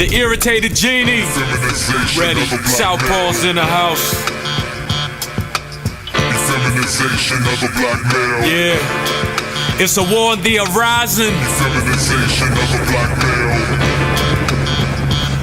The irritated genie. Ready. Southpaws in the house. Feminization of a black male. Yeah. It's a war on the horizon. Feminization of a black male.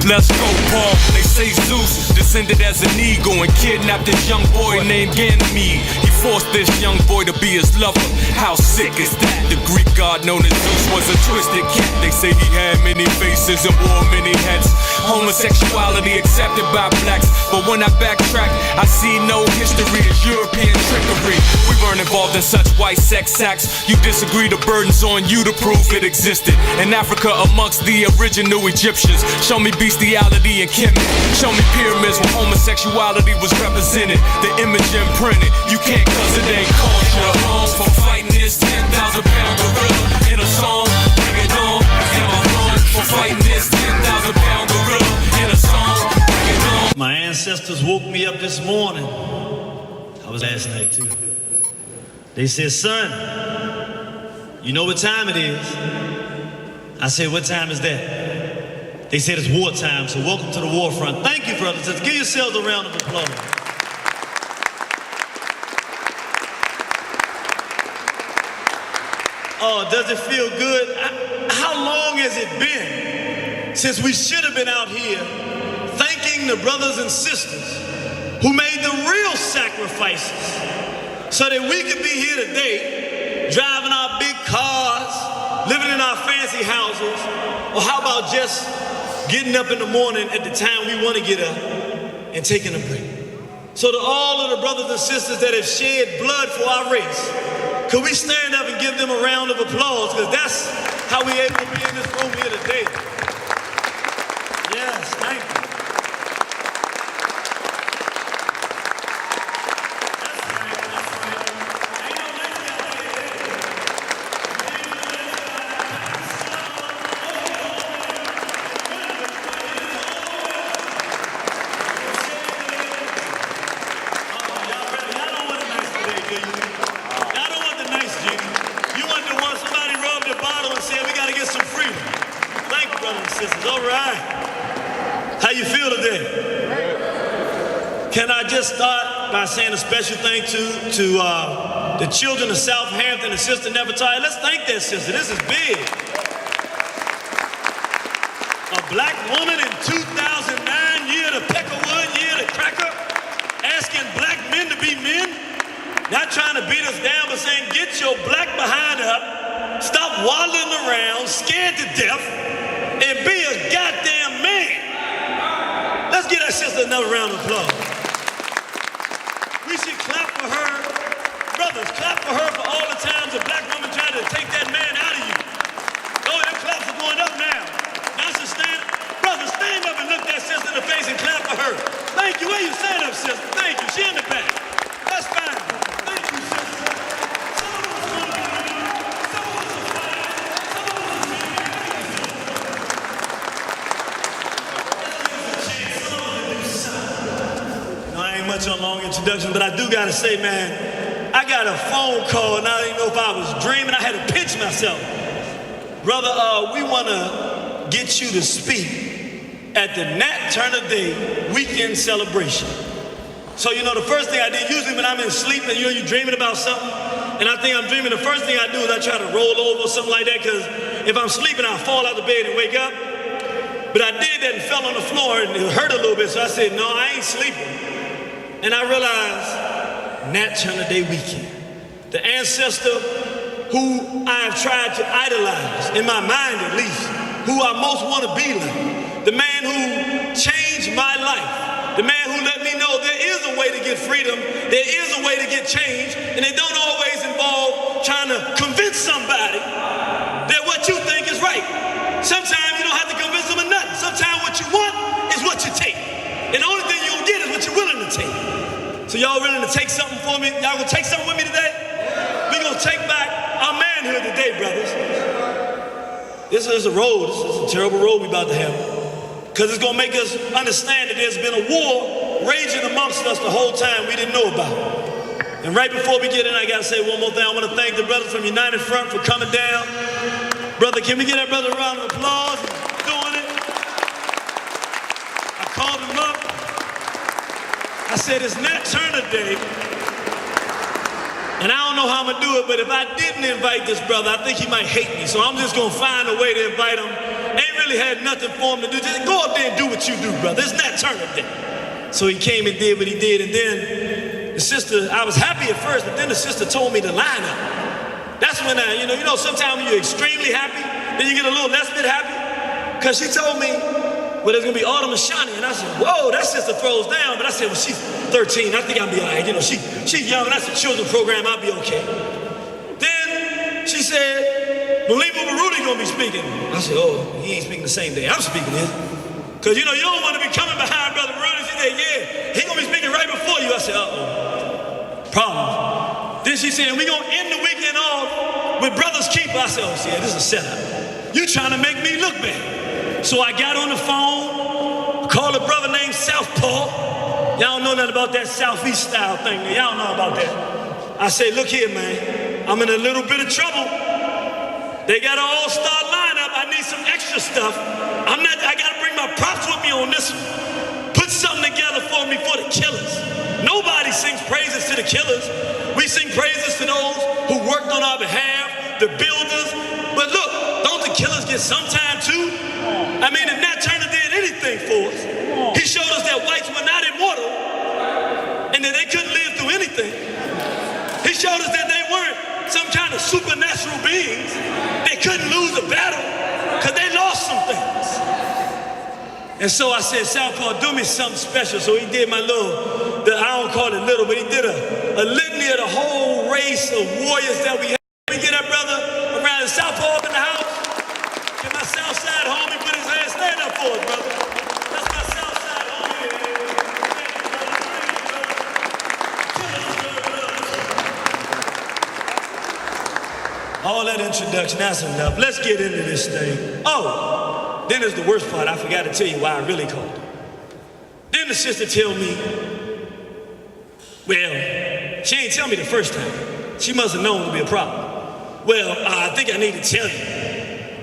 Let's go, Paul. They say Zeus descended as an eagle and kidnapped this young boy named Ganymede. He forced this young boy to be his lover. How sick is that? The Greek god known as Zeus was a twisted cat. They say he had many faces and wore many hats. Homosexuality accepted by blacks, but when I backtrack, I see no history. It's European trickery. We weren't involved in such white sex acts. You disagree, the burden's on you to prove it existed. In Africa, amongst the original Egyptians, show me bestiality and Kemet. Show me pyramids where homosexuality was represented. The image imprinted. You can't cause it ain't culture. For fighting this 10,000-pound gorilla in a song. Bring it on. Am I wrong for fighting this 10,000-pound gorilla in a song? Bring it on. My ancestors woke me up this morning. I was last night too. They said, son, you know what time it is? I said, what time is that? They said it's wartime, so welcome to the war front. Thank you, brothers and sisters. Give yourselves a round of applause. Oh, does it feel good? How long has it been since we should have been out here thanking the brothers and sisters who made the real sacrifices so that we could be here today, driving our big cars, living in our fancy houses, or how about just getting up in the morning at the time we want to get up and taking a break. So to all of the brothers and sisters that have shed blood for our race, could we stand up and give them a round of applause? Because that's how we're able to be in this room here today. Yes, thank you. How you feel today? Can I just start by saying a special thank you to the children of Southampton and Sister Nefertari. Let's thank that sister. This is big. A black woman in 2009, year to Peckerwood, year to Cracker, asking black men to be men, not trying to beat us down, but saying, get your black behind up, stop waddling around, scared to death, and be a goddamn man. Let's give that sister another round of applause. We should clap for her. Brothers, clap for her for all the times a black woman tried to take that man out of you. Oh, them claps are going up now. Now so stand, brothers, stand up and look that sister in the face and clap for her. Thank you. Where you stand up, sister? Thank you. She in the back. That's fine. Thank you, sister. Much on long introduction, but I do gotta say, man, I got a phone call and I didn't know if I was dreaming. I had to pinch myself. Brother, we wanna get you to speak at the Nat Turner Day weekend celebration. So, you know, the first thing I did, usually when I'm in sleep and you're dreaming about something, and I think I'm dreaming, the first thing I do is I try to roll over or something like that, because if I'm sleeping, I'll fall out of bed and wake up. But I did that and fell on the floor and it hurt a little bit, so I said, no, I ain't sleeping. And I realized Nat Turner Day weekend, the ancestor who I have tried to idolize, in my mind at least, who I most want to be like, the man who changed my life, the man who let me know there is a way to get freedom, there is a way to get change, and it don't always involve trying to convince somebody that what you think is right. Sometimes you don't have to convince them of nothing. Sometimes what you want is what you take. And the only thing you'll get is what you're willing to take. So y'all willing to take something for me? Y'all gonna take something with me today? We're gonna take back our manhood today, brothers. This is a road, this is a terrible road we're about to have. Because it's gonna make us understand that there's been a war raging amongst us the whole time we didn't know about. And right before we get in, I gotta say one more thing. I wanna thank the brothers from United Front for coming down. Brother, can we give that brother a round of applause? Doing it. said, it's Nat Turner Day, and I don't know how I'm gonna do it, but if I didn't invite this brother, I think he might hate me, so I'm just gonna find a way to invite him. Ain't really had nothing for him to do, just go out there and do what you do, brother. It's Nat Turner Day. So he came and did what he did, and then the sister, I was happy at first, but then the sister told me to line up. That's when you know, sometimes when you're extremely happy, then you get a little less bit happy, because she told me, well, there's gonna be Autumn and Shawnee, and I said, whoa, that sister throws down, but I said, well, she's 13, I think I'll be all right, you know, she's young, that's a children's program, I'll be okay. Then she said, well, Lima Rudy gonna be speaking. I said, oh, he ain't speaking the same day I'm speaking this. Because, you know, you don't want to be coming behind Brother Rudy. She said, yeah, he gonna be speaking right before you. I said, uh-oh, problem. Then she said, we gonna end the weekend off with Brother's Keeper. I said, oh, yeah, this is a setup. You trying to make me look bad. So I got on the phone, called a brother named Southpaw. Y'all don't know nothing about that Southeast style thing. Y'all don't know about that. I said, look here, man, I'm in a little bit of trouble. They got an all-star lineup. I need some extra stuff. I gotta bring my props with me on this one. Put something together for me for the Killers. Nobody sings praises to the Killers. We sing praises to those who worked on our behalf, the builders. But look, don't the Killers get some time too? I mean, if Nat Turner did anything for us, he showed us that whites were not immortal and that they couldn't live through anything. He showed us that they weren't some kind of supernatural beings. They couldn't lose a battle because they lost some things. And so I said, Southpaw, do me something special. So he did my little, I don't call it little, but he did a litany of the whole race of warriors that we had. We get our brother around the Southpaw up in the house. Get my Southside homie put his hand, stand up for us, brother. That's my Southside homie. All that introduction, that's enough. Let's get into this thing. Oh, then there's the worst part. I forgot to tell you why I really called. Then the sister tell me, well, she ain't tell me the first time. She must have known it would be a problem. Well, I think I need to tell you.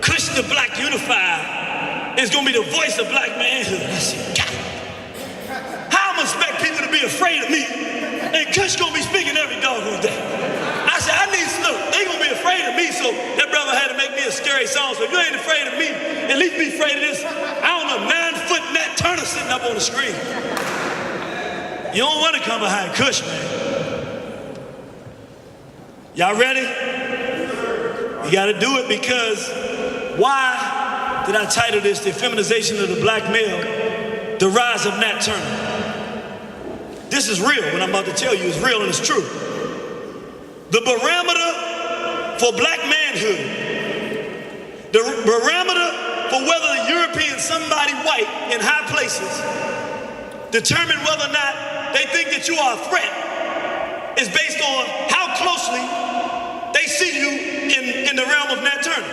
Kush the Black Unified is gonna be the voice of black manhood. I said, God, how I'm gonna expect people to be afraid of me and Kush gonna be speaking every doggone day? I said, I need some, look, they gonna be afraid of me, so that brother had to make me a scary song. So if you ain't afraid of me, at least be afraid of this, I don't know, 9-foot Nat Turner sitting up on the screen. You don't wanna come behind Kush, man. Y'all ready? You gotta do it because why did I title this The Feminization of the Black Male, The Rise of Nat Turner? This is real. What I'm about to tell you is real and it's true. The barometer for black manhood, the barometer for whether the European, somebody white in high places, determine whether or not they think that you are a threat is based on how closely they see you in the realm of Nat Turner.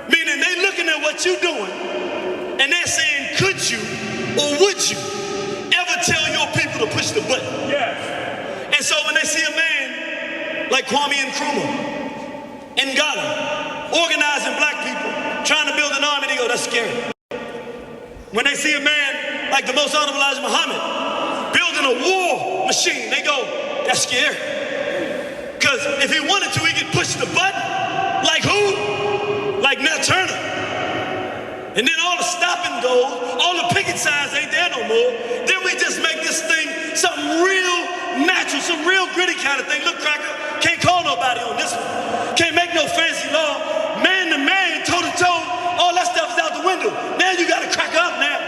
Meaning they looking at what you're doing and they're saying, could you or would you ever tell your people to push the button? Yes. And so when they see a man like Kwame Nkrumah in Ghana organizing black people, trying to build an army, they go, that's scary. When they see a man like the most honorable Elijah Muhammad building a war machine, they go, that's scary. Because if he wanted to, he could push the button. Like who? Like Nat Turner. And then all the stop and go, all the picket signs ain't there no more. Then we just make this thing something real natural, some real gritty kind of thing. Look, Cracker, can't call nobody on this one. Can't make no fancy law. Man to man, toe to toe, all that stuff is out the window. Now you gotta crack up now.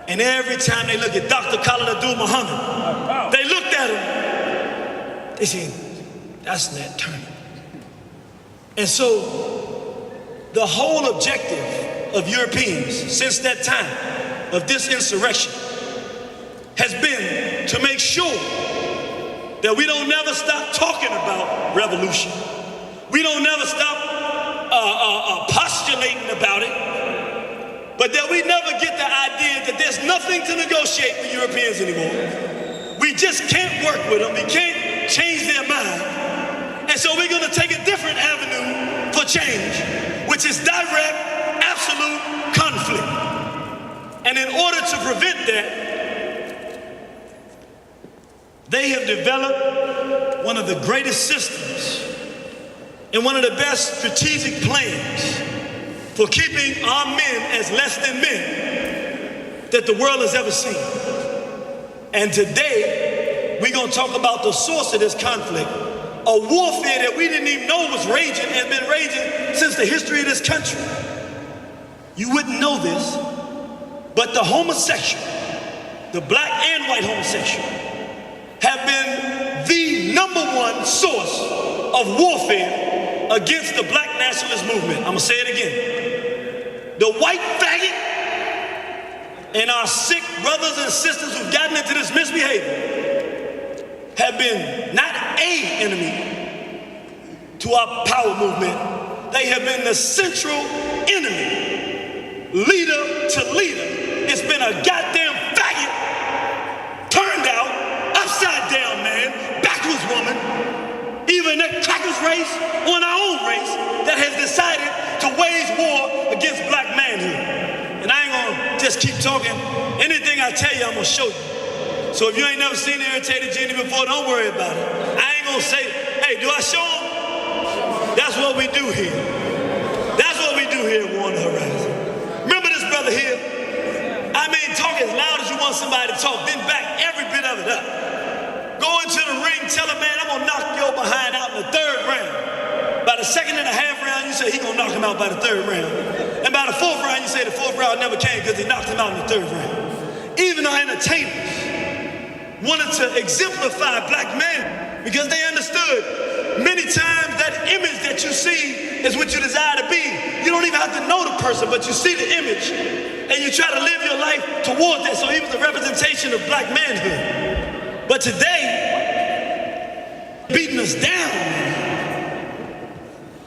And every time they look at Dr. Khalid Abdul Muhammad, they looked at him. They said, that's Nat Turner. And so the whole objective of Europeans since that time of this insurrection has been to make sure that we don't never stop talking about revolution. We don't never stop postulating about it, but that we never get the idea that there's nothing to negotiate with Europeans anymore. We just can't work with them. We can't change their mind. And so we're gonna take a different avenue for change, which is direct, absolute conflict. And in order to prevent that, They have developed one of the greatest systems and one of the best strategic plans for keeping our men as less than men that the world has ever seen. And today, we're going to talk about the source of this conflict, a warfare that we didn't even know was raging and been raging since the history of this country. You wouldn't know this, but the homosexual, the black and white homosexual, have been the #1 source of warfare against the black nationalist movement. I'm gonna say it again. The white faggot and our sick brothers and sisters who've gotten into this misbehavior have been not a enemy to our power movement. They have been the central enemy, leader to leader. It's been a goddamn faggot turned out, upside down man, backwards woman, even that crackers race or our own race that has decided to wage war against black manhood. And I ain't gonna just keep talking. Anything I tell you, I'm gonna show you. So if you ain't never seen Irritated Genie before, don't worry about it. I ain't gonna say, hey, do I show them? That's what we do here. That's what we do here at Warner Horizon. Remember this brother here? I mean, talk as loud as you want somebody to talk, then back every bit of it up. Go into the ring, tell a man, I'm gonna knock your behind out in the 3rd round. By the 2nd and a half round, you say he gonna knock him out by the 3rd round. And by the 4th round, you say the 4th round never came because he knocked him out in the 3rd round. Even our entertainers wanted to exemplify black men because they understood many times that image that you see is what you desire to be. You don't even have to know the person, but you see the image and you try to live your life toward that. So he was a representation of black manhood. But today, beating us down,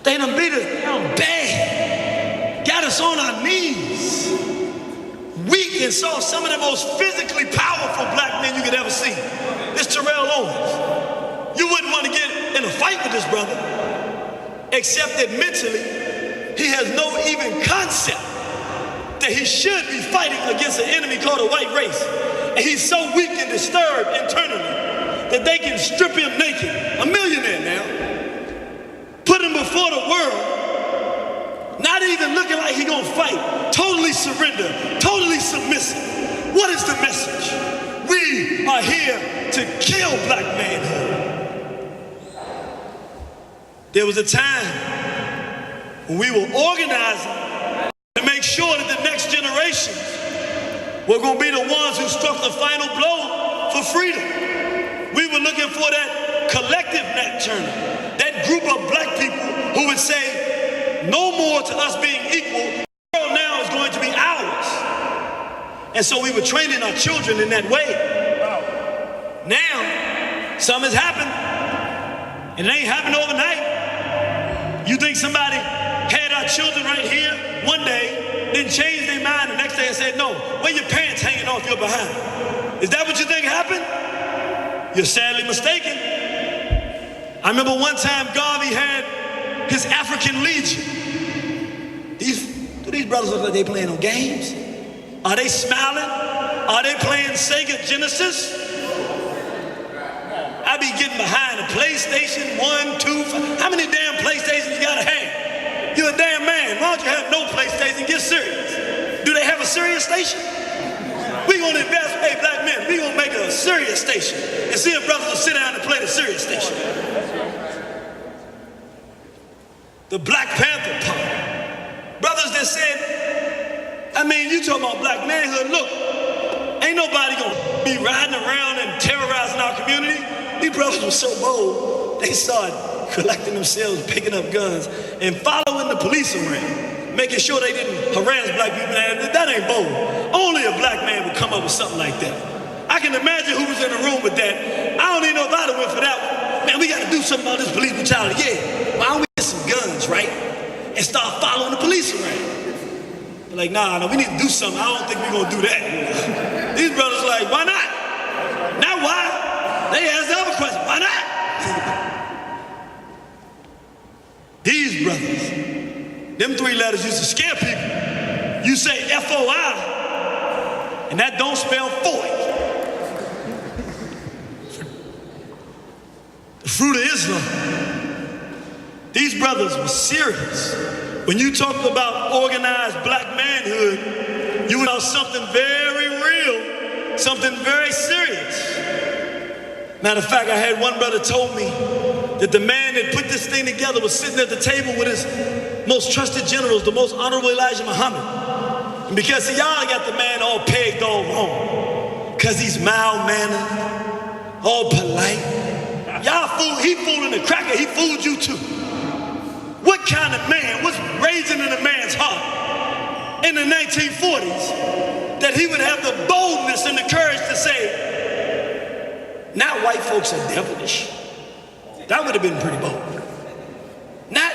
they done beat us down bad, got us on our knees, weak, and saw some of the most physically powerful black men you could ever see. It's Terrell Owens. You wouldn't want to get in a fight with this brother, except that mentally, he has no even concept that he should be fighting against an enemy called a white race. And he's so weak and disturbed internally that they can strip him naked, a millionaire now, put him before the world, not even looking like he gonna fight, totally surrender, totally submissive. What is the message? We are here to kill black manhood. There was a time when we were organizing to make sure that the next generations were gonna be the ones who struck the final blow for freedom. We were looking for that collective Nat Turner, that group of black people who would say, no more to us being equal, the world now is going to be ours. And so we were training our children in that way. Now, something has happened, and it ain't happened overnight. You think somebody had our children right here one day, then changed their mind the next day and said, no, where your pants hanging off your behind? Is that what you think happened? You're sadly mistaken. I remember one time Garvey had his African Legion. Do these brothers look like they playing on games? Are they smiling? Are they playing Sega Genesis? I be getting behind a PlayStation 1, 2, 5. How many damn PlayStations you gotta have? You're a damn man. Why don't you have no PlayStation? Get serious. Do they have a serious station? We gonna invest, hey black men, we gonna make a serious station and see if brothers will sit down and play the serious station. The Black Panther Party. Brothers that said, I mean, you talking about black manhood, look, ain't nobody gonna be riding around and terrorizing our community. These brothers were so bold, they started collecting themselves, picking up guns, and following the police around, making sure they didn't harass black people. That ain't bold. Only a black man would come up with something like that. I can imagine who was in the room with that. I don't even know if I'd have went for that one. Man, we gotta do something about this police brutality. Yeah, why don't we get some guns, right? And start following the police around. They're like, nah, we need to do something. I don't think we're gonna do that. These brothers like, why not? Not why. They asked the other question, why not? These brothers, them 3 letters used to scare people. You say F-O-I, and that don't spell 40. fruit of Islam. These brothers were serious. When you talk about organized black manhood, you know something very real, something very serious. Matter of fact, I had one brother told me that the man that put this thing together was sitting at the table with his most trusted generals, the most honorable Elijah Muhammad. And because y'all got the man all pegged all wrong, because he's mild-mannered, all polite. Y'all fool, he fooling the cracker, he fooled you too. What kind of man, what's raising in a man's heart in the 1940s that he would have the boldness and the courage to say, now white folks are devilish? That would have been pretty bold. Not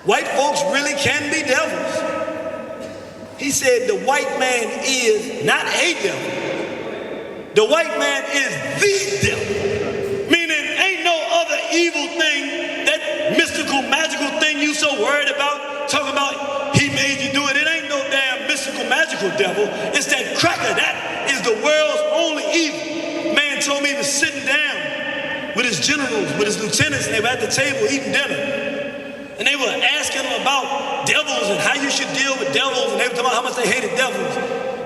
white folks really can be devils. He said the white man is not a devil. The white man is the devil. Meaning ain't no other evil thing, that mystical, magical thing you so worried about, talking about he made you do it. It ain't no damn mystical, magical devil. It's that cracker. That is the world's only evil. Man told me he was sitting down with his generals, with his lieutenants, and they were at the table eating dinner. And they were asking him about devils and how you should deal with devils, and they were talking about how much they hated devils.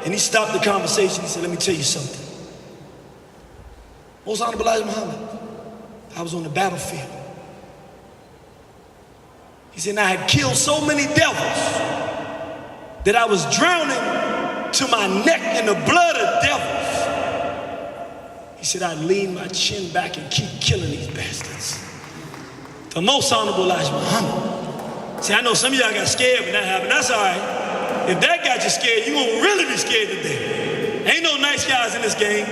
And he stopped the conversation. He said, let me tell you something. Most Honorable Elijah Muhammad, I was on the battlefield. He said, I had killed so many devils that I was drowning to my neck in the blood of devils. He said, I'd lean my chin back and keep killing these bastards. The most honorable Elijah Muhammad. See, I know some of y'all got scared when that happened. That's all right. If that got you scared, you won't really be scared today. Ain't no nice guys in this game.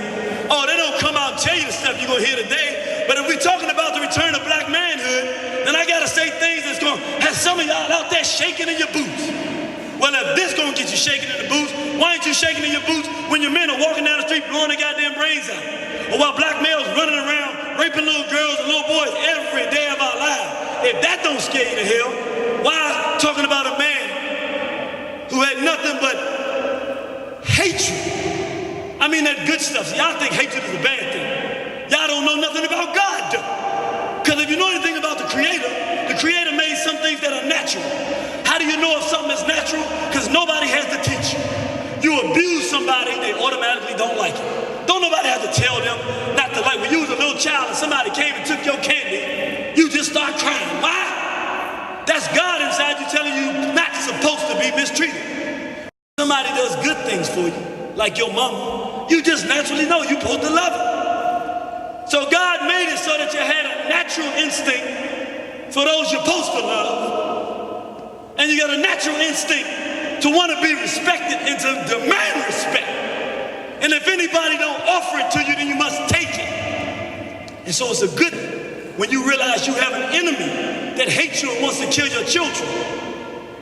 Oh, they don't come out and tell you the stuff you're going to hear today. But if we're talking about the return of black manhood, then I got to say things that's going to have some of y'all out there shaking in your boots. Well, if this going to get you shaking in the boots, why ain't you shaking in your boots when your men are walking down the street blowing their goddamn brains out? Or while black males running around raping little girls and little boys every day of our lives. If that don't scare you to hell, why talking about a man who had nothing but hatred? I mean that good stuff. See, y'all think hatred is a bad thing. Y'all don't know nothing about God though. Because if you know anything about the Creator made some things that are natural. How do you know if something is natural? Because nobody has to teach you. You abuse somebody, they automatically don't like it. Don't nobody have to tell them not to like. When you was a little child and somebody came and took your candy, you just start crying. Why? That's God inside you telling you not supposed to be mistreated. Somebody does good things for you, like your mama, you just naturally know you're supposed to love her. So God made it so that you had a natural instinct for those you're supposed to love. And you got a natural instinct to want to be respected and to demand respect. And if anybody don't offer it to you, then you must take it. And so it's a good when you realize you have an enemy that hates you and wants to kill your children.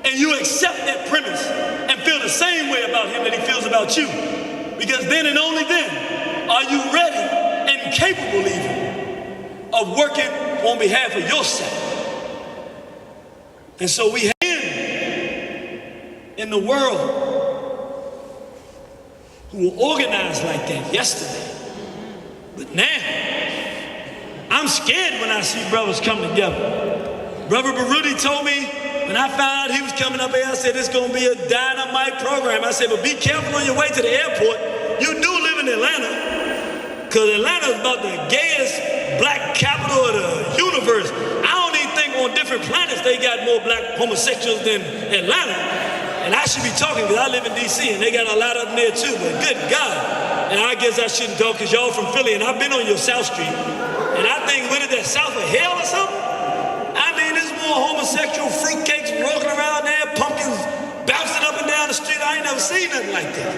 And you accept that premise and feel the same way about him that he feels about you. Because then and only then are you ready and capable even of working on behalf of yourself. And so we have in the world who were organized like that yesterday. But now, I'm scared when I see brothers come together. Brother Baruti told me when I found out he was coming up here, I said, it's gonna be a dynamite program. I said, but be careful on your way to the airport. You do live in Atlanta, because Atlanta is about the gayest black capital of the universe. I don't even think on different planets they got more black homosexuals than Atlanta. And I should be talking because I live in D.C. and they got a lot of them there too, but good God. And I guess I shouldn't talk because y'all from Philly and I've been on your South Street. And I think, what is that, south of hell or something? I mean, there's more homosexual fruitcakes walking around there, pumpkins bouncing up and down the street. I ain't never seen nothing like that.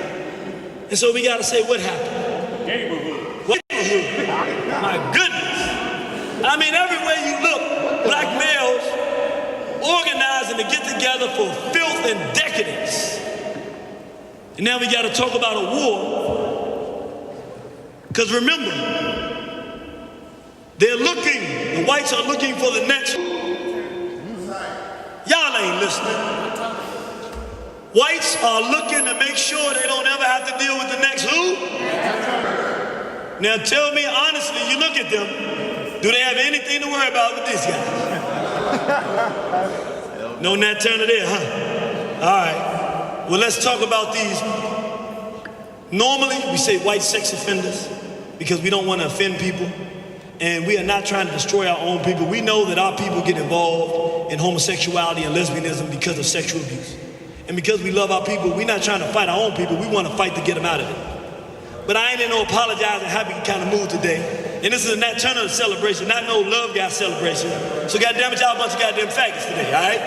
And so we got to say, what happened? Neighborhood. What neighborhood? My goodness. I mean, everywhere you look, black males organizing to get together for filth and decadence. And now we got to talk about a war. Because remember, they're looking, the whites are looking for the next. Y'all ain't listening. Whites are looking to make sure they don't ever have to deal with the next who? Now tell me honestly, you look at them, Do they have anything to worry about with these guys? No Nat Turner there, huh? All right. Well, let's talk about these. Normally, we say white sex offenders because we don't want to offend people. And we are not trying to destroy our own people. We know that our people get involved in homosexuality and lesbianism because of sexual abuse. And because we love our people, we're not trying to fight our own people. We want to fight to get them out of it. But I ain't in no apologizing, happy kind of mood today. And this is a Nat Turner celebration, not no love guy celebration. So goddamn it, y'all a bunch of goddamn faggots today, all right?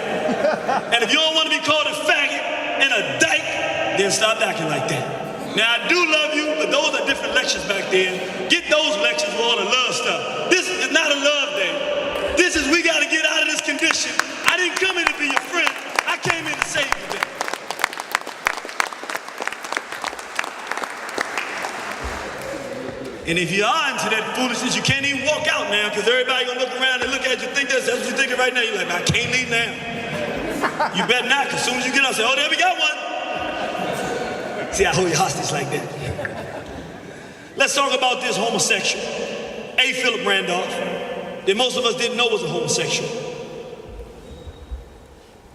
And if you don't want to be called a faggot and a dyke, then stop acting like that. Now, I do love you, but those are different lectures back then. Get those lectures for all the love stuff. This is not a love day. This is, we got to get out of this condition. I didn't come here to be your friend. I came here to save you today. And if you are into that foolishness, you can't even walk out now because everybody going to look around and look at you, think that's what you're thinking right now. You're like, I can't leave now. You better not, because as soon as you get out, say, oh, there we got one. See, I hold you hostage like that. Let's talk about this homosexual, A. Philip Randolph, that most of us didn't know was a homosexual.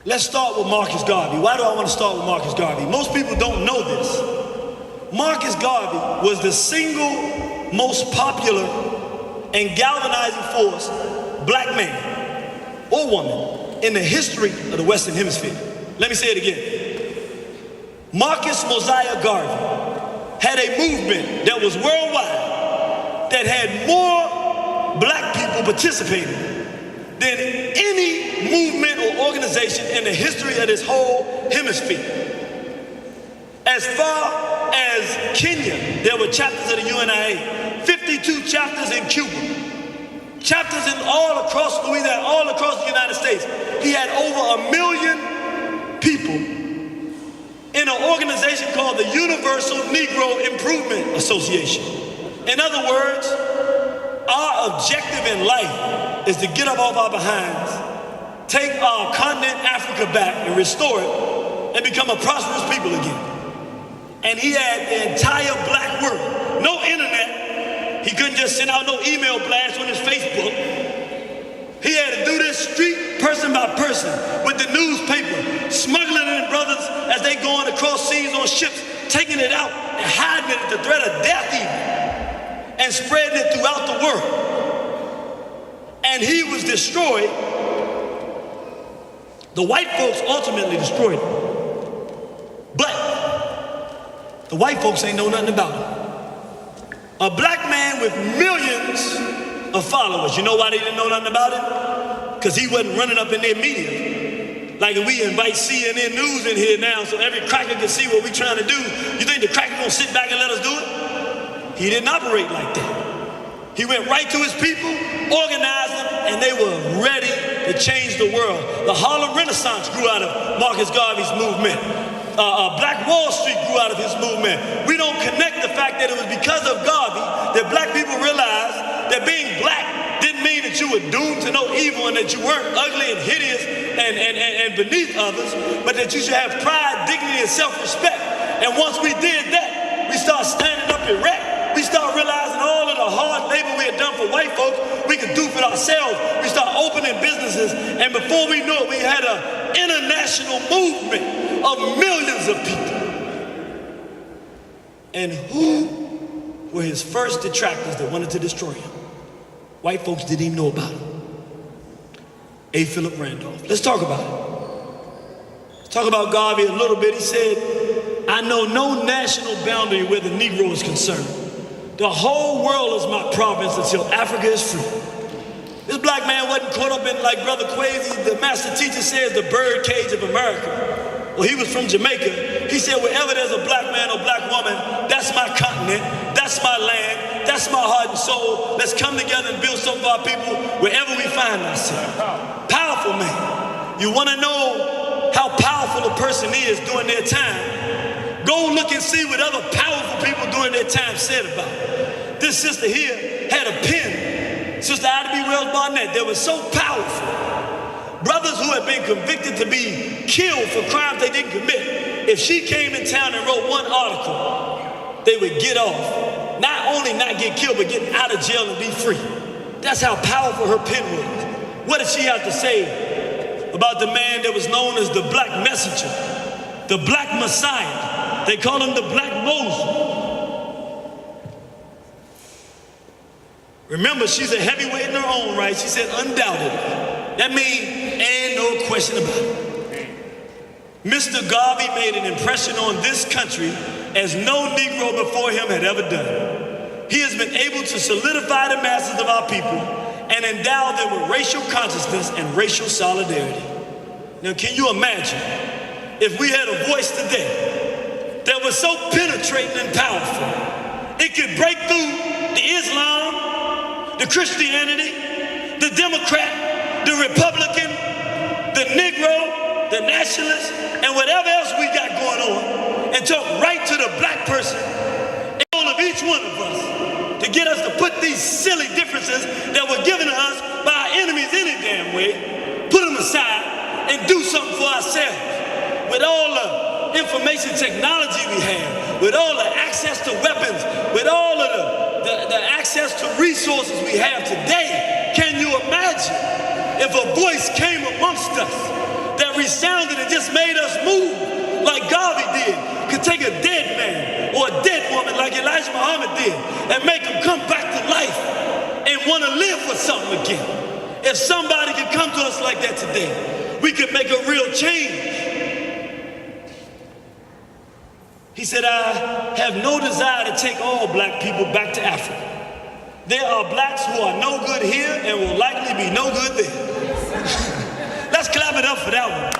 Let's start with Marcus Garvey. Why do I want to start with Marcus Garvey? Most people don't know this. Marcus Garvey was the single most popular and galvanizing force black man or woman in the history of the Western Hemisphere. Let me say it again. Marcus Mosiah Garvey had a movement that was worldwide that had more black people participating than any movement or organization in the history of this whole hemisphere. As far as Kenya, there were chapters of the UNIA, 52 chapters in Cuba, chapters in all across Louisiana, all across the United States. He had over 1 million people in an organization called the Universal Negro Improvement Association. In other words, our objective in life is to get up off our behinds, take our continent Africa back and restore it, and become a prosperous people again. And he had the entire black world, no internet. He couldn't just send out no email blast on his Facebook. He had to do this street person by person with the newspaper, smuggling in brothers as they going across seas on ships, taking it out and hiding it at the threat of death even, and spreading it throughout the world. And he was destroyed. The white folks ultimately destroyed him. But the white folks ain't know nothing about him. A black man with millions of followers. You know why they didn't know nothing about him? Because he wasn't running up in their media. Like if we invite CNN News in here now so every cracker can see what we're trying to do, you think the cracker gonna sit back and let us do it? He didn't operate like that. He went right to his people, organized them, and they were ready to change the world. The Harlem Renaissance grew out of Marcus Garvey's movement. Black Wall Street grew out of his movement. We don't connect the fact that it was because of Garvey that black people realized that being black didn't mean that you were doomed to no evil and that you weren't ugly and hideous and beneath others, but that you should have pride, dignity, and self-respect. And once we did that, we start standing up erect. We start realizing all of the hard labor we had done for white folks, we could do for ourselves. We start opening businesses, and before we knew it, we had an international movement of millions of people. And who were his first detractors that wanted to destroy him? White folks didn't even know about him. A. Philip Randolph. Let's talk about it. Let's talk about Garvey a little bit. He said, I know no national boundary where the Negro is concerned. The whole world is my province until Africa is free. This black man wasn't caught up in, like Brother Kwesi, the master teacher says, the bird cage of America. Well, he was from Jamaica. He said, wherever there's a black man or black woman, that's my continent, that's my land, that's my heart and soul. Let's come together and build something for our people wherever we find ourselves. Powerful man. You want to know how powerful a person is during their time? Go look and see what other powerful people during their time said about it. This sister here had a pen, Sister Ida B. Wells Barnett, that was so powerful. Brothers who had been convicted to be killed for crimes they didn't commit, if she came in town and wrote one article, they would get off. Not only not get killed, but get out of jail and be free. That's how powerful her pen was. What did she have to say about the man that was known as the Black Messenger, the Black Messiah? They call him the Black Moses. Remember, she's a heavyweight in her own right. She said undoubtedly. That means ain't no question about it. Mr. Garvey made an impression on this country as no Negro before him had ever done. He has been able to solidify the masses of our people and endow them with racial consciousness and racial solidarity. Now, can you imagine if we had a voice today that was so penetrating and powerful, it could break through the Islam, the Christianity, the Democrat, the Republican, the Negro, the nationalist, and whatever else we got going on, and talk right to the black person, and all of each one of us, to get us to put these silly differences that were given to us by our enemies any damn way, put them aside and do something for ourselves. With all the information technology we have, with all the access to weapons, with all of the access to resources we have today, can you imagine if a voice came amongst us that resounded and just made us move like Garvey did, could take a dead man or a dead woman like Elijah Muhammad did and make them come back to life and want to live for something again? If somebody could come to us like that today, we could make a real change. He said, I have no desire to take all black people back to Africa. There are blacks who are no good here and will likely be no good there. Let's clap it up for that one.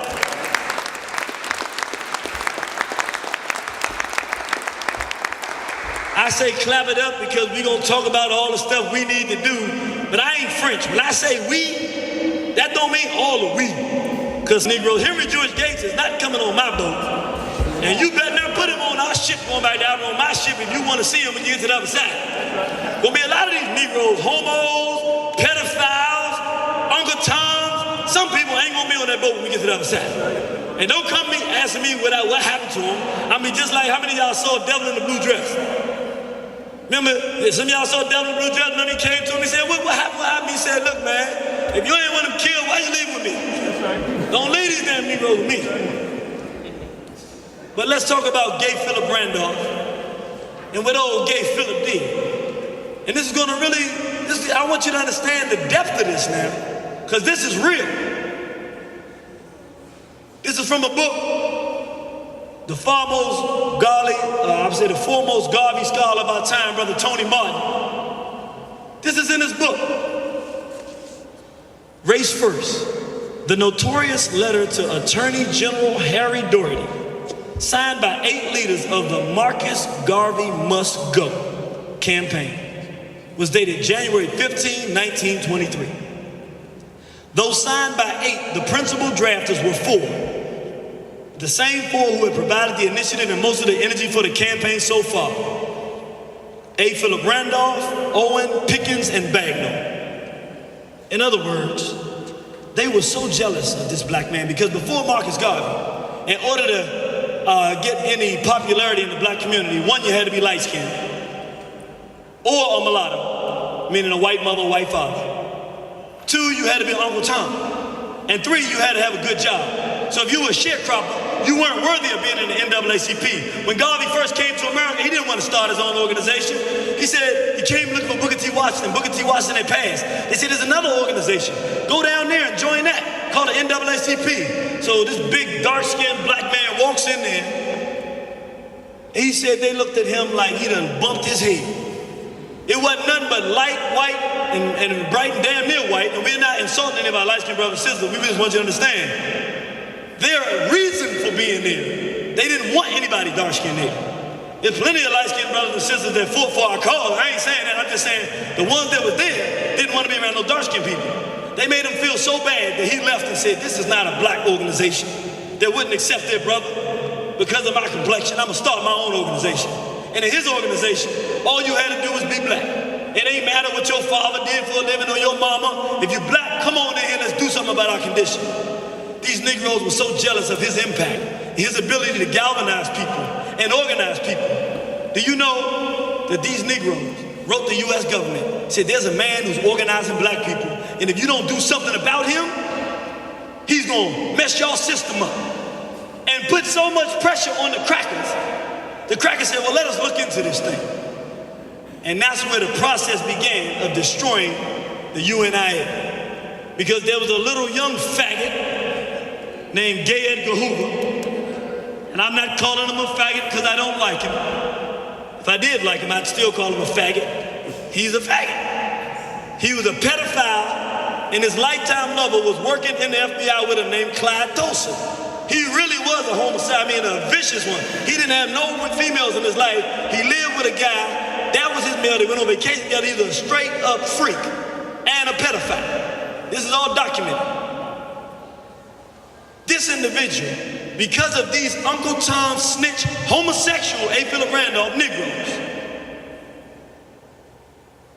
I say clap it up because we're going to talk about all the stuff we need to do, but I ain't French. When I say we, that don't mean all of we. Because Negroes, Henry George Gates is not coming on my boat. And you better not put him on our ship going back down on my ship if you want to see him when you get to the other side. Gonna be a lot of these Negroes, homos, pedophiles, Uncle Toms. Some people ain't gonna be on that boat when we get to the other side. And don't come me asking me what happened to him. I mean, just like how many of y'all saw Devil in the Blue Dress? Remember, some of y'all saw Devil in the Blue Dress, and then he came to him and said, what happened? What happened? He said, look, man, if you ain't want him killed, why you leaving with me? Don't leave these damn Negroes with me. But let's talk about gay Philip Randolph and what old gay Philip did. And this is gonna really, I want you to understand the depth of this now, because this is real. This is from a book, the foremost Garvey scholar of our time, Brother Tony Martin. This is in his book, Race First, the notorious letter to Attorney General Harry Doherty, signed by 8 leaders of the Marcus Garvey Must Go campaign, was dated January 15, 1923. Though signed by 8, the principal drafters were 4. The same 4 who had provided the initiative and most of the energy for the campaign so far. A. Philip Randolph, Owen, Pickens, and Bagnall. In other words, they were so jealous of this black man because before Marcus Garvey, in order to get any popularity in the black community, 1, you had to be light-skinned, or a mulatto, meaning a white mother, white father. 2, you had to be Uncle Tom. And 3, you had to have a good job. So if you were a sharecropper, you weren't worthy of being in the NAACP. When Garvey first came to America, he didn't want to start his own organization. He said he came looking for Booker T. Washington. Booker T. Washington had passed. They said, there's another organization. Go down there and join that, called the NAACP. So this big, dark-skinned black man walks in there. And he said they looked at him like he done bumped his head. It wasn't nothing but light, white, and bright and damn near white. And we're not insulting any of our light-skinned brothers and sisters. We just want you to understand. Their reason for being there, they didn't want anybody dark-skinned there. There's plenty of light-skinned brothers and sisters that fought for our cause. I ain't saying that. I'm just saying the ones that were there didn't want to be around no dark-skinned people. They made him feel so bad that he left and said, this is not a black organization that wouldn't accept their brother because of my complexion. I'm going to start my own organization. And in his organization, all you had to do was be black. It ain't matter what your father did for a living or your mama. If you're black, come on in here, let's do something about our condition. These Negroes were so jealous of his impact, his ability to galvanize people and organize people. Do you know that these Negroes wrote the U.S. government, said there's a man who's organizing black people, and if you don't do something about him, he's gonna mess your system up. And put so much pressure on the crackers. The crackers said, well, let us look into this thing. And that's where the process began of destroying the UNIA. Because there was a little young faggot named Gay Edgar Hoover. And I'm not calling him a faggot because I don't like him. If I did like him, I'd still call him a faggot. He's a faggot. He was a pedophile, and his lifetime lover was working in the FBI with him named Clyde Tosin. He really was a homicide, I mean a vicious one. He didn't have no females in his life. He lived with a guy, that was his male. They went on vacation together. He's a straight up freak and a pedophile. This is all documented. This individual, because of these Uncle Tom snitch, homosexual A. Philip Randolph Negroes,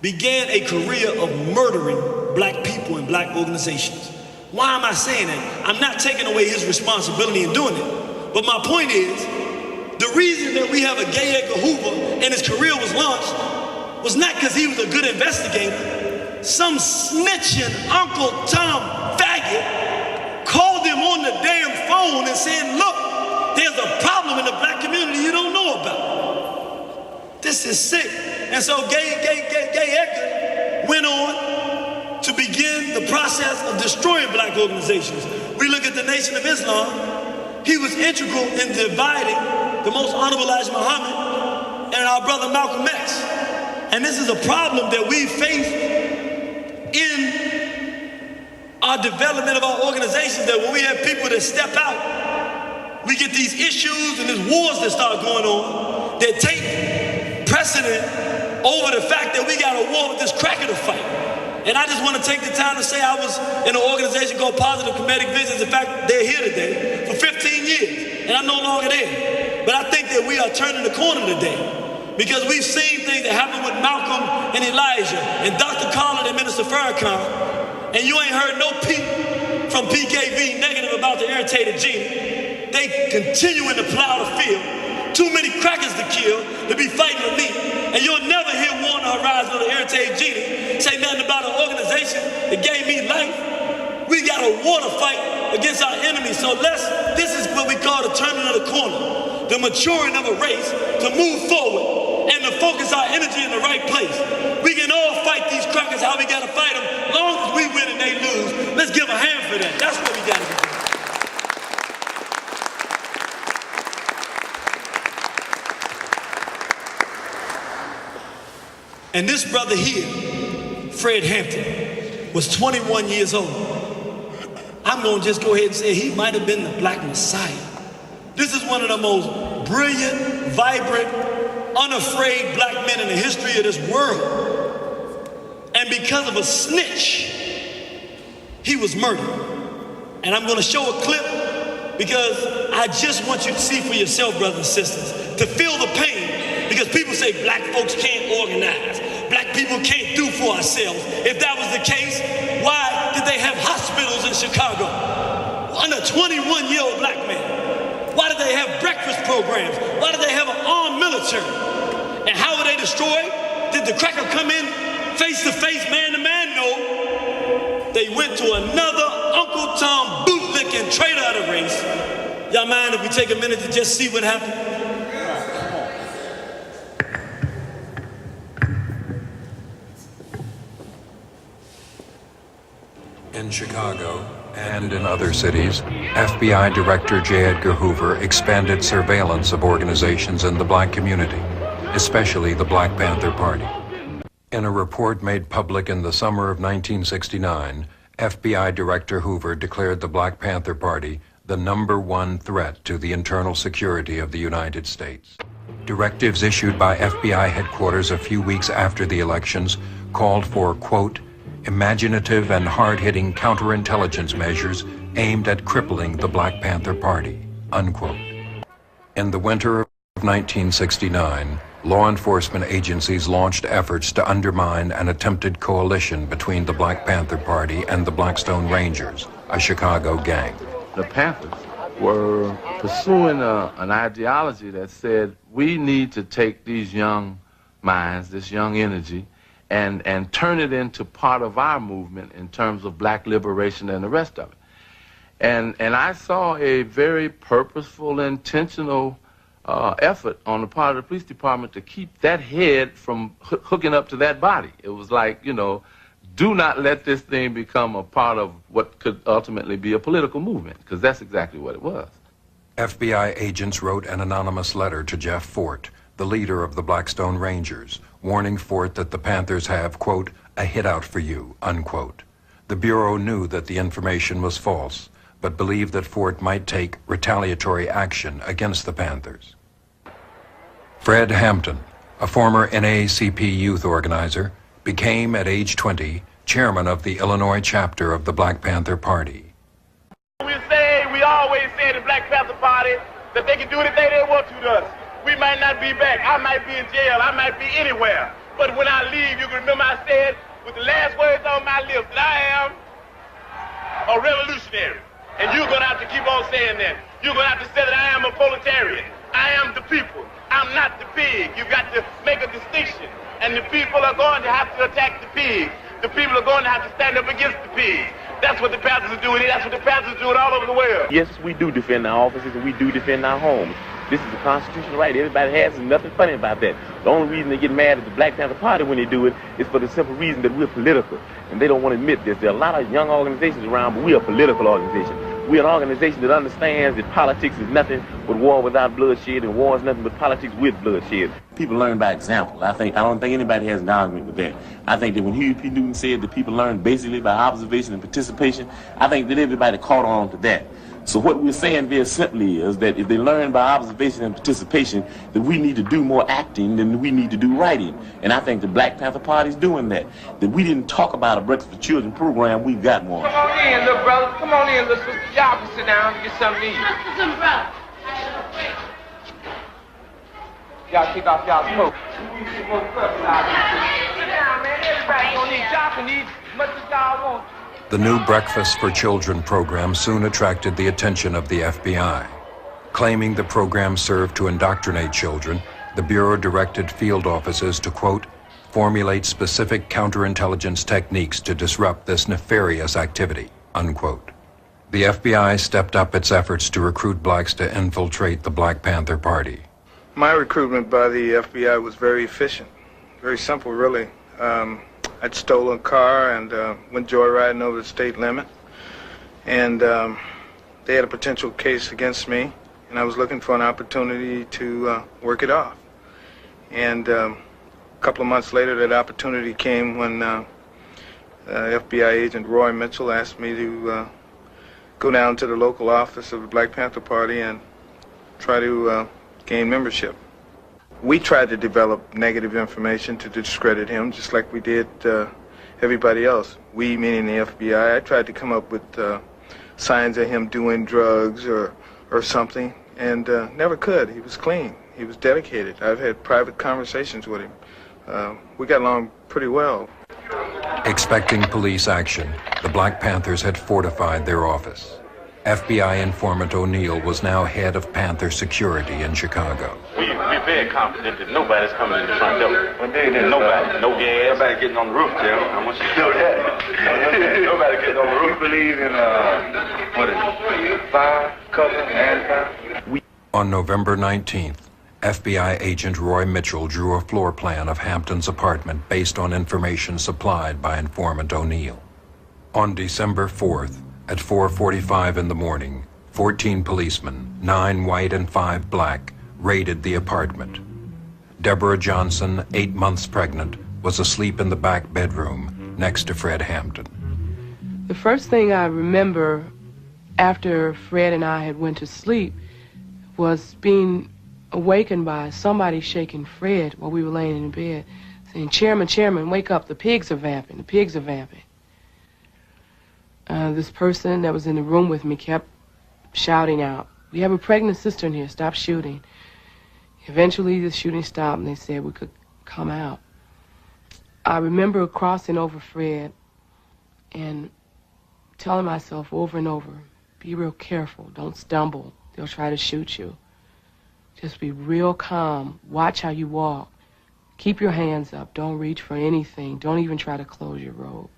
began a career of murdering black people and black organizations. Why am I saying that? I'm not taking away his responsibility in doing it. But my point is, the reason that we have a Gay Edgar Hoover and his career was launched was not because he was a good investigator. Some snitching Uncle Tom faggot called him on the damn phone and said, look, there's a problem in the black community you don't know about. This is sick. And so Gay Edgar went on to begin the process of destroying black organizations. We look at the Nation of Islam. He was integral in dividing the most honorable Elijah Muhammad and our brother Malcolm X. And this is a problem that we face in our development of our organizations, that when we have people that step out, we get these issues and these wars that start going on that take precedent over the fact that we got a war with this cracker to fight. And I just want to take the time to say I was in an organization called Positive Comedic Visions. In fact, they're here today for 15 years, and I'm no longer there. But I think that we are turning the corner today because we've seen things that happened with Malcolm and Elijah and Dr. Khalid and Minister Farrakhan, and you ain't heard no peep from PKV negative about the irritated genie. They continuing to plow the field. Too many crackers to kill to be fighting with me. And you'll never hear Warner Horizon or the irritated genie say nothing about an organization that gave me life. We got a war to fight against our enemies. So this is what we call the turning of the corner, the maturing of a race to move forward and to focus our energy in the right place. We can all fight these crackers how we gotta fight them. As long as we win and they lose, let's give a hand for that. That's what we gotta do. And this brother here, Fred Hampton, was 21 years old. I'm gonna just go ahead and say he might have been the Black Messiah. This is one of the most brilliant, vibrant, unafraid black men in the history of this world. And because of a snitch, he was murdered. And I'm gonna show a clip because I just want you to see for yourself, brothers and sisters, to feel the pain. Because people say black folks can't organize. Black people can't do for ourselves. If that was the case, why did they have hospitals in Chicago? On a 21-year-old black man. Why did they have breakfast programs? Why did they have an armed military? And how were they destroyed? Did the cracker come in face to face, man to man? No. They went to another Uncle Tom bootlicking traitor of the race. Y'all mind if we take a minute to just see what happened? In Chicago and in other cities, FBI Director J. Edgar Hoover expanded surveillance of organizations in the black community, especially the Black Panther Party. In a report made public in the summer of 1969, FBI Director Hoover declared the Black Panther Party the #1 threat to the internal security of the United States. Directives issued by FBI headquarters a few weeks after the elections called for, quote, imaginative and hard-hitting counterintelligence measures aimed at crippling the Black Panther Party, unquote. In the winter of 1969, law enforcement agencies launched efforts to undermine an attempted coalition between the Black Panther Party and the Blackstone Rangers, a Chicago gang. The Panthers were pursuing an ideology that said we need to take these young minds, this young energy, and turn it into part of our movement in terms of black liberation and the rest of it. And I saw a very purposeful, intentional effort on the part of the police department to keep that head from hooking up to that body. It was like, you know, do not let this thing become a part of what could ultimately be a political movement, because that's exactly what it was. FBI agents wrote an anonymous letter to Jeff Fort, the leader of the Blackstone Rangers, warning Fort that the Panthers have, quote, a hideout for you, unquote. The Bureau knew that the information was false, but believed that Fort might take retaliatory action against the Panthers. Fred Hampton, a former NAACP youth organizer, became at age 20 chairman of the Illinois chapter of the Black Panther Party. We always say the Black Panther Party that they can do anything they want to us. We might not be back. I might be in jail. I might be anywhere. But when I leave, you can remember I said with the last words on my lips that I am a revolutionary. And you're going to have to keep on saying that. You're going to have to say that I am a proletarian. I am the people. I'm not the pig. You've got to make a distinction. And the people are going to have to attack the pig. The people are going to have to stand up against the pig. That's what the Panthers are doing. That's what the Panthers are doing all over the world. Yes, we do defend our offices and we do defend our homes. This is a constitutional right. Everybody has, and nothing funny about that. The only reason they get mad at the Black Panther Party when they do it is for the simple reason that we're political. And they don't want to admit this. There are a lot of young organizations around, but we are a political organization. We're an organization that understands that politics is nothing but war without bloodshed, and war is nothing but politics with bloodshed. People learn by example. I don't think anybody has an argument with that. I think that when Huey P. Newton said that people learn basically by observation and participation, I think that everybody caught on to that. So what we're saying very simply is that if they learn by observation and participation, that we need to do more acting than we need to do writing. And I think the Black Panther Party is doing that. That we didn't talk about a Breakfast for Children program, we've got one. Come on in, little brother. Come on in, little sister. Y'all can sit down and get something to eat. Sisters and brothers. Y'all kick off y'all's coat. Sit down, man. Everybody's gonna eat. Y'all can eat as much as y'all want. The new Breakfast for Children program soon attracted the attention of the FBI. Claiming the program served to indoctrinate children, the Bureau directed field offices to, quote, formulate specific counterintelligence techniques to disrupt this nefarious activity, unquote. The FBI stepped up its efforts to recruit blacks to infiltrate the Black Panther Party. My recruitment by the FBI was very efficient, very simple, really. I'd stolen a car and went joyriding over the state limit, and they had a potential case against me, and I was looking for an opportunity to work it off. And a couple of months later, that opportunity came when FBI agent Roy Mitchell asked me to go down to the local office of the Black Panther Party and try to gain membership. We tried to develop negative information to discredit him, just like we did everybody else. We, meaning the FBI, I tried to come up with signs of him doing drugs or something, and never could. He was clean. He was dedicated. I've had private conversations with him. We got along pretty well. Expecting police action, the Black Panthers had fortified their office. FBI informant O'Neill was now head of Panther security in Chicago. We're very confident that nobody's coming in the front door. Nobody. No gas. Nobody getting on the roof, Jim. I want you to know that. Nobody getting on the roof. We believe in, what is it, fire, cover, and fire. On November 19th, FBI agent Roy Mitchell drew a floor plan of Hampton's apartment based on information supplied by informant O'Neill. On December 4th, at 4:45 in the morning, 14 policemen, 9 white and 5 black, raided the apartment. Deborah Johnson, 8 months pregnant, was asleep in the back bedroom next to Fred Hampton. The first thing I remember after Fred and I had went to sleep was being awakened by somebody shaking Fred while we were laying in bed, saying, Chairman, wake up, the pigs are vamping, the pigs are vamping. This person that was in the room with me kept shouting out, we have a pregnant sister in here, stop shooting. Eventually the shooting stopped and they said we could come out. I remember crossing over Fred and telling myself over and over, be real careful, don't stumble, they'll try to shoot you. Just be real calm, watch how you walk, Keep your hands up. Don't reach for anything. Don't even try to close your robe.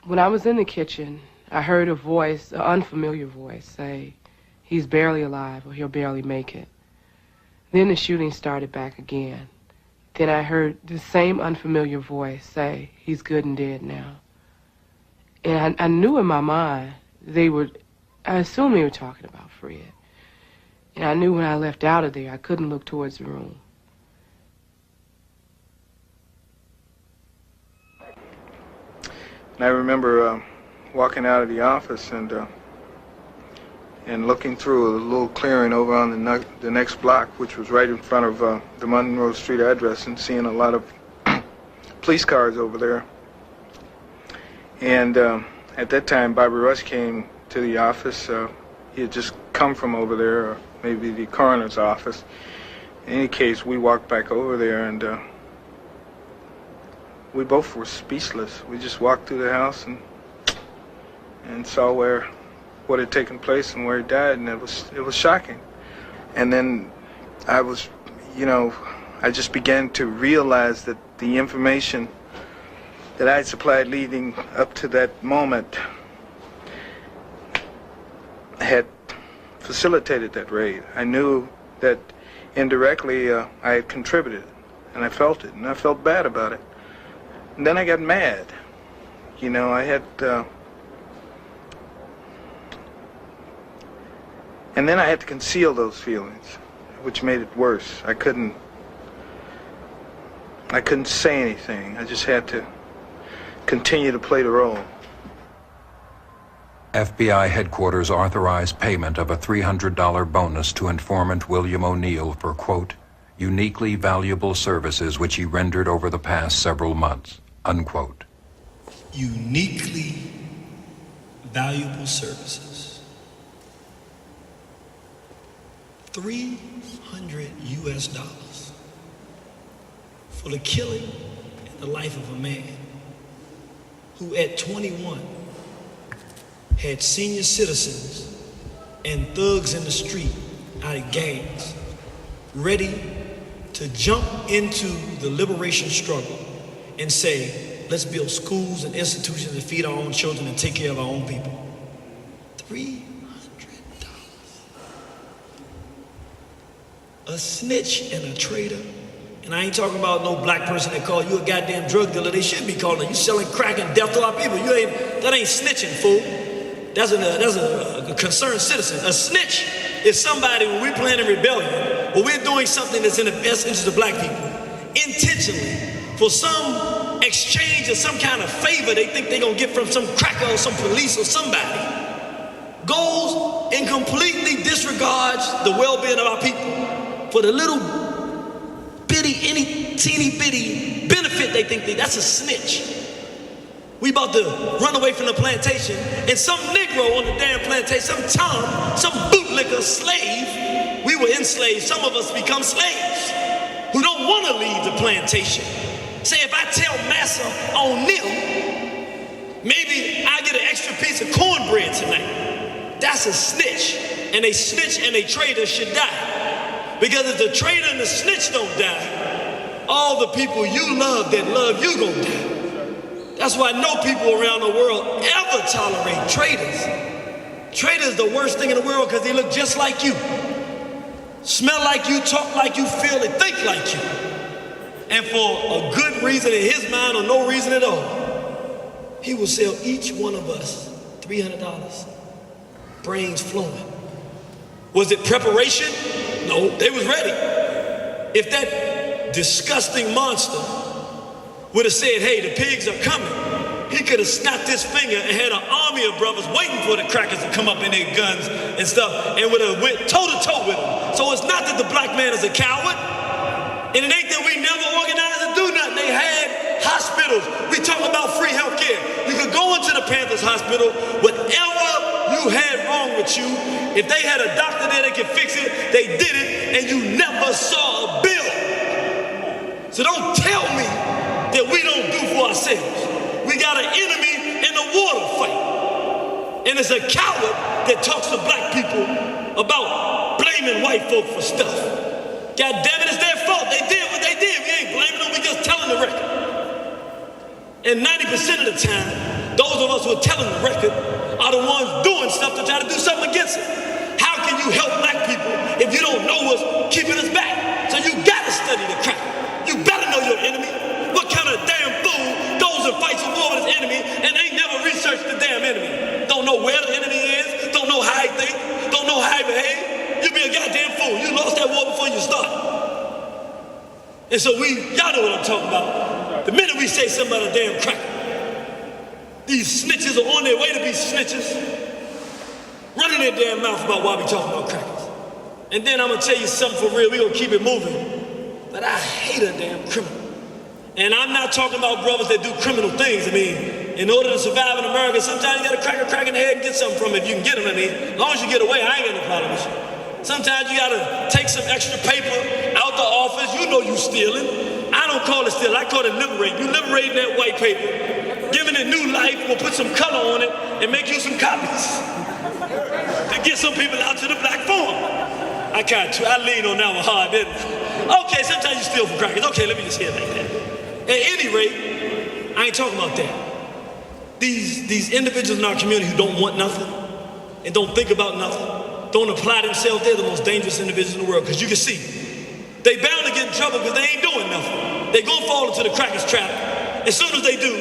When I was in the kitchen, I heard a voice, an unfamiliar voice, say, he's barely alive or he'll barely make it. Then the shooting started back again. Then I heard the same unfamiliar voice say, he's good and dead now. And I knew in my mind I assumed they were talking about Fred. And I knew when I left out of there, I couldn't look towards the room. And I remember walking out of the office and looking through a little clearing over on the next block, which was right in front of the Monroe Street address, and seeing a lot of police cars over there. And at that time, Bobby Rush came to the office. He had just come from over there, or maybe the coroner's office. In any case, we walked back over there, and we both were speechless. We just walked through the house and saw what had taken place and where he died, and it was shocking. And then I just began to realize that the information that I had supplied leading up to that moment had facilitated that raid. I knew that indirectly I had contributed, and I felt it, and I felt bad about it. And then I got mad. I had... and then I had to conceal those feelings, which made it worse. I couldn't say anything. I just had to continue to play the role. FBI headquarters authorized payment of a $300 bonus to informant William O'Neill for, quote, uniquely valuable services which he rendered over the past several months, unquote. Uniquely valuable services. $300 US for the killing and the life of a man who at 21 had senior citizens and thugs in the street out of gangs ready to jump into the liberation struggle and say, let's build schools and institutions and feed our own children and take care of our own people. $300. A snitch and a traitor. And I ain't talking about no black person that call you a goddamn drug dealer. They should be calling you selling crack and death to our people. That ain't snitching, fool. That's a concerned citizen. A snitch is somebody when we're planning rebellion or we're doing something that's in the best interest of black people, intentionally, for some exchange or some kind of favor they think they're gonna get from some cracker or some police or somebody, goes and completely disregards the well-being of our people for the little bitty, any teeny bitty benefit they think that's a snitch. We about to run away from the plantation, and some Negro on the damn plantation, some Tom, some bootlicker slave, we were enslaved, some of us become slaves, who don't want to leave the plantation. Say, if I tell Massa O'Neill, maybe I get an extra piece of cornbread tonight. That's a snitch, and a snitch and a traitor should die. Because if the traitor and the snitch don't die, all the people you love that love you gonna die. That's why no people around the world ever tolerate traitors. Traitors the worst thing in the world because they look just like you. Smell like you, talk like you, feel and think like you. And for a good reason in his mind or no reason at all, he will sell each one of us $300. Brains flowing. Was it preparation? No, they was ready. If that disgusting monster would have said, hey, the pigs are coming, he could have snapped his finger and had an army of brothers waiting for the crackers to come up in their guns and stuff and would have went toe-to-toe with them. So it's not that the black man is a coward, and it ain't that we never organized to do nothing. They had hospitals. We talk about free health care. You could go into the Panthers hospital, whatever you had wrong with you, if they had a doctor there that could fix it, they did it, and you never saw a bill. So don't tell me that we don't do for ourselves. We got an enemy in the water fight. And it's a coward that talks to black people about blaming white folk for stuff. God damn it, it's their fault. They did what they did. We ain't blaming And 90% of the time, those of us who are telling the record are the ones doing stuff to try to do something against it. How can you help black people if you don't know what's keeping us back? So you gotta study the crack. You better know your enemy. What kind of damn fool goes and fights a war with his enemy and ain't never researched the damn enemy? Don't know where the enemy is, don't know how he think, don't know how he behave. You be a goddamn fool. You lost that war before you start. And so y'all know what I'm talking about. The minute we say something about a damn cracker, these snitches are on their way to be snitches, running their damn mouth about why we talking about crackers. And then I'm gonna tell you something for real, we gonna keep it moving. But I hate a damn criminal. And I'm not talking about brothers that do criminal things. I mean, in order to survive in America, sometimes you gotta crack a crack in the head and get something from it if you can get them. I mean, as long as you get away, I ain't got no problem with you. Sometimes you gotta take some extra paper out the office. You know you stealing. I don't call it stealing, I call it liberating. You liberating that white paper, giving it new life, we'll put some color on it and make you some copies to get some people out to the black farm. I lean on that one hard, didn't I? Okay, sometimes you steal from crackers. Okay, let me just hear it like that. At any rate, I ain't talking about that. These individuals in our community who don't want nothing and don't think about nothing, don't apply themselves, they're the most dangerous individuals in the world, because you can see, they bound to get in trouble because they ain't doing nothing. They gonna fall into the cracker's trap. As soon as they do,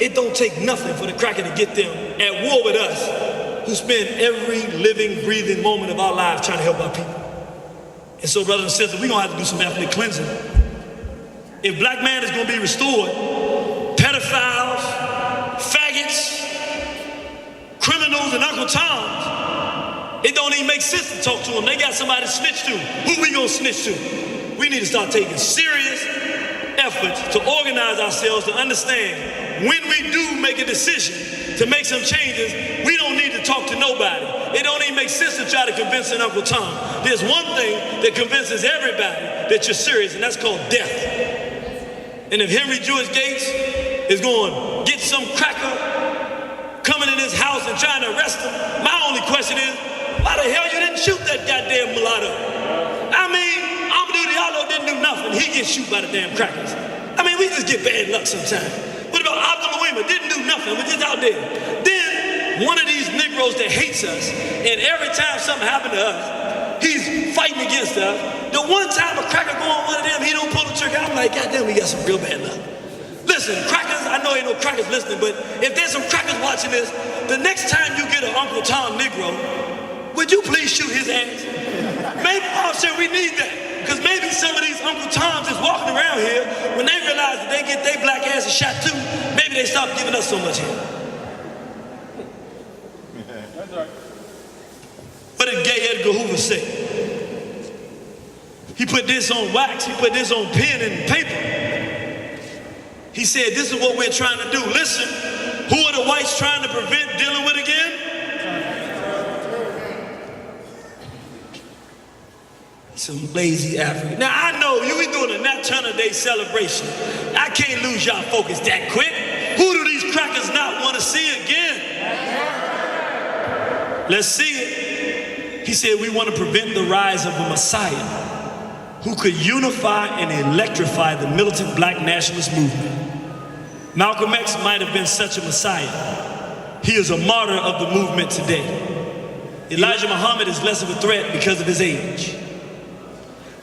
it don't take nothing for the cracker to get them at war with us, who spend every living, breathing moment of our lives trying to help our people. And so, brothers and sisters, we're gonna have to do some ethnic cleansing. If black man is gonna be restored, pedophiles, faggots, criminals, and Uncle Toms, it don't even make sense to talk to them. They got somebody to snitch to. Who we gonna snitch to? We need to start taking serious efforts to organize ourselves to understand when we do make a decision to make some changes, we don't need to talk to nobody. It don't even make sense to try to convince an Uncle Tom. There's one thing that convinces everybody that you're serious, and that's called death. And if Henry George Gates is going to get some cracker coming in his house and trying to arrest him, my only question is, why the hell you didn't shoot that goddamn mulatto? I mean, Amadou Diallo didn't do nothing. He gets shoot by the damn crackers. I mean, we just get bad luck sometimes. What about Abdul Wima? Didn't do nothing. We're just out there. Then one of these Negroes that hates us, and every time something happened to us, he's fighting against us. The one time a cracker go on one of them, he don't pull the trigger. I'm like, goddamn, we got some real bad luck. Listen, crackers, I know ain't no crackers listening, but if there's some crackers watching this, the next time you get an Uncle Tom Negro, would you please shoot his ass? Maybe, oh shit, we need that. Because maybe some of these Uncle Toms is walking around here, when they realize that they get their black asses shot too, maybe they stop giving us so much help. What did Gay Edgar Hoover say? He put this on wax, he put this on pen and paper. He said, this is what we're trying to do. Listen, who are the whites trying to prevent dealing with again? Some lazy African. Now I know you be doing a Nat Turner Day celebration. I can't lose y'all focus that quick. Who do these crackers not want to see again? Let's see it. He said we want to prevent the rise of a Messiah who could unify and electrify the militant black nationalist movement. Malcolm X might have been such a Messiah. He is a martyr of the movement today. Elijah Muhammad is less of a threat because of his age.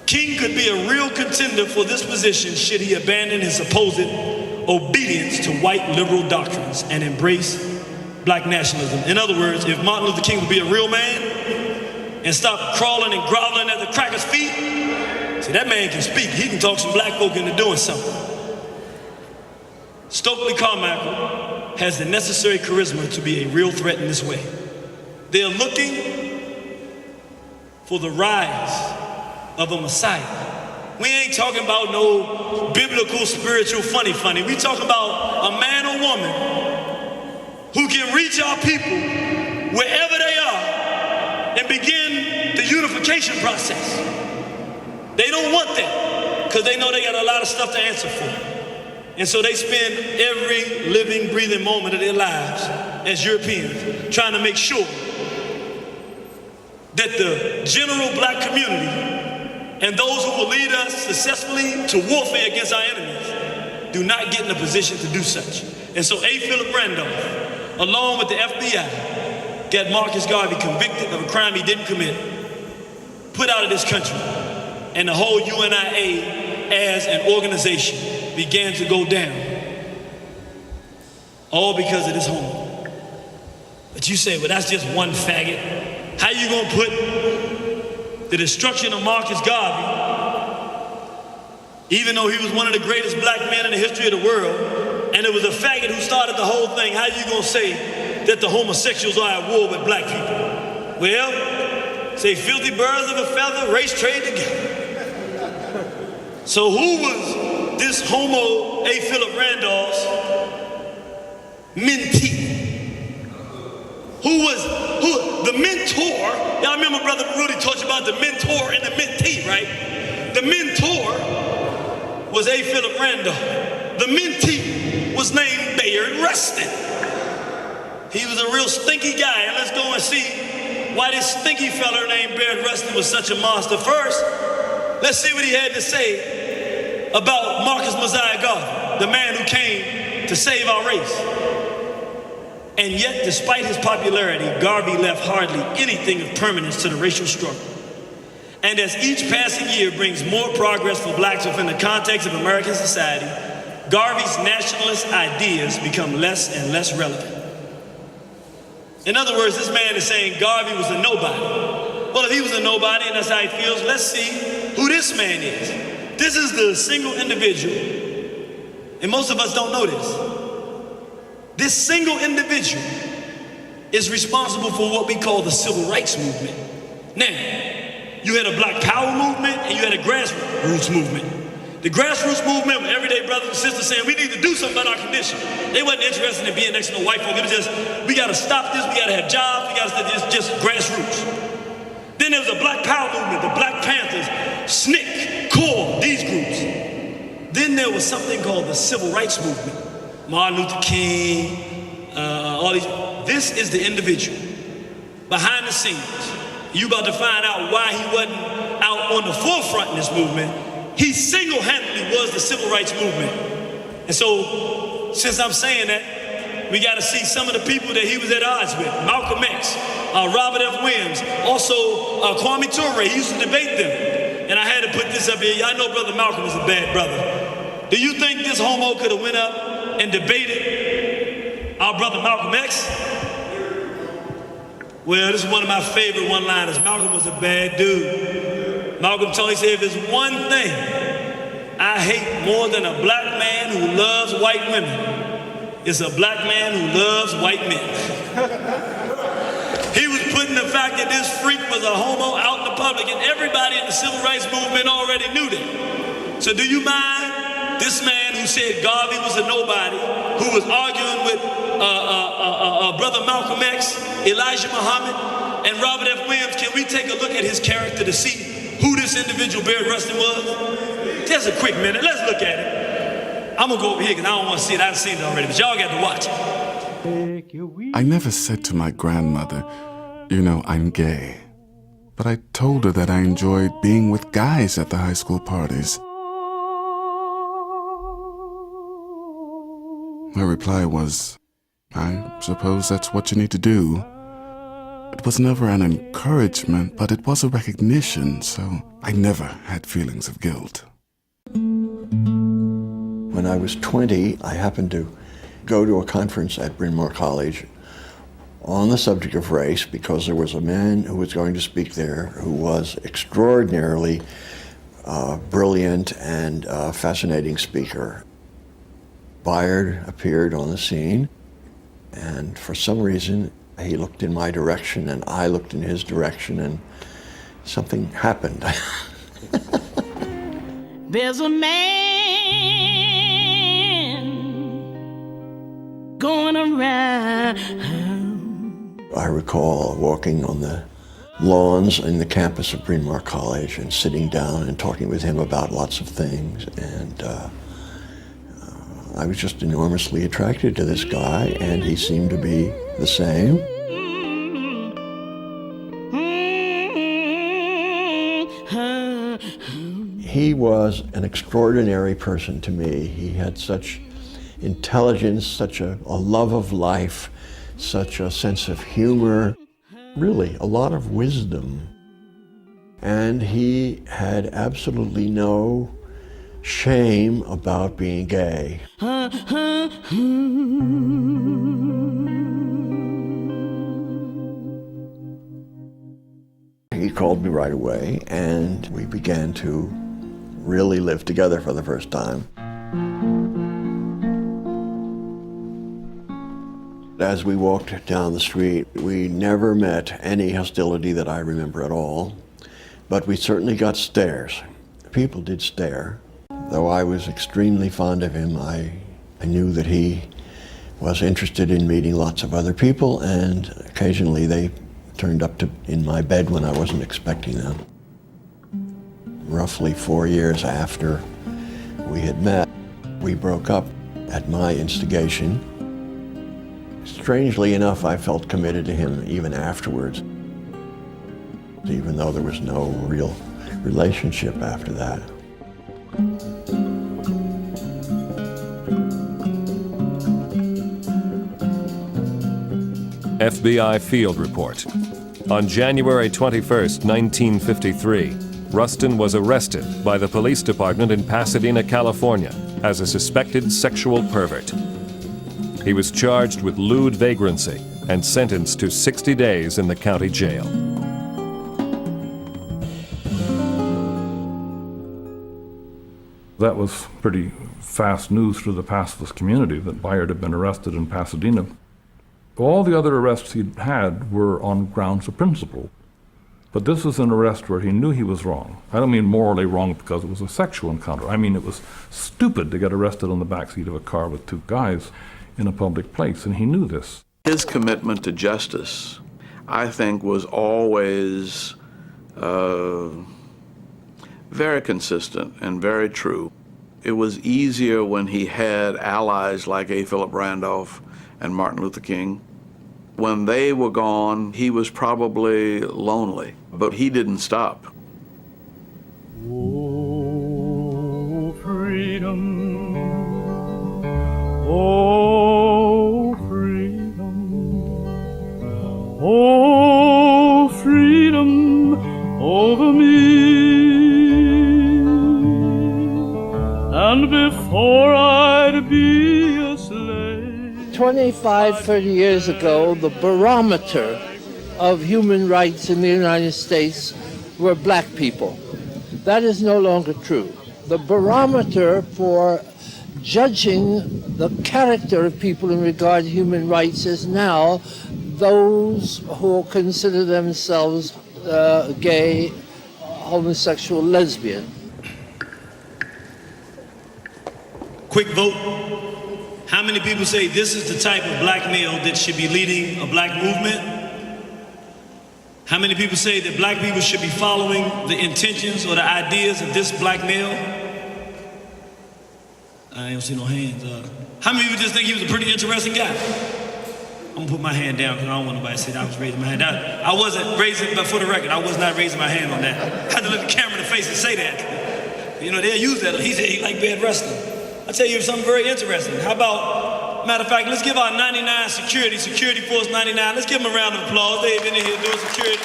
King could be a real contender for this position should he abandon his supposed obedience to white liberal doctrines and embrace black nationalism. In other words, if Martin Luther King would be a real man and stop crawling and groveling at the cracker's feet, see, that man can speak. He can talk some black folk into doing something. Stokely Carmichael has the necessary charisma to be a real threat in this way. They are looking for the rise of a Messiah. We ain't talking about no biblical, spiritual, funny. We talking about a man or woman who can reach our people wherever they are and begin the unification process. They don't want that because they know they got a lot of stuff to answer for. And so they spend every living, breathing moment of their lives as Europeans trying to make sure that the general black community and those who will lead us successfully to warfare against our enemies do not get in a position to do such. And so A. Philip Randolph, along with the FBI, got Marcus Garvey convicted of a crime he didn't commit, put out of this country, and the whole UNIA as an organization began to go down. All because of this homo. But you say, well, that's just one faggot. How you gonna put the destruction of Marcus Garvey, even though he was one of the greatest black men in the history of the world, and it was a faggot who started the whole thing, how you gonna say that the homosexuals are at war with black people? Well, say filthy birds of a feather, race trade together. So who was this homo A. Philip Randolph's mentee? Who the mentor? Y'all remember Brother Rudy talks about the mentor and the mentee, right? The mentor was A. Philip Randolph. The mentee was named Bayard Rustin. He was a real stinky guy, and let's go and see why this stinky fella named Bayard Rustin was such a monster. First, let's see what he had to say about Marcus Mosiah Garvey, the man who came to save our race. And yet, despite his popularity, Garvey left hardly anything of permanence to the racial struggle. And as each passing year brings more progress for blacks within the context of American society, Garvey's nationalist ideas become less and less relevant. In other words, this man is saying Garvey was a nobody. Well, if he was a nobody and that's how he feels, let's see who this man is. This is the single individual, and most of us don't know this. This single individual is responsible for what we call the civil rights movement. Now, you had a black power movement and you had a grassroots movement. The grassroots movement were everyday brothers and sisters saying we need to do something about our condition. They wasn't interested in being next to no white folk. It was just, we gotta stop this, we gotta have jobs, we gotta, it's just grassroots. Then there was a black power movement, the Black Panthers, SNCC, CORE, these groups. Then there was something called the civil rights movement. Martin Luther King, all these. This is the individual behind the scenes. You about to find out why he wasn't out on the forefront in this movement. He single-handedly was the civil rights movement. And so, since I'm saying that, we got to see some of the people that he was at odds with. Malcolm X, Robert F. Williams, also Kwame Ture. He used to debate them. And I had to put this up here. Y'all know Brother Malcolm is a bad brother. Do you think this homo could have went up and debated our brother Malcolm X? Well, this is one of my favorite one-liners. Malcolm was a bad dude. Malcolm told me, he said, if there's one thing I hate more than a black man who loves white women, it's a black man who loves white men. He was putting the fact that this freak was a homo out in the public, and everybody in the civil rights movement already knew that. So do you mind this man who said Garvey was a nobody, who was arguing with brother Malcolm X, Elijah Muhammad, and Robert F. Williams? Can we take a look at his character to see who this individual Bayard Rustin was? Just a quick minute, let's look at it. I'm gonna go over here because I don't want to see it. I've seen it already, but y'all got to watch it. I never said to my grandmother, you know, I'm gay. But I told her that I enjoyed being with guys at the high school parties. Her reply was, I suppose that's what you need to do. It was never an encouragement, but it was a recognition, so I never had feelings of guilt. When I was 20, I happened to go to a conference at Bryn Mawr College on the subject of race because there was a man who was going to speak there who was extraordinarily brilliant and fascinating speaker. Bayard appeared on the scene, and for some reason he looked in my direction and I looked in his direction, and something happened. There's a man going around. I recall walking on the lawns in the campus of Bryn Mawr College and sitting down and talking with him about lots of things, and I was just enormously attracted to this guy, and he seemed to be the same. He was an extraordinary person to me. He had such intelligence, such a love of life, such a sense of humor, really a lot of wisdom. And he had absolutely no shame about being gay. He called me right away, and we began to really live together for the first time. As we walked down the street, we never met any hostility that I remember at all, but we certainly got stares. People did stare. Though I was extremely fond of him, I knew that he was interested in meeting lots of other people, and occasionally they turned up in my bed when I wasn't expecting them. Roughly 4 years after we had met, we broke up at my instigation. Strangely enough, I felt committed to him even afterwards, even though there was no real relationship after that. FBI Field Report. On January 21st, 1953, Rustin was arrested by the police department in Pasadena, California, as a suspected sexual pervert. He was charged with lewd vagrancy and sentenced to 60 days in the county jail. That was pretty fast news through the pacifist community that Bayard had been arrested in Pasadena. All the other arrests he'd had were on grounds of principle. But this was an arrest where he knew he was wrong. I don't mean morally wrong because it was a sexual encounter. I mean it was stupid to get arrested on the backseat of a car with two guys in a public place, and he knew this. His commitment to justice, I think, was always very consistent and very true. It was easier when he had allies like A. Philip Randolph and Martin Luther King. When they were gone, he was probably lonely, but he didn't stop. Oh, freedom. Oh, freedom. Oh, freedom over me. And before I'd be a slave. 25, 30 years ago, the barometer of human rights in the United States were black people. That is no longer true. The barometer for judging the character of people in regard to human rights is now those who consider themselves gay, homosexual, lesbian. Quick vote. How many people say this is the type of black male that should be leading a black movement? How many people say that black people should be following the intentions or the ideas of this black male? I don't see no hands. How many people just think he was a pretty interesting guy? I'm gonna put my hand down because I don't want nobody to say that I was raising my hand down. I wasn't raising, but for the record, I was not raising my hand on that. I had to look the camera in the face and say that. You know, they'll use that. He said he liked bed wrestling. I'll tell you something very interesting. How about, matter of fact, let's give our 99 security force 99, let's give them a round of applause. They've been in here doing security,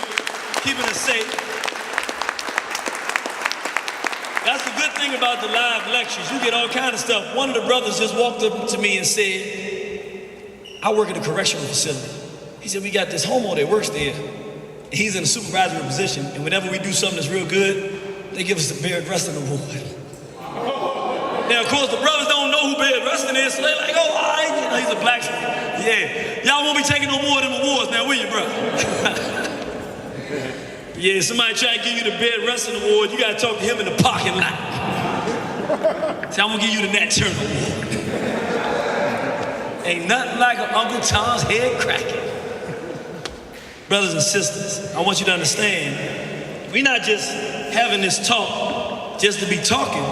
keeping us safe. That's the good thing about the live lectures. You get all kind of stuff. One of the brothers just walked up to me and said, I work at a correctional facility. He said, we got this homo that works there. He's in a supervisory position, and whenever we do something that's real good, they give us the Beard Wrestling Award. Now, of course, the brothers don't know who Beard Wrestling is, so they're like, oh, all right, you know, he's a blacksmith. Yeah, y'all won't be taking no more of them awards now, will you, bro? Yeah, somebody try to give you the Beard Wrestling Award, you gotta talk to him in the parking lot. See, I'm gonna give you the Nat Turner Award. Ain't nothing like Uncle Tom's head cracking. Brothers and sisters, I want you to understand, we're not just having this talk just to be talking.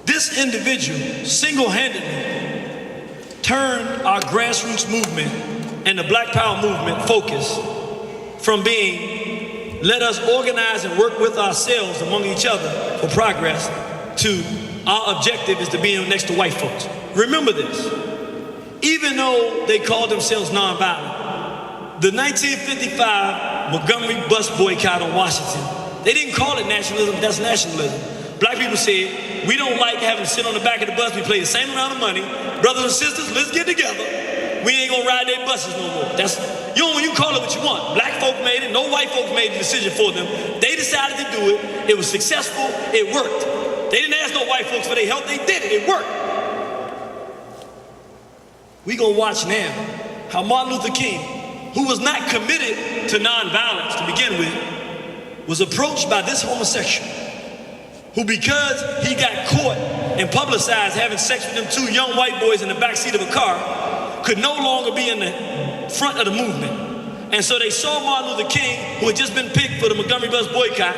This individual single-handedly turned our grassroots movement and the Black Power movement focus from being let us organize and work with ourselves among each other for progress. Our objective is to be next to white folks. Remember this. Even though they called themselves nonviolent, the 1955 Montgomery bus boycott on Washington, they didn't call it nationalism, that's nationalism. Black people said, we don't like having to sit on the back of the bus, we pay the same amount of money. Brothers and sisters, let's get together. We ain't gonna ride their buses no more. When you call it what you want. Black folk made it, no white folks made the decision for them. They decided to do it, it was successful, it worked. They didn't ask no white folks for their help, they did it, it worked. We gonna watch now how Martin Luther King, who was not committed to nonviolence to begin with, was approached by this homosexual, who because he got caught and publicized having sex with them two young white boys in the backseat of a car, could no longer be in the front of the movement. And so they saw Martin Luther King, who had just been picked for the Montgomery bus boycott,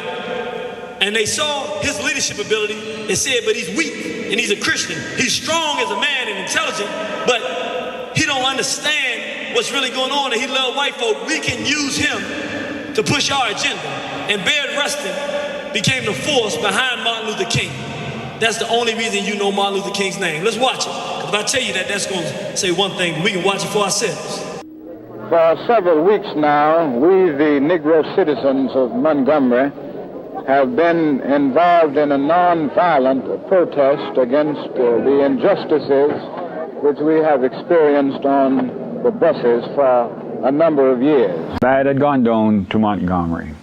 and they saw his leadership ability and said, but he's weak and he's a Christian. He's strong as a man and intelligent, but he don't understand what's really going on and he loves white folk. We can use him to push our agenda. And Bayard Rustin became the force behind Martin Luther King. That's the only reason you know Martin Luther King's name. Let's watch it. Because if I tell you that, that's going to say one thing, but we can watch it for ourselves. For several weeks now, we, the Negro citizens of Montgomery, have been involved in a non-violent protest against the injustices which we have experienced on the buses for a number of years. I had gone down to Montgomery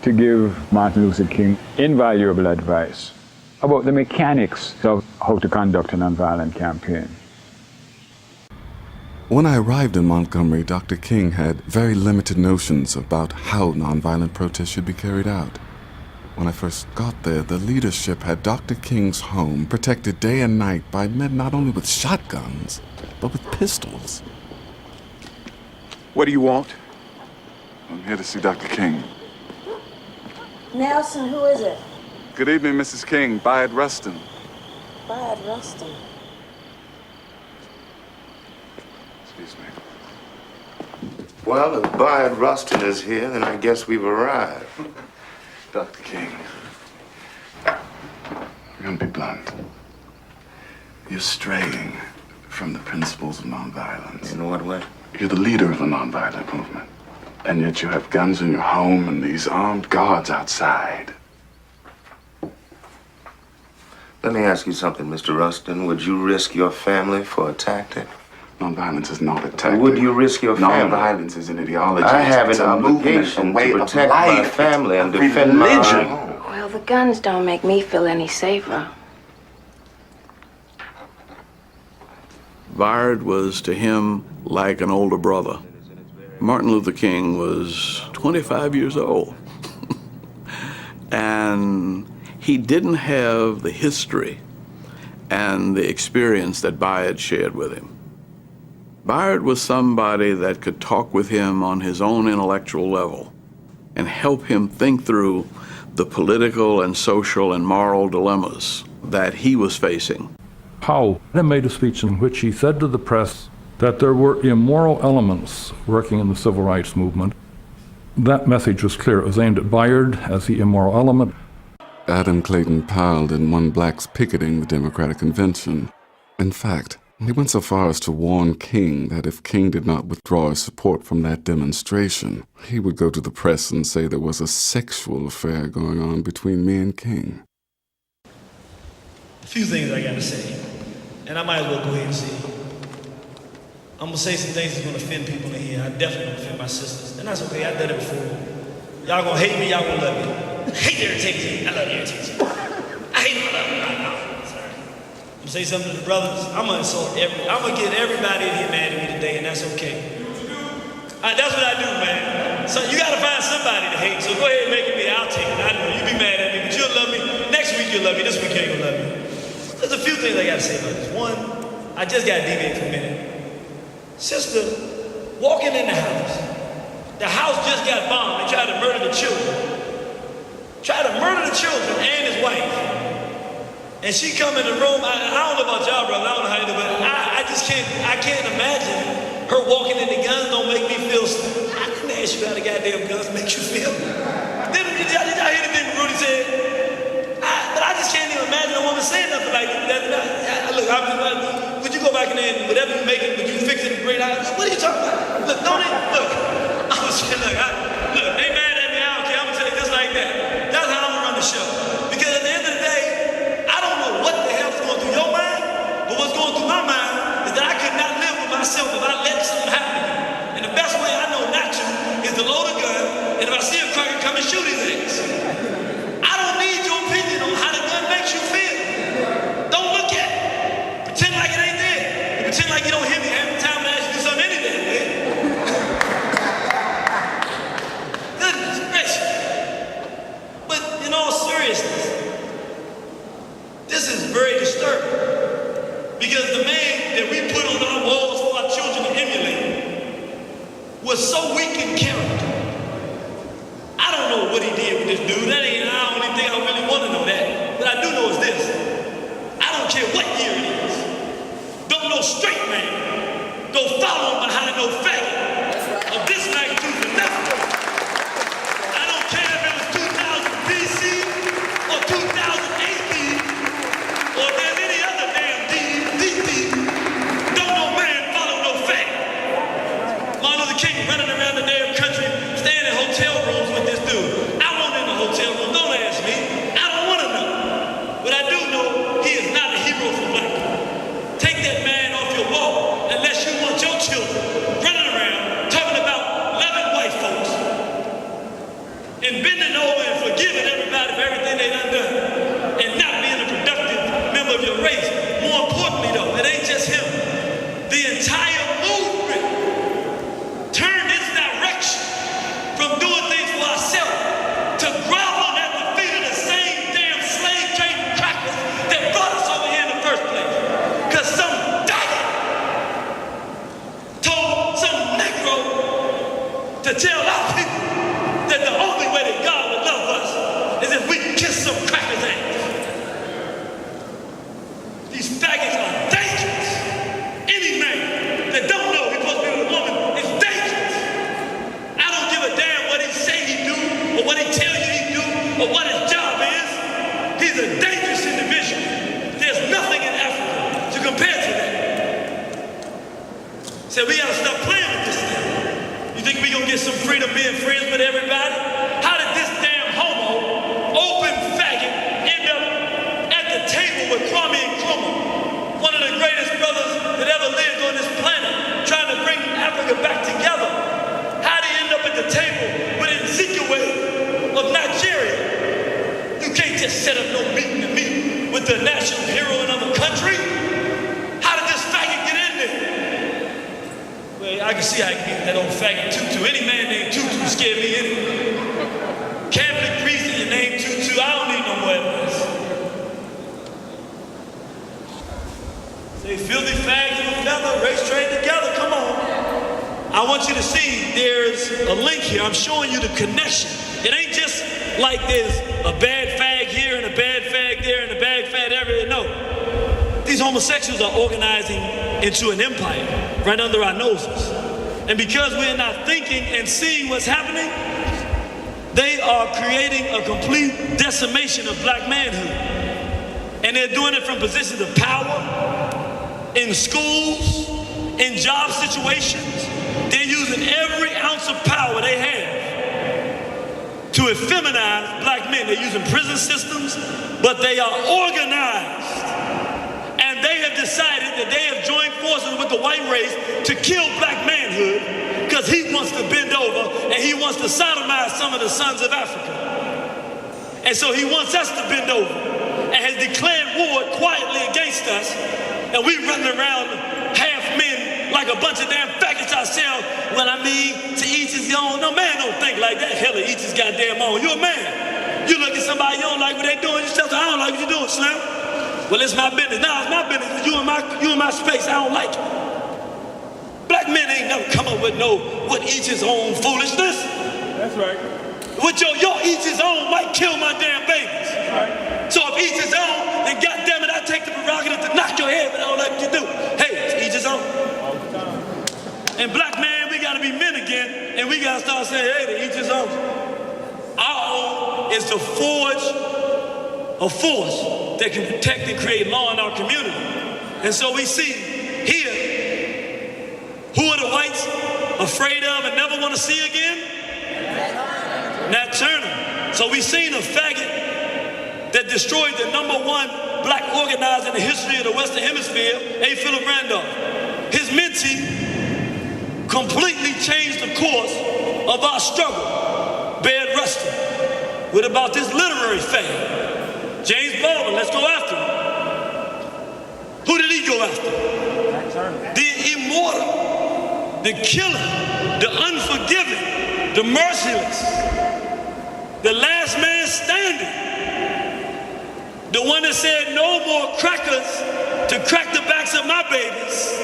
to give Martin Luther King invaluable advice about the mechanics of how to conduct a nonviolent campaign. When I arrived in Montgomery, Dr. King had very limited notions about how nonviolent protests should be carried out. When I first got there, the leadership had Dr. King's home protected day and night by men not only with shotguns, but with pistols. What do you want? I'm here to see Dr. King. Nelson, who is it? Good evening, Mrs. King. Bayard Rustin. Bayard Rustin. Excuse me. Well, if Bayard Rustin is here, then I guess we've arrived. Dr. King, I'm gonna be blunt. You're straying from the principles of nonviolence. In what way? You're the leader of a nonviolent movement, and yet you have guns in your home and these armed guards outside. Let me ask you something, Mr. Rustin. Would you risk your family for a tactic? Nonviolence is not a tactic. Would you risk your family? Nonviolence is an ideology. I have it's an obligation to protect my family and defend my home. Well, the guns don't make me feel any safer. Bayard was to him like an older brother. Martin Luther King was 25 years old. And he didn't have the history and the experience that Bayard shared with him. Bayard was somebody that could talk with him on his own intellectual level and help him think through the political and social and moral dilemmas that he was facing. Howe made a speech in which he said to the press that there were immoral elements working in the civil rights movement. That message was clear. It was aimed at Bayard as the immoral element. Adam Clayton Powell didn't want blacks picketing the Democratic Convention. In fact, he went so far as to warn King that if King did not withdraw his support from that demonstration, he would go to the press and say there was a sexual affair going on between me and King. A few things I gotta say, and I might as well go ahead and say it. I'm gonna say some things that's gonna offend people in here. I definitely gonna offend my sisters, and that's okay, I've done it before. Y'all gonna hate me, y'all gonna love me. I hate irritation, I love irritation. I hate my love. I'm gonna say something to the brothers. I'm gonna get everybody in here mad at me today, and that's okay. That's what I do, man. So you gotta find somebody to hate, so go ahead and make it me, I'll take it. I know, you be mad at me, but you'll love me. Next week you'll love me, this week you ain't gonna love me. There's a few things I gotta say about this. One, I just gotta deviate for a minute. Sister, walking in the house just got bombed. They tried to murder the children. And his wife. And she come in the room, I don't know about y'all, brother, I don't know how you do, but I can't imagine her walking in the guns don't make me feel, I didn't ask you how the goddamn guns make you feel. Then did y'all hear anything Rudy said? But I just can't even imagine a woman saying nothing like that. Look, would you go back in there and whatever you make it, would you fix it in great eyes? What are you talking about? Look, don't it? Look, I was saying, look, they mad at me, I don't care. I'm gonna tell you just like that. That's how I'm gonna run the show. Because at the end of the day, I don't know what the hell's going through your mind, but what's going through my mind is that I could not live with myself if I let something happen to me. And the best way I know not to is to load a gun, and if I see a cracker, come and shoot his ass. I don't need your opinion on how the gun makes you feel. Don't look at it. Pretend like it ain't there. And pretend like you don't hear me every time I ask you to do something any damn way. Goodness gracious. But in all seriousness, this is very disturbing. Because the man that we put on our walls for our children to emulate was so weak in character. I don't know what he did with this dude. I don't even think I really want to know that. But I do know is this. I don't care what year it is. Don't no straight man go follow him behind no faggot of this magnitude for nothing. I don't care if it was 2000 BC or 2000 AD or if there's any other damn DD. Don't no man follow no faggot. Martin Luther King running around the damn country, staying in hotel rooms with this dude. I wasn't in the hotel room, don't ask me. I don't want to know. But I do know he is not a hero for black people. Take that man off your wall unless you want your children running around talking about loving white folks and bending over and forgiving everybody for everything they done and not being a productive member of your race. More importantly though, it ain't just him. The entire movement turned its direction from doing things for ourselves to groveling at the feet of the same damn slave trading crackers that brought us over here in the first place. Because some faggot told some Negro to tell our people that the only way that God would love us is if we kiss some cracker's ass. These faggots are dangerous. Any man that don't know he's supposed to be with a woman is dangerous. I don't give a damn what he say he do or what he tell you he do or what his job is. He's a dangerous individual. There's nothing in Africa to compare to that. So we gotta stop playing with this thing. You think we gonna get some freedom being friends with everybody? How did this damn homo, open faggot, end up at the table with Kwame Nkrumah, one of the greatest brothers that ever lived on this planet, trying to bring Africa back together? How did he end up at the table with Ezekiel of Nigeria? You can't just set up no meeting to meet with the national hero of another country. How did this faggot get in there? Well, I can see how I can get that old faggot Tutu. Any man named Tutu scared me anyway. Catholic priest and your name Tutu, I don't need no more evidence. Say filthy fags of a feather, race trade together, come on. I want you to see there's a link here. I'm showing you the connection. It ain't just like there's a bad fag here and a bad fag there and a bad fag everywhere. No. These homosexuals are organizing into an empire right under our noses. And because we're not thinking and seeing what's happening, they are creating a complete decimation of black manhood. And they're doing it from positions of power, in schools, in job situations. They're using every ounce of power they have to effeminize black men. They're using prison systems, but they are organized. And they have decided that they have joined forces with the white race to kill black manhood because he wants to bend over and he wants to sodomize some of the sons of Africa. And so he wants us to bend over and has declared war quietly against us. And we running around half men like a bunch of damn faggots ourselves. Well, I mean, to each his own. No, man don't think like that. Hell, each his goddamn own. You're a man. You look at somebody you don't like what they doing, you tell them, I don't like what you're doing, Slim. Well, it's my business. Nah, it's my business. You in my space. I don't like it. Black men ain't never come up with no what each his own foolishness. That's right. With your each his own might kill my damn babies. That's right. So if each his own, then goddammit, I take the prerogative to knock your head, but I don't like what you do. Hey, it's each his own. And black man, we gotta be men again, And we gotta start saying, hey, to each his own. Our own is to forge a force that can protect and create law in our community. And so we see here, who are the whites afraid of and never want to see again? Nat Turner. So we seen a faggot that destroyed the #1 black organizer in the history of the Western Hemisphere, A. Philip Randolph. His mentee completely changed the course of our struggle. Baird Rustin. What about this literary faggot? James Baldwin, let's go after him. Who did he go after? The immortal, the killer, the unforgiving, the merciless, the last man standing. The one that said, no more crackers to crack the backs of my babies.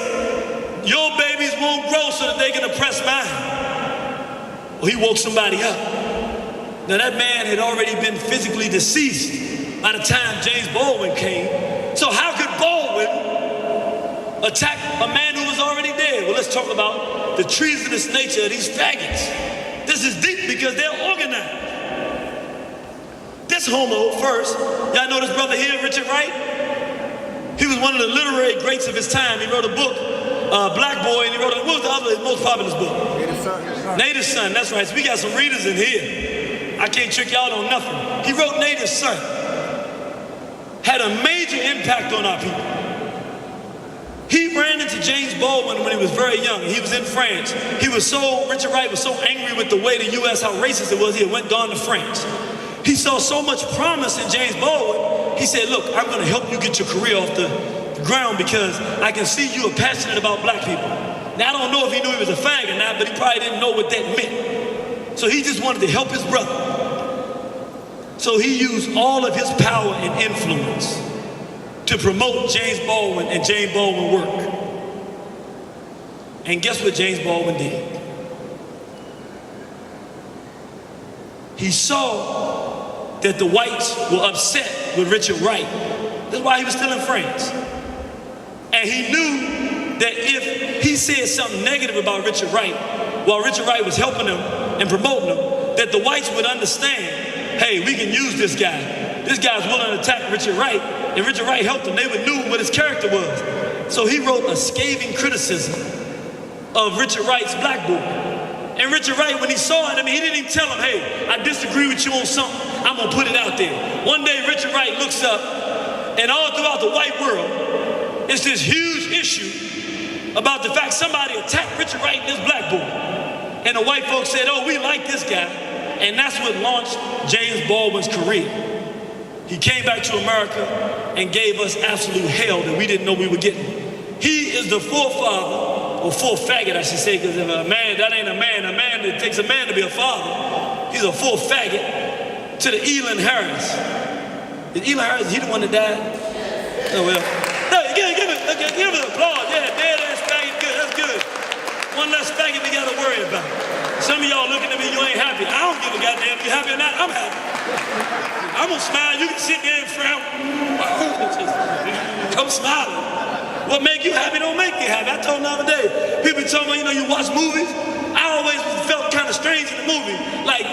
Your babies won't grow so that they can oppress mine. Well, he woke somebody up. Now that man had already been physically deceased by the time James Baldwin came. So how could Baldwin attack a man who was already dead? Well, let's talk about the treasonous nature of these faggots. This is deep because they're organized. This homo first, y'all know this brother here, Richard Wright? He was one of the literary greats of his time. He wrote a book, Black Boy, and he wrote, what was the other, his most popular book? Native Son, that's right. So we got some readers in here. I can't trick y'all on nothing. He wrote Native Son. Had a major impact on our people. He ran into James Baldwin when he was very young. He was in France. Richard Wright was so angry with the way the U.S., how racist it was, he had went down to France. He saw so much promise in James Baldwin, he said, look, I'm gonna help you get your career off the ground because I can see you are passionate about black people. Now, I don't know if he knew he was a fag or not, but he probably didn't know what that meant. So he just wanted to help his brother. So he used all of his power and influence to promote James Baldwin and James Baldwin work. And guess what James Baldwin did? He saw that the whites were upset with Richard Wright. That's why he was still in France. And he knew that if he said something negative about Richard Wright, while Richard Wright was helping him and promoting him, that the whites would understand, hey, we can use this guy. This guy's willing to attack Richard Wright, and Richard Wright helped him. They would knew what his character was. So he wrote a scathing criticism of Richard Wright's Black Boy. And Richard Wright, when he saw it, I mean, he didn't even tell him, hey, I disagree with you on something. I'm gonna put it out there. One day, Richard Wright looks up, and all throughout the white world, it's this huge issue about the fact somebody attacked Richard Wright and this Black Boy. And the white folks said, oh, we like this guy. And that's what launched James Baldwin's career. He came back to America and gave us absolute hell that we didn't know we were getting. He is the forefather, or fourth faggot, I should say, because if a man, that ain't a man that takes a man to be a father. He's a fourth faggot to the Elin Harris. Is Elin Harris, he the one that died? Oh, well. No, give it applause. Yeah, dead ass faggot, good, that's good. One less faggot we gotta worry about. Some of y'all looking at me, you ain't happy. I don't give a goddamn if you happy or not, I'm happy. I'm gonna smile, you can sit there and frown. Come smiling. What make you happy don't make me happy. I told them the other day, people tell me, you watch movies. I always felt kind of strange in the movie. Like,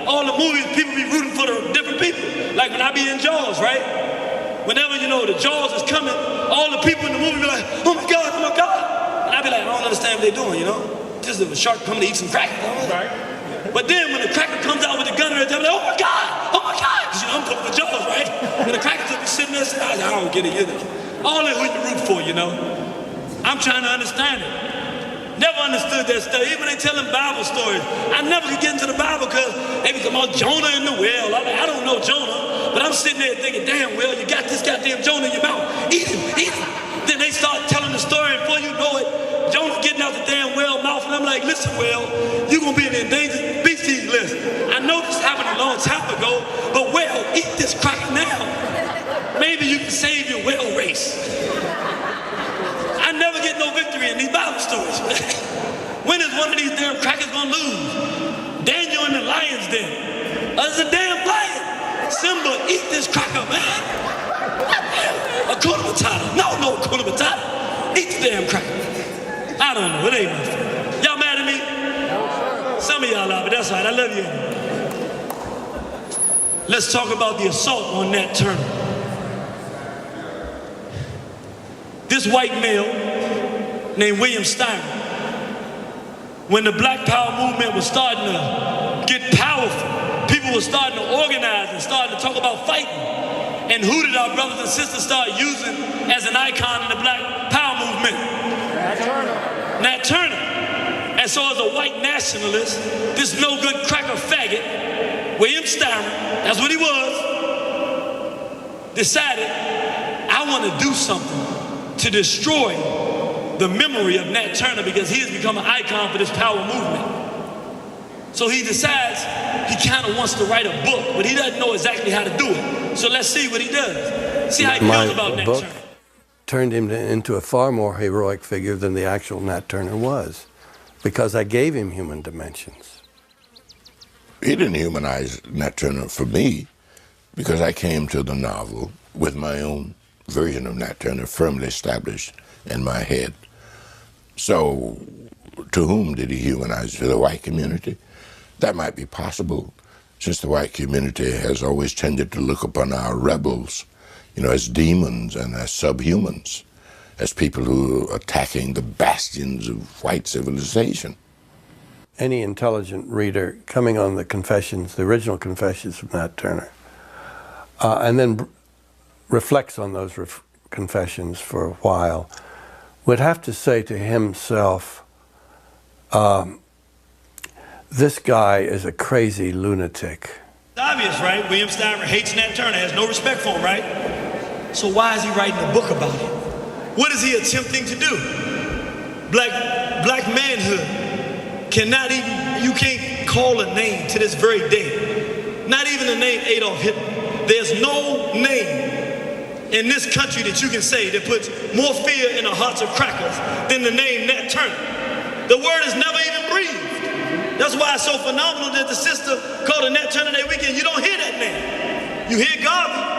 all the movies, people be rooting for the different people. Like when I be in Jaws, right? Whenever, the Jaws is coming, all the people in the movie be like, oh my God, oh my God. And I be like, I don't understand what they're doing, Just if a shark coming to eat some crackers. Right. But then when the cracker comes out with the gun, they're like, oh my God, because I'm pulling for Jaws, right? And the crackers will be sitting there saying, I don't get it either. All that who you root for, I'm trying to understand it. Never understood that stuff. Even when they telling Bible stories, I never could get into the Bible because they be talking about Jonah in the well. I'm like, I don't know Jonah, but I'm sitting there thinking, damn, well, you got this goddamn Jonah in your mouth. Eat him. Then they start telling the story, and before you know it, Jonah getting out the damn whale mouth, and I'm like, listen, whale, you're gonna be in the endangered species list. I know this happened a long time ago, but whale, eat this cracker now. Maybe you can save your whale race. I never get no victory in these Bible stories. When is one of these damn crackers gonna lose? Daniel in the lion's den. It's a damn lion. Simba, eat this cracker, man. Hakuna Matata. No, Hakuna Matata. Eat the damn cracker. I don't know, it ain't my fault. Y'all mad at me? Some of of y'all out, but that's all right. I love you. Let's talk about the assault on Nat Turner. This white male named William Styron, when the Black Power movement was starting to get powerful, people were starting to organize and starting to talk about fighting. And who did our brothers and sisters start using as an icon in the Black Power movement? Nat Turner. Nat Turner. And so as a white nationalist, this no-good cracker faggot, William Styron, that's what he was, decided, I want to do something to destroy the memory of Nat Turner because he has become an icon for this power movement. So he decides he kind of wants to write a book, but he doesn't know exactly how to do it. So let's see what he does. See how he feels about Nat Turner. Turned him into a far more heroic figure than the actual Nat Turner was, because I gave him human dimensions. He didn't humanize Nat Turner for me, because I came to the novel with my own version of Nat Turner firmly established in my head. So, to whom did he humanize? To the white community? That might be possible, since the white community has always tended to look upon our rebels, as demons and as subhumans, as people who are attacking the bastions of white civilization. Any intelligent reader coming on the confessions, the original confessions of Nat Turner, and then reflects on those confessions for a while, would have to say to himself, this guy is a crazy lunatic. It's obvious, right? William Styron hates Nat Turner, has no respect for him, right? So why is he writing a book about it? What is he attempting to do? Black manhood cannot even, you can't call a name to this very day. Not even the name Adolf Hitler. There's no name in this country that you can say that puts more fear in the hearts of crackers than the name Nat Turner. The word is never even breathed. That's why it's so phenomenal that the sister called it Nat Turner Day weekend. You don't hear that name. You hear Garvey.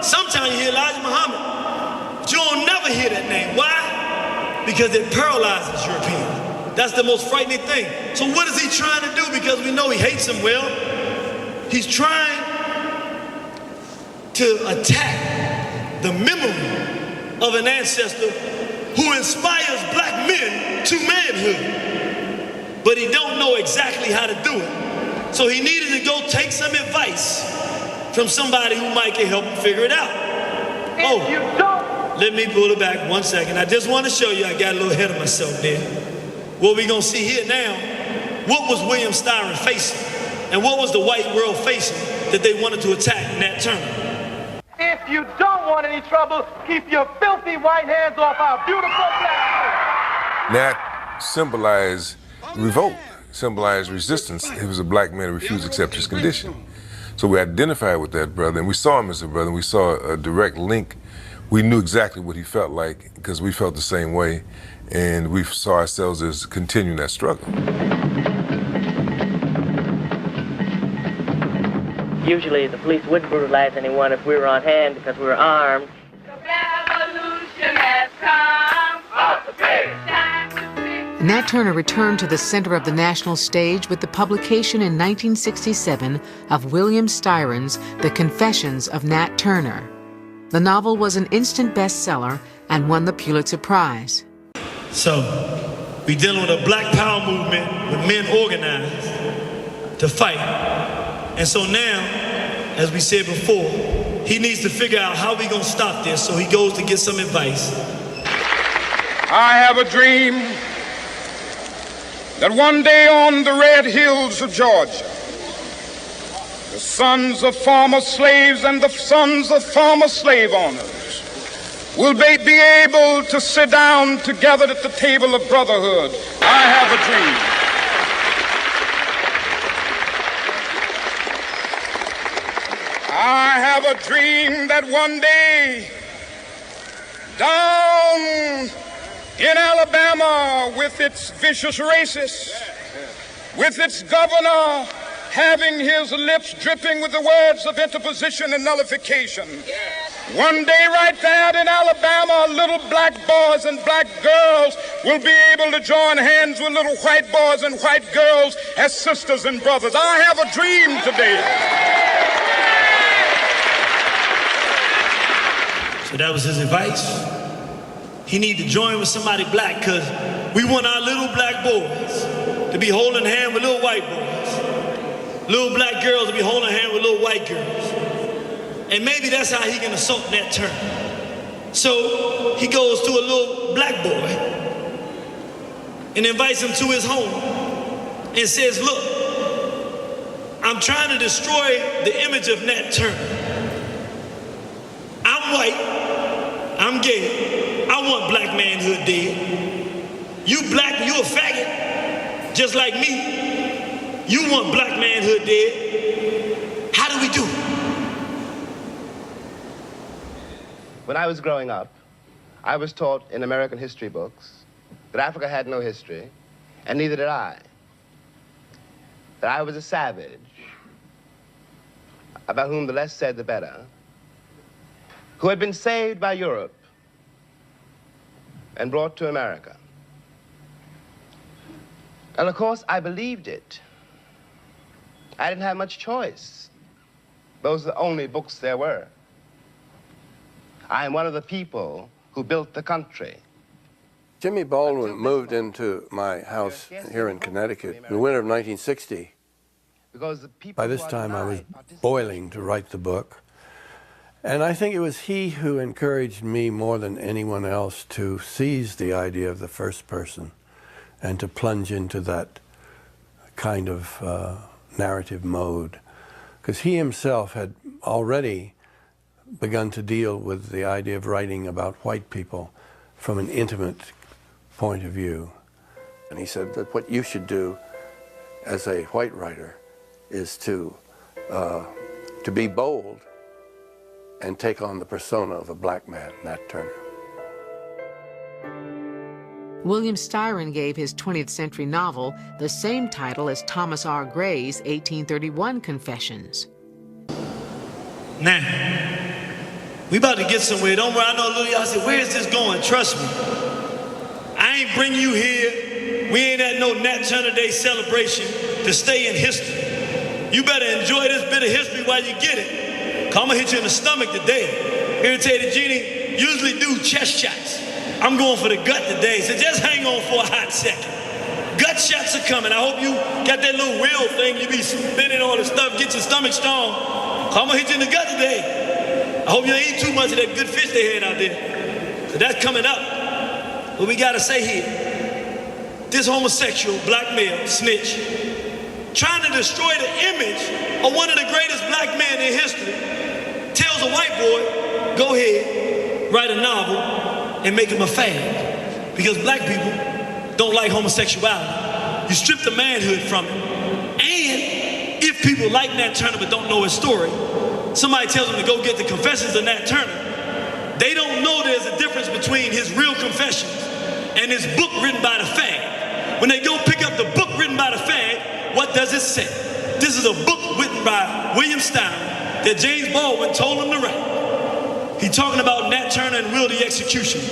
Sometimes you hear Elijah Muhammad. But you don't never hear that name. Why? Because it paralyzes Europeans. That's the most frightening thing. So what is he trying to do? Because we know he hates him well. He's trying to attack the memory of an ancestor who inspires black men to manhood. But he don't know exactly how to do it. So he needed to go take some advice from somebody who might can help him figure it out. Oh, let me pull it back 1 second. I just want to show you I got a little ahead of myself there. What we're going to see here now, what was William Styron facing? And what was the white world facing that they wanted to attack Nat Turner? If you don't want any trouble, keep your filthy white hands off our beautiful black Nat symbolized revolt, symbolized resistance. He was a black man who refused to accept his condition. So we identified with that brother, and we saw him as a brother, and we saw a direct link. We knew exactly what he felt like, because we felt the same way, and we saw ourselves as continuing that struggle. Usually the police wouldn't brutalize anyone if we were on hand because we were armed. The revolution has come. Nat Turner returned to the center of the national stage with the publication in 1967 of William Styron's The Confessions of Nat Turner. The novel was an instant bestseller and won the Pulitzer Prize. So, we dealing with a black power movement with men organized to fight. And so now, as we said before, he needs to figure out how we gonna stop this, so he goes to get some advice. I have a dream that one day on the red hills of Georgia, the sons of former slaves and the sons of former slave owners will be able to sit down together at the table of brotherhood. I have a dream. I have a dream that one day, down in Alabama, with its vicious racists, with its governor having his lips dripping with the words of interposition and nullification. One day right there in Alabama, little black boys and black girls will be able to join hands with little white boys and white girls as sisters and brothers. I have a dream today. So that was his advice. He need to join with somebody black, because we want our little black boys to be holding hand with little white boys. Little black girls to be holding hand with little white girls. And maybe that's how he can assault Nat Turner. So he goes to a little black boy and invites him to his home and says, look, I'm trying to destroy the image of Nat Turner. I'm white, I'm gay, I want black manhood dead. You black, you a faggot, just like me. You want black manhood dead. How do we do it? When I was growing up, I was taught in American history books that Africa had no history, and neither did I. That I was a savage, about whom the less said the better, who had been saved by Europe and brought to America. And of course, I believed it. I didn't have much choice. Those are the only books there were. I am one of the people who built the country. Jimmy Baldwin moved into my house here in Connecticut in the winter of 1960. By this time, I was boiling to write the book. And I think it was he who encouraged me more than anyone else to seize the idea of the first person and to plunge into that kind of narrative mode. Because he himself had already begun to deal with the idea of writing about white people from an intimate point of view. And he said that what you should do as a white writer is to be bold and take on the persona of a black man, Nat Turner. William Styron gave his 20th century novel the same title as Thomas R. Gray's 1831 Confessions. Now, we about to get somewhere. Don't worry, I know a little y'all said, where is this going? Trust me. I ain't bring you here. We ain't at no Nat Turner Day celebration to stay in history. You better enjoy this bit of history while you get it. I'm gonna hit you in the stomach today. Irritated Genie usually do chest shots. I'm going for the gut today, so just hang on for a hot second. Gut shots are coming. I hope you got that little wheel thing you be spinning all the stuff, get your stomach strong. I'm gonna hit you in the gut today. I hope you don't eat too much of that good fish they had out there. So that's coming up. What we gotta say here, this homosexual black male snitch trying to destroy the image of one of the greatest black men in history tells a white boy, go ahead, write a novel and make him a fag. Because black people don't like homosexuality. You strip the manhood from him. And if people like Nat Turner but don't know his story, somebody tells them to go get the Confessions of Nat Turner, they don't know there's a difference between his real confessions and his book written by the fag. When they go pick up the book written by the fag, what does it say? This is a book written by William Styron that James Baldwin told him to write. He's talking about Nat Turner and Will the Executioner.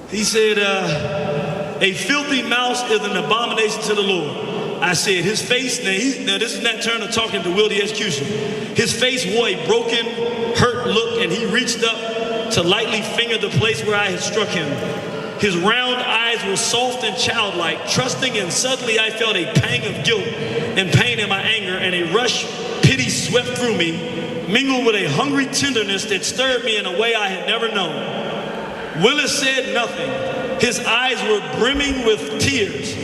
He said, a filthy mouse is an abomination to the Lord. I said, his face, now this is Nat Turner talking to Will the Executioner. His face wore a broken, hurt look, and he reached up to lightly finger the place where I had struck him. His round eyes were soft and childlike, trusting, and suddenly I felt a pang of guilt and pain in my anger, and a rush pity swept through me, mingled with a hungry tenderness that stirred me in a way I had never known. Willis said nothing. His eyes were brimming with tears.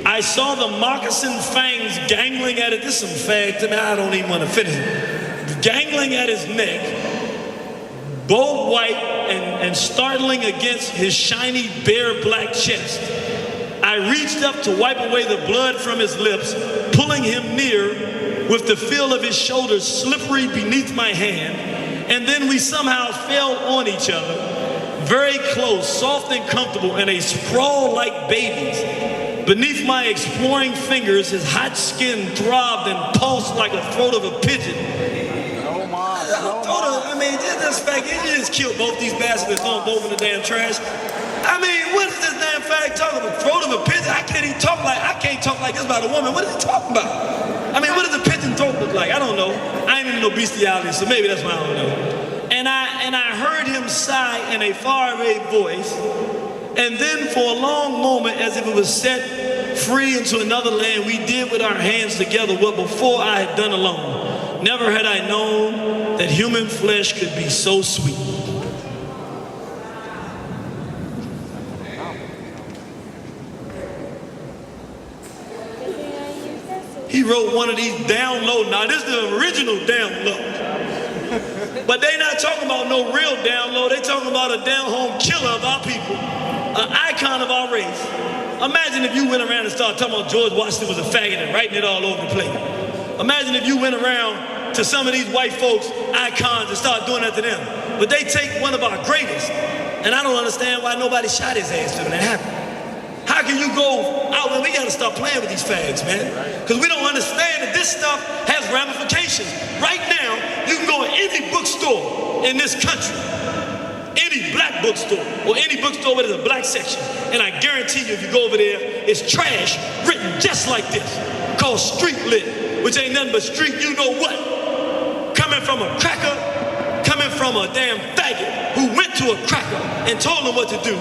I saw the moccasin fangs gangling at it. This is some fag to me. I don't even want to finish it. Gangling at his neck, both white and startling against his shiny, bare black chest. I reached up to wipe away the blood from his lips, pulling him near with the feel of his shoulders slippery beneath my hand, and then we somehow fell on each other, very close, soft and comfortable, in a sprawl like babies. Beneath my exploring fingers, his hot skin throbbed and pulsed like the throat of a pigeon. mean, just fact, you just killed both these bastards and throw them both in the damn trash. I mean, what is this damn fag talking about? Throw them a pigeon? I can't talk like this about a woman. What is he talking about? I mean, what does a pigeon throat look like? I don't know. I ain't into no bestiality, so maybe that's why I don't know. And I heard him sigh in a faraway voice, and then for a long moment, as if it was set free into another land, we did with our hands together what before I had done alone. Never had I known that human flesh could be so sweet. He wrote one of these down low. Now this is the original down low. But they not talking about no real down low. They talking about a down home killer of our people, an icon of our race. Imagine if you went around and started talking about George Washington was a faggot and writing it all over the place. Imagine if you went around to some of these white folks, icons, and started doing that to them. But they take one of our greatest, and I don't understand why nobody shot his ass when that happened. How can you go out and we gotta stop playing with these fags, man? Because we don't understand that this stuff has ramifications. Right now, you can go in any bookstore in this country, any black bookstore, or any bookstore where there's a black section, and I guarantee you if you go over there, it's trash written just like this, called street lit, which ain't nothing but street you know what. Coming from a cracker, coming from a damn faggot who went to a cracker and told him what to do.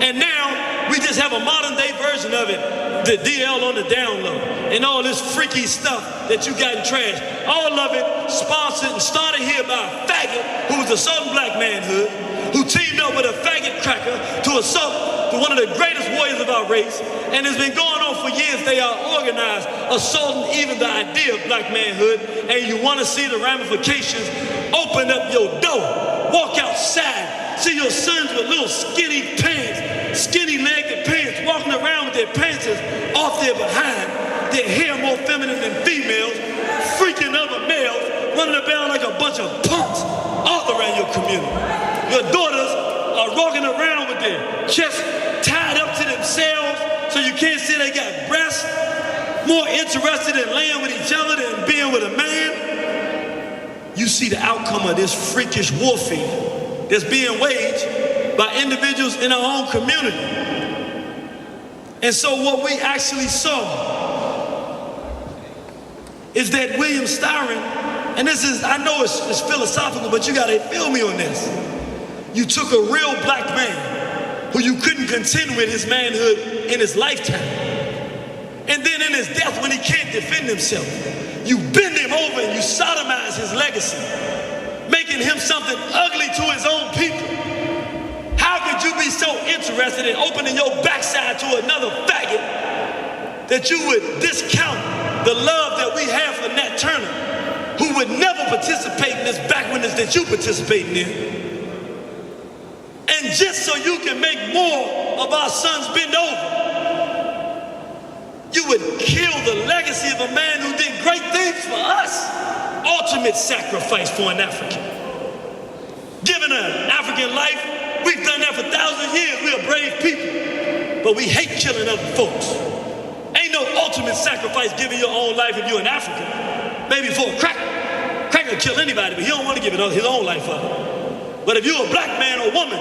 And now, we just have a modern day version of it, the DL on the down low, and all this freaky stuff that you got in trash. All of it sponsored and started here by a faggot who was assaulting black manhood, who teamed up with a faggot cracker to assault one of the greatest warriors of our race, and it's been going on for years. They are organized, assaulting even the idea of black manhood, and you want to see the ramifications. Open up your door, walk outside, see your sons with little skinny pants, skinny-legged pants, walking around with their pants off their behind, their hair more feminine than females, freaking other males, running around like a bunch of punks all around your community. Your daughters are walking around with their chests tied up to themselves so you can't see they got breasts, more interested in laying with each other than being with a man. You see the outcome of this freakish warfare that's being waged by individuals in our own community. And so what we actually saw is that William Styron, and this is, I know it's philosophical, but you gotta feel me on this. You took a real black man who you couldn't contend with his manhood in his lifetime. And then in his death, when he can't defend himself, you bend him over and you sodomize his legacy, making him something ugly to his own people. How could you be so interested in opening your backside to another faggot that you would discount the love that we have for Nat Turner, who would never participate in this backwardness that you participating in? And just so you can make more of our sons bend over, you would kill the legacy of a man who did great things for us. Ultimate sacrifice for an African. Given an African life, we've done that for thousands of years. We're brave people, but we hate killing other folks. Ain't no ultimate sacrifice giving your own life if you're an African. Maybe for a cracker. Cracker will kill anybody, but he don't want to give it his own life up. But if you're a black man or woman,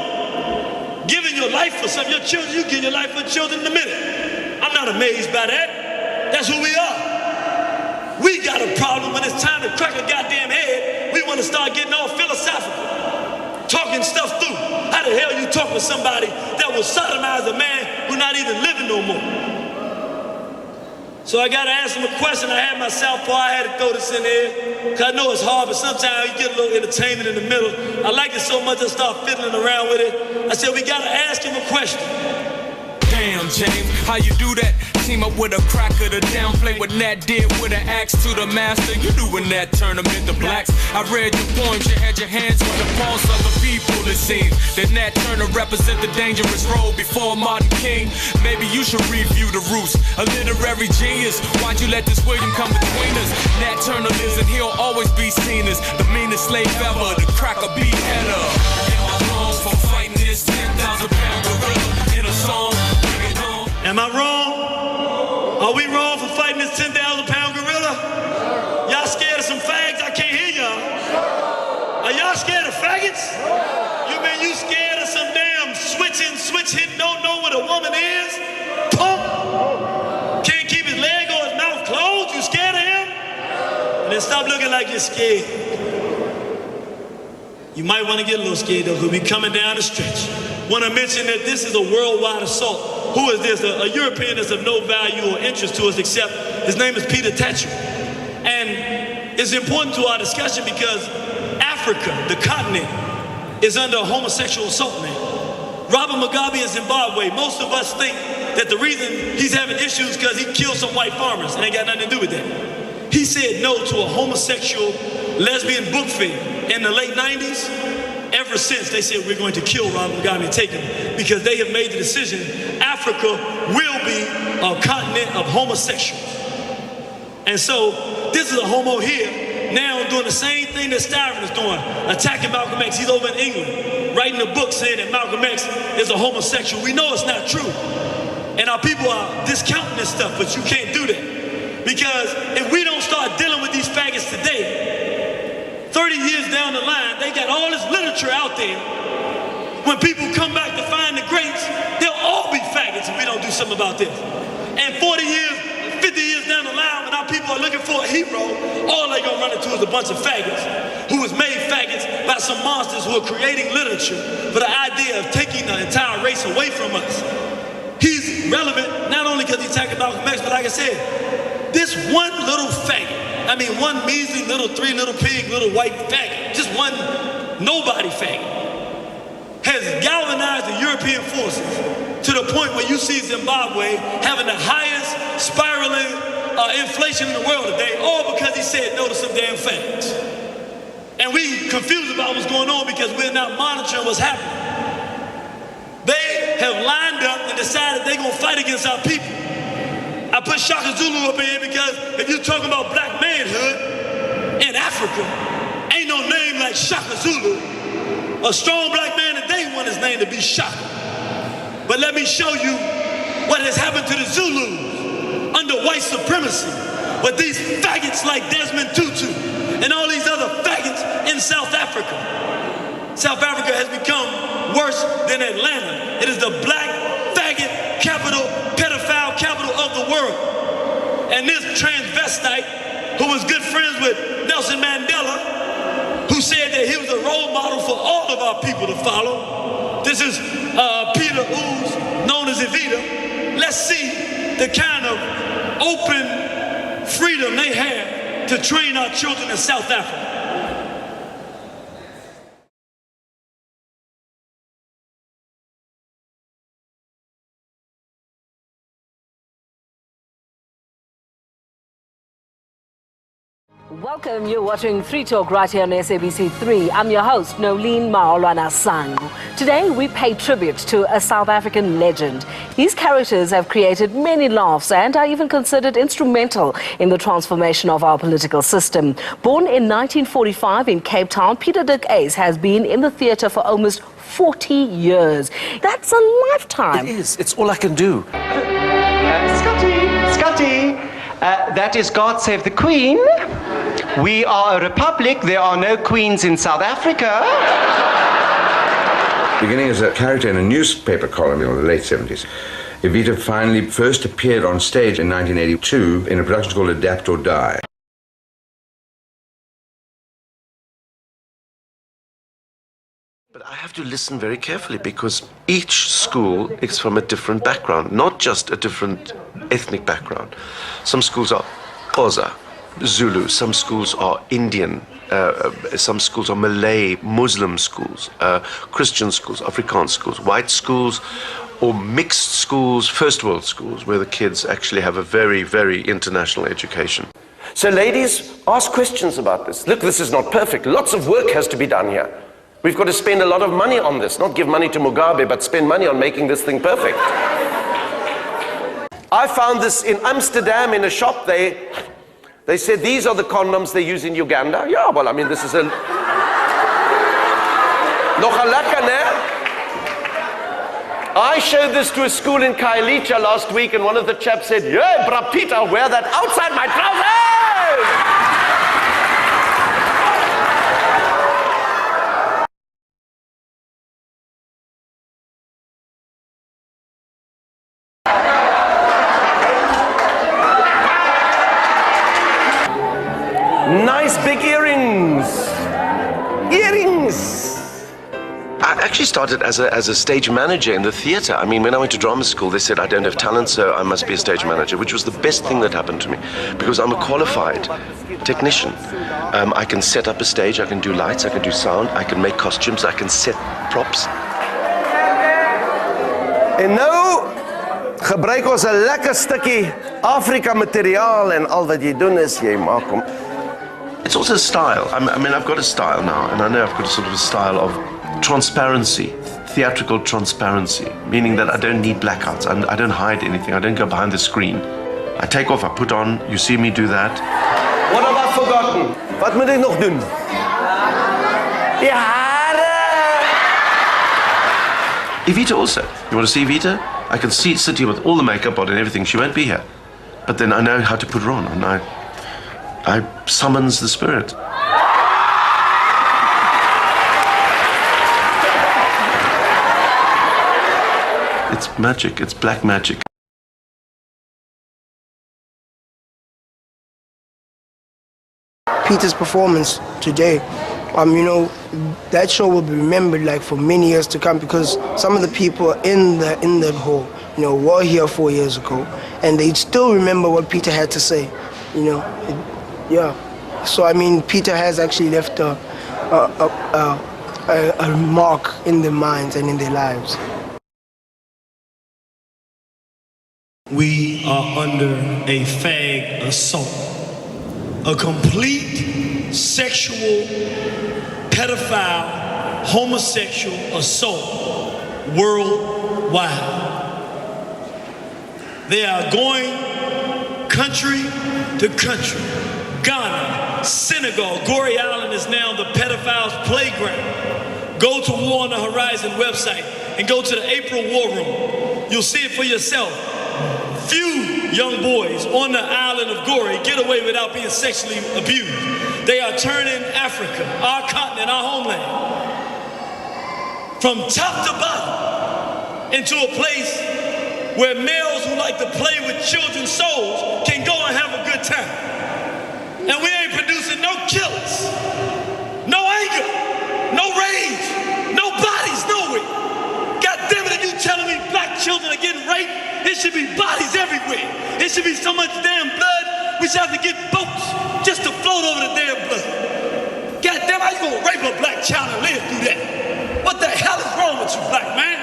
giving your life for some of your children, you give your life for children in a minute. I'm not amazed by that. That's who we are. We got a problem when it's time to crack a goddamn head. We want to start getting all philosophical, talking stuff through. How the hell you talk with somebody that will sodomize a man who's not even living no more? So I got to ask him a question. I had my southpaw, I had to throw this in there, because I know it's hard, but sometimes you get a little entertainment in the middle. I like it so much I start fiddling around with it. I said, we got to ask him a question. Damn, James, how you do that? Team up with a cracker to downplay what Nat did with an axe to the master. You knew when Nat Turner meant the blacks. I read your poems, you had your hands on the pulse of the people, it seems. That Nat Turner represent the dangerous role before Martin King. Maybe you should review the roots. A literary genius, why'd you let this William come between us? Nat Turner lives and he'll always be seen as the meanest slave ever, the cracker beheader. Am I wrong for fighting this 10,000-pound gorilla in a song? Am I wrong? Are we wrong for fighting this 10,000-pound gorilla? Y'all scared of some fags? I can't hear y'all. Are y'all scared of fags? stop looking like you're scared. You might want to get a little scared though, because we're coming down the stretch. Want to mention that this is a worldwide assault. Who is this? A European that's of no value or interest to us except his name is Peter Tatchell. And it's important to our discussion because Africa, the continent, is under homosexual assault now. Robert Mugabe in Zimbabwe, most of us think that the reason he's having issues is because he killed some white farmers and ain't got nothing to do with that. He said no to a homosexual lesbian book fair in the late 90s. Ever since, they said we're going to kill Robert Mugabe and take him because they have made the decision Africa will be a continent of homosexuals. And so this is a homo here now doing the same thing that Styron is doing, attacking Malcolm X. He's over in England writing a book saying that Malcolm X is a homosexual. We know it's not true. And our people are discounting this stuff, but you can't do that. Because if we don't start dealing with these faggots today, 30 years down the line, they got all this literature out there. When people come back to find the greats, they'll all be faggots if we don't do something about this. And 40 years, 50 years down the line, when our people are looking for a hero, all they're gonna run into is a bunch of faggots who was made faggots by some monsters who are creating literature for the idea of taking the entire race away from us. He's relevant not only because he's attacking Malcolm X, but like I said, this one little faggot, I mean one measly little three little pig, little white faggot, just one nobody faggot, has galvanized the European forces to the point where you see Zimbabwe having the highest spiraling inflation in the world today, all because he said no to some damn faggots. And we confused about what's going on because we're not monitoring what's happening. They have lined up and decided they're gonna fight against our people. I put Shaka Zulu up in here because if you're talking about black manhood in Africa, ain't no name like Shaka Zulu. A strong black man today want his name to be Shaka. But let me show you what has happened to the Zulus under white supremacy with these faggots like Desmond Tutu and all these other faggots in South Africa. South Africa has become worse than Atlanta. It is the black faggot capital, pedophile capital of the world. And this transvestite, who was good friends with Nelson Mandela, who said that he was a role model for all of our people to follow. This is Peter Ouz, known as Evita. Let's see the kind of open freedom they have to train our children in South Africa. Welcome, you're watching Free Talk right here on SABC3. I'm your host, Nolene Maolwana Sangu. Today, we pay tribute to a South African legend. His characters have created many laughs and are even considered instrumental in the transformation of our political system. Born in 1945 in Cape Town, Peter Dick Ace has been in the theatre for almost 40 years. That's a lifetime. It is. It's all I can do. Scotty, that is God Save the Queen. We are a republic. There are no queens in South Africa. Beginning as a character in a newspaper column in the late 70s, Evita finally first appeared on stage in 1982 in a production called Adapt or Die. But I have to listen very carefully because each school is from a different background, not just a different ethnic background. Some schools are Xhosa, Zulu, some schools are Indian, some schools are Malay, Muslim schools, Christian schools, Afrikaans schools, white schools, or mixed schools, first world schools, where the kids actually have a very, very international education. So ladies, ask questions about this. Look, this is not perfect. Lots of work has to be done here. We've got to spend a lot of money on this, not give money to Mugabe, but spend money on making this thing perfect. I found this in Amsterdam in a shop. They said, these are the condoms they use in Uganda. Yeah, well, I mean, this is a... I showed this to a school in Kailicha last week, and one of the chaps said, yeah, bra Peter, wear that outside my trousers! actually started as a stage manager in the theater. I mean, when I went to drama school, they said I don't have talent, so I must be a stage manager, which was the best thing that happened to me, because I'm a qualified technician. I can set up a stage, I can do lights, I can do sound, I can make costumes, I can set props. En nou gebruik ons 'n lekker stukkie Afrika materiaal en al wat jy doen is jy maak hom. It's also a style. I mean, I've got a style now, and I know I've got a sort of a style of transparency, theatrical transparency, meaning that I don't need blackouts. I don't hide anything. I don't go behind the screen. I take off, I put on, you see me do that. What have I forgotten? Wat moet ek nog doen? Die hare! Evita also. You want to see Evita? I can sit here with all the makeup on and everything. She won't be here. But then I know how to put her on, and I summons the spirit. It's magic. It's black magic. Peter's performance today, you know, that show will be remembered like for many years to come, because some of the people in that hall, you know, were here 4 years ago, and they still remember what Peter had to say, you know. Yeah. So I mean, Peter has actually left a mark in their minds and in their lives. We are under a fag assault. A complete sexual, pedophile, homosexual assault worldwide. They are going country to country. Ghana, Senegal, Gorée Island is now the pedophiles' playground. Go to War on the Horizon website and go to the April War Room. You'll see it for yourself. Few young boys on the island of Gorée get away without being sexually abused. They are turning Africa, our continent, our homeland, from top to bottom into a place where males who like to play with children's souls can go and have a good time. And we ain't producing no killers, no anger, no rage, no bodies nowhere. God damn it, are you telling me black children are getting raped? There should be bodies everywhere. There should be so much damn blood, we should have to get boats just to float over the damn blood. God damn, how you gonna rape a black child and live through that? What the hell is wrong with you, black man?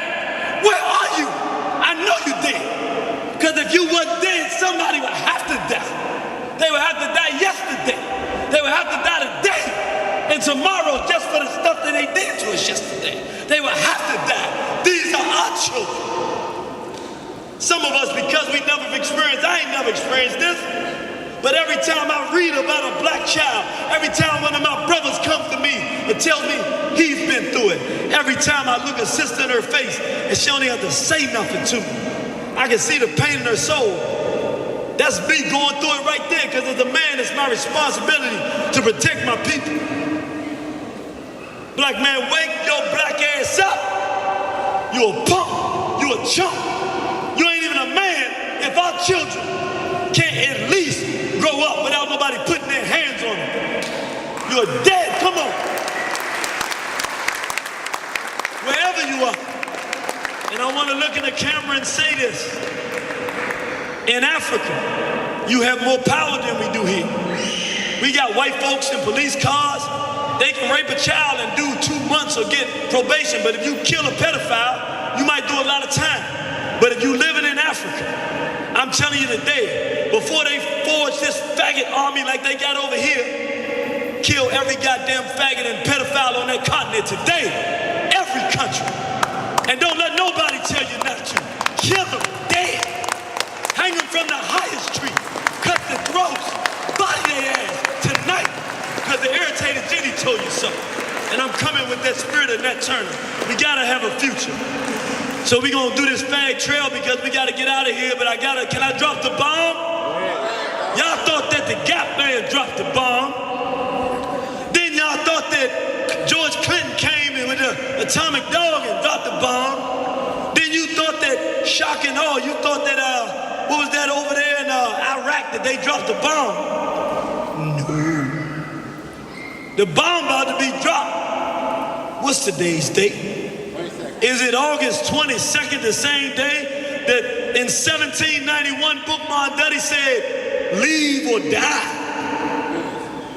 Where are you? I know you dead. Because if you weren't dead, somebody would have to die. They would have to die yesterday. They would have to die today and tomorrow just for the stuff that they did to us yesterday. They would have to die. These are our children. Some of us, because we never experienced, I ain't never experienced this, but every time I read about a black child, every time one of my brothers comes to me and tells me he's been through it, every time I look a sister in her face and she don't even have to say nothing to me, I can see the pain in her soul. That's me going through it right there, because as a man, it's my responsibility to protect my people. Black man, wake your black ass up. You a punk, you a chump. You ain't even a man if our children can't at least grow up without nobody putting their hands on them. You're dead, come on. Wherever you are. And I want to look in the camera and say this. In Africa, you have more power than we do here. We got white folks in police cars. They can rape a child and do 2 months or get probation, but if you kill a pedophile, you might do a lot of time. But if you living in Africa, I'm telling you today, before they forge this faggot army like they got over here, kill every goddamn faggot and pedophile on that continent today, every country. And don't let nobody tell you not to. Kill them dead. Hang them from the highest tree. Cut their throats. Body their ass tonight. Because the irritated Jenny told you so. And I'm coming with that spirit of Nat Turner. We gotta have a future. So we gonna do this fag trail because we gotta get out of here, but can I drop the bomb? Y'all thought that the Gap man dropped the bomb. Then y'all thought that George Clinton came in with the atomic dog and dropped the bomb. Then you thought that shock and awe, you thought that, what was that over there in Iraq, that they dropped the bomb? No. The bomb about to be dropped. What's today's date? Is it August 22nd, the same day that in 1791 Bookman Duddy said, leave or die?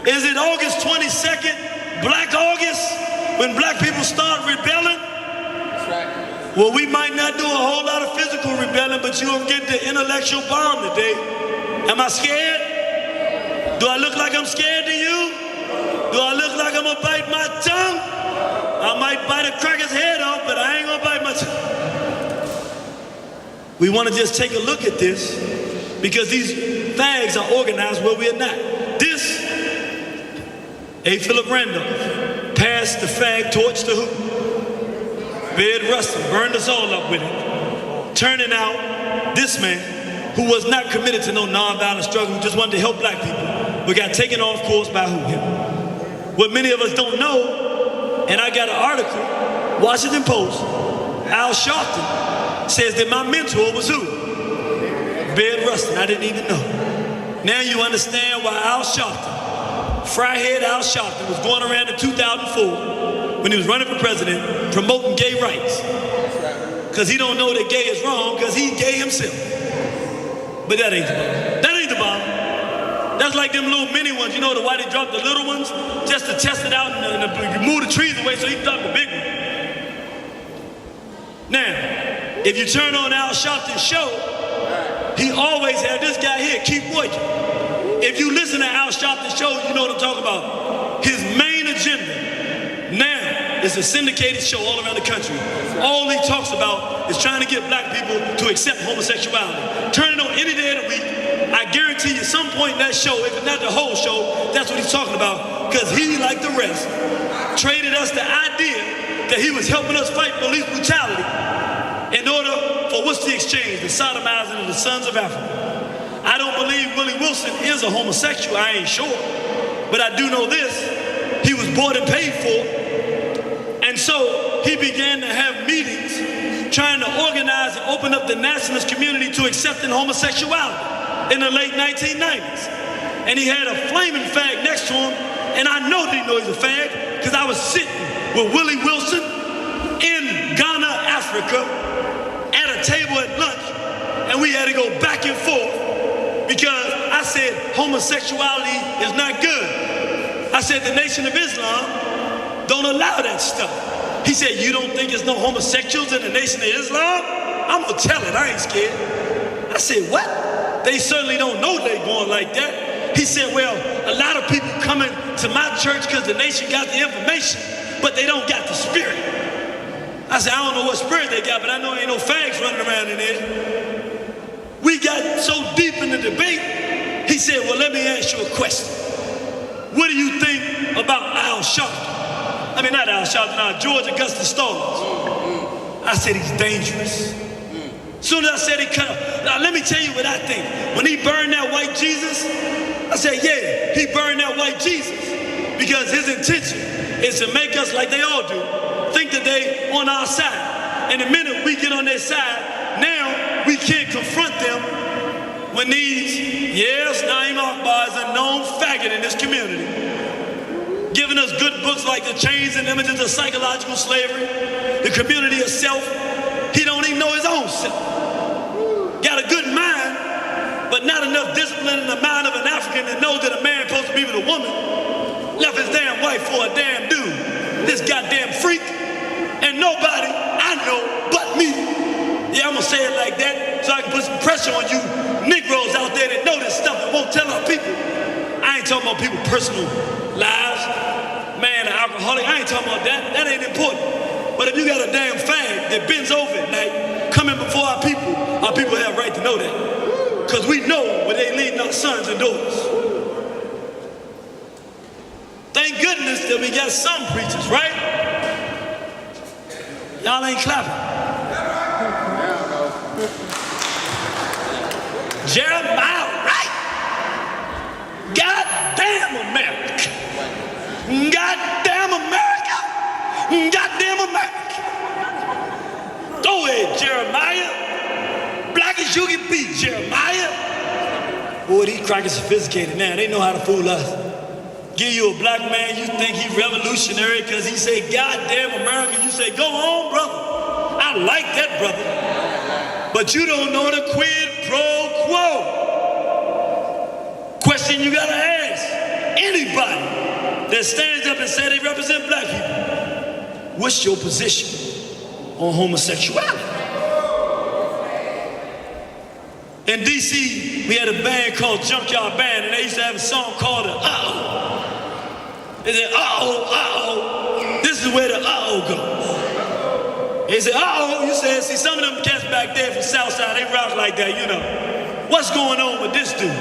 Is it August 22nd, Black August, when black people start rebelling? That's right. Well, we might not do a whole lot of physical rebelling, but you'll get the intellectual bomb today. Am I scared? Do I look like I'm scared to you? Do I look like I'm gonna bite my tongue? I might bite a cracker's head off, but I ain't gonna bite my tongue. We wanna just take a look at this because these fags are organized where we are not. This, A. Philip Randolph passed the fag torch to who? Bed Rustin, burned us all up with it. Turning out this man, who was not committed to no nonviolent struggle, who just wanted to help black people, but got taken off course by who? Him. What many of us don't know, and I got an article, Washington Post, Al Sharpton says that my mentor was who? Bed Rustin. I didn't even know. Now you understand why Al Sharpton, Fryhead Al Sharpton, was going around in 2004 when he was running for president promoting gay rights. Because he don't know that gay is wrong because he's gay himself. But that ain't the bomb. That ain't the bomb. That's like them little mini ones, you know, the why they drop the little ones just to test it out and move the trees away so he can drop the big one. Now, if you turn on Al Sharpton's show, he always had this guy here, keep working. If you listen to Al Sharpton's show, you know what I'm talking about. His main agenda now is a syndicated show all around the country. All he talks about is trying to get black people to accept homosexuality. Turn it on any day of the week. I guarantee you some point in that show, if it's not the whole show, that's what he's talking about. Because he, like the rest, traded us the idea that he was helping us fight police brutality in order for what's the exchange? The sodomizing of the sons of Africa. I don't believe Willie Wilson is a homosexual, I ain't sure. But I do know this, he was bought and paid for. And so he began to have meetings trying to organize and open up the nationalist community to accepting homosexuality in the late 1990s. And he had a flaming fag next to him, and I know that he knows he's a fag because I was sitting with Willie Wilson in Ghana, Africa, at a table at lunch, and we had to go back and forth because I said homosexuality is not good. I said the Nation of Islam don't allow that stuff. He said, you don't think there's no homosexuals in the Nation of Islam? I'm gonna tell it, I ain't scared. I said, what? They certainly don't know they going like that. He said, well, a lot of people coming to my church because the nation got the information, but they don't got the spirit. I said, I don't know what spirit they got, but I know ain't no fags running around in there. We got so deep in the debate, he said, well, let me ask you a question. What do you think about Al Sharpton? I mean, not Al Sharpton, George Augustus Stallings. I said, he's dangerous. Soon as I said he cut off, now let me tell you what I think. When he burned that white Jesus, I said, yeah, he burned that white Jesus because his intention is to make us, like they all do, think that they on our side. And the minute we get on their side, now we can't confront them when these, yes, Naim Akbar is a known faggot in this community, giving us good books like The Chains and Images of Psychological Slavery, The Community of Self. He don't even know his own self. Got a good mind, but not enough discipline in the mind of an African to know that a man supposed to be with a woman. Left his damn wife for a damn dude. This goddamn freak. And nobody I know but me. Yeah, I'm gonna say it like that so I can put some pressure on you Negroes out there that know this stuff and won't tell our people. I ain't talking about people's personal lives. Man, an alcoholic, I ain't talking about that. That ain't important. But if you got a damn fag that bends over at night, coming before our people have right to know that. Because we know where they leading our sons and daughters. Thank goodness that we got some preachers, right? Y'all ain't clapping. Jeremiah, right? Goddamn America. Goddamn America. Goddamn America. Go ahead, Jeremiah. Black as you can be, Jeremiah. Boy, these crackers sophisticated now. They know how to fool us. Give you a black man, you think he revolutionary because he say, goddamn America. You say, go on, brother. like that, brother. But you don't know the quid pro quo. Question you gotta ask anybody that stands up and says they represent black people. What's your position on homosexuality? In D.C., we had a band called Junkyard Band, and they used to have a song called the Uh-Oh. They said, uh-oh, uh-oh. This is where the uh-oh goes. They said, uh-oh, you said, see, some of them cats back there from Southside, they rock like that, you know. What's going on with this dude?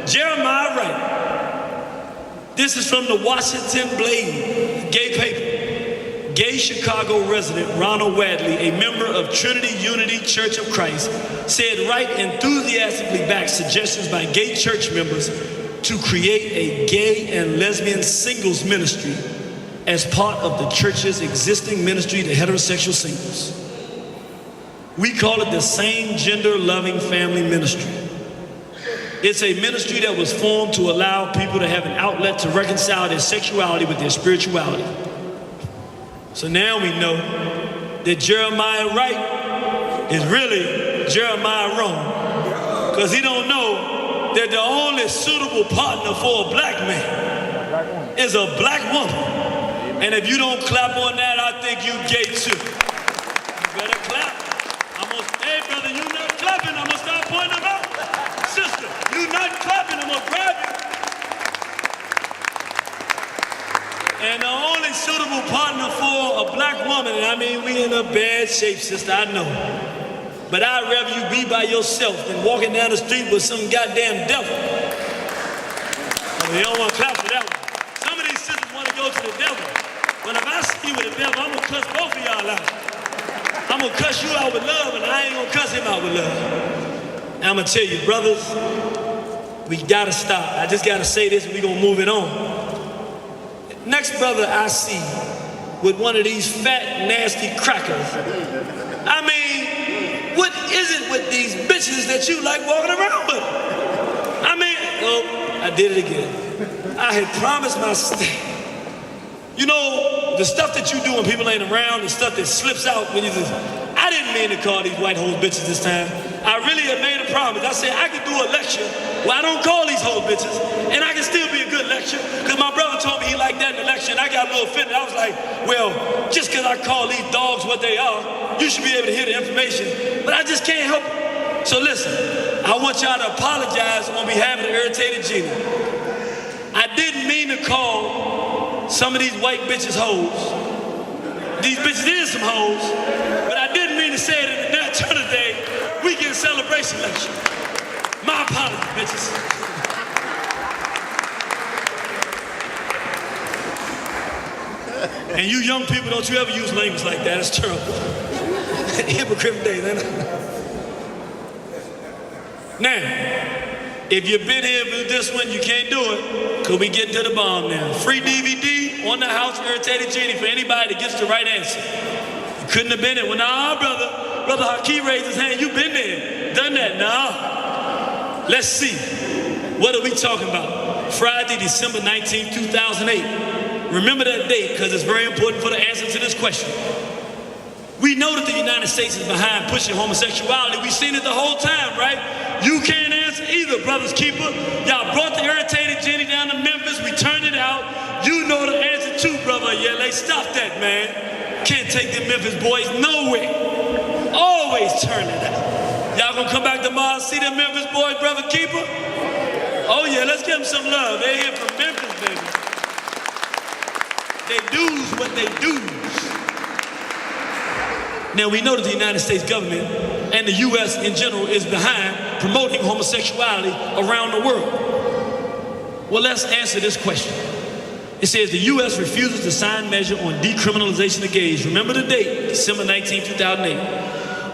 Jeremiah Wright. This is from the Washington Blade, gay paper. Gay Chicago resident Ronald Wadley, a member of Trinity Unity Church of Christ, said Wright enthusiastically backed suggestions by gay church members to create a gay and lesbian singles ministry as part of the church's existing ministry to heterosexual singles. We call it the Same Gender Loving Family Ministry. It's a ministry that was formed to allow people to have an outlet to reconcile their sexuality with their spirituality. So now we know that Jeremiah Wright is really Jeremiah wrong, because he don't know that the only suitable partner for a black man is a black woman. And if you don't clap on that, I think you gay too. You better clap. Hey brother, you not clapping, I'm gonna start pointing them out. Sister, you not clapping, I'm gonna grab you. And the only suitable partner for a black woman, and I mean, we in a bad shape, sister, I know. But I'd rather you be by yourself than walking down the street with some goddamn devil. You don't want to clap for that one. Some of these sisters want to go to the devil. But if I see you with the devil, I'm going to cuss both of y'all out. I'm going to cuss you out with love, and I ain't going to cuss him out with love. And I'm going to tell you, brothers, we got to stop. I just got to say this, and we're going to move it on. Next brother I see with one of these fat, nasty crackers. I mean, what is it with these bitches that you like walking around with? I mean, oh, I did it again. I had promised my you know, the stuff that you do when people ain't around, the stuff that slips out when you just, I didn't mean to call these white hoes bitches this time. I really had made a promise. I said I could do a lecture where I don't call these hoes bitches, and I can still be a good lecture, because my brother told me he liked that in the lecture, and I got a little offended. I was like, well, just because I call these dogs what they are, you should be able to hear the information, but I just can't help it. So listen, I want y'all to apologize on behalf of the irritated Gina. I didn't mean to call some of these white bitches hoes. These bitches is some hoes, but I didn't mean to say it in the Nat Turner Day weekend celebration lecture. My apologies, bitches. And you young people, don't you ever use language like that. It's terrible. Hypocrite days, ain't it? Now, if you've been here for this one, you can't do it, because we get to the bomb now. Free DVD on the House Irritated Genie for anybody that gets the right answer. You couldn't have been it. Well, nah, brother. Brother Hakeem raised his hand. You been there. Done that. Nah. Let's see. What are we talking about? Friday, December 19, 2008. Remember that date, because it's very important for the answer to this question. We know that the United States is behind pushing homosexuality. We've seen it the whole time, right? You can't answer either, Brothers Keeper. Y'all brought the irritated Jenny down to Memphis. We turned it out. You know the answer too, brother. Yeah, they stop that, man. Can't take the Memphis boys nowhere. Always turn it out. Y'all gonna come back tomorrow and see the Memphis boys, Brother Keeper? Oh yeah, let's give them some love. They're here from Memphis, baby. They do's what they do's. Now we know that the United States government and the U.S. in general is behind promoting homosexuality around the world. Well, let's answer this question. It says the U.S. refuses to sign measure on decriminalization of gays. Remember the date, December 19, 2008.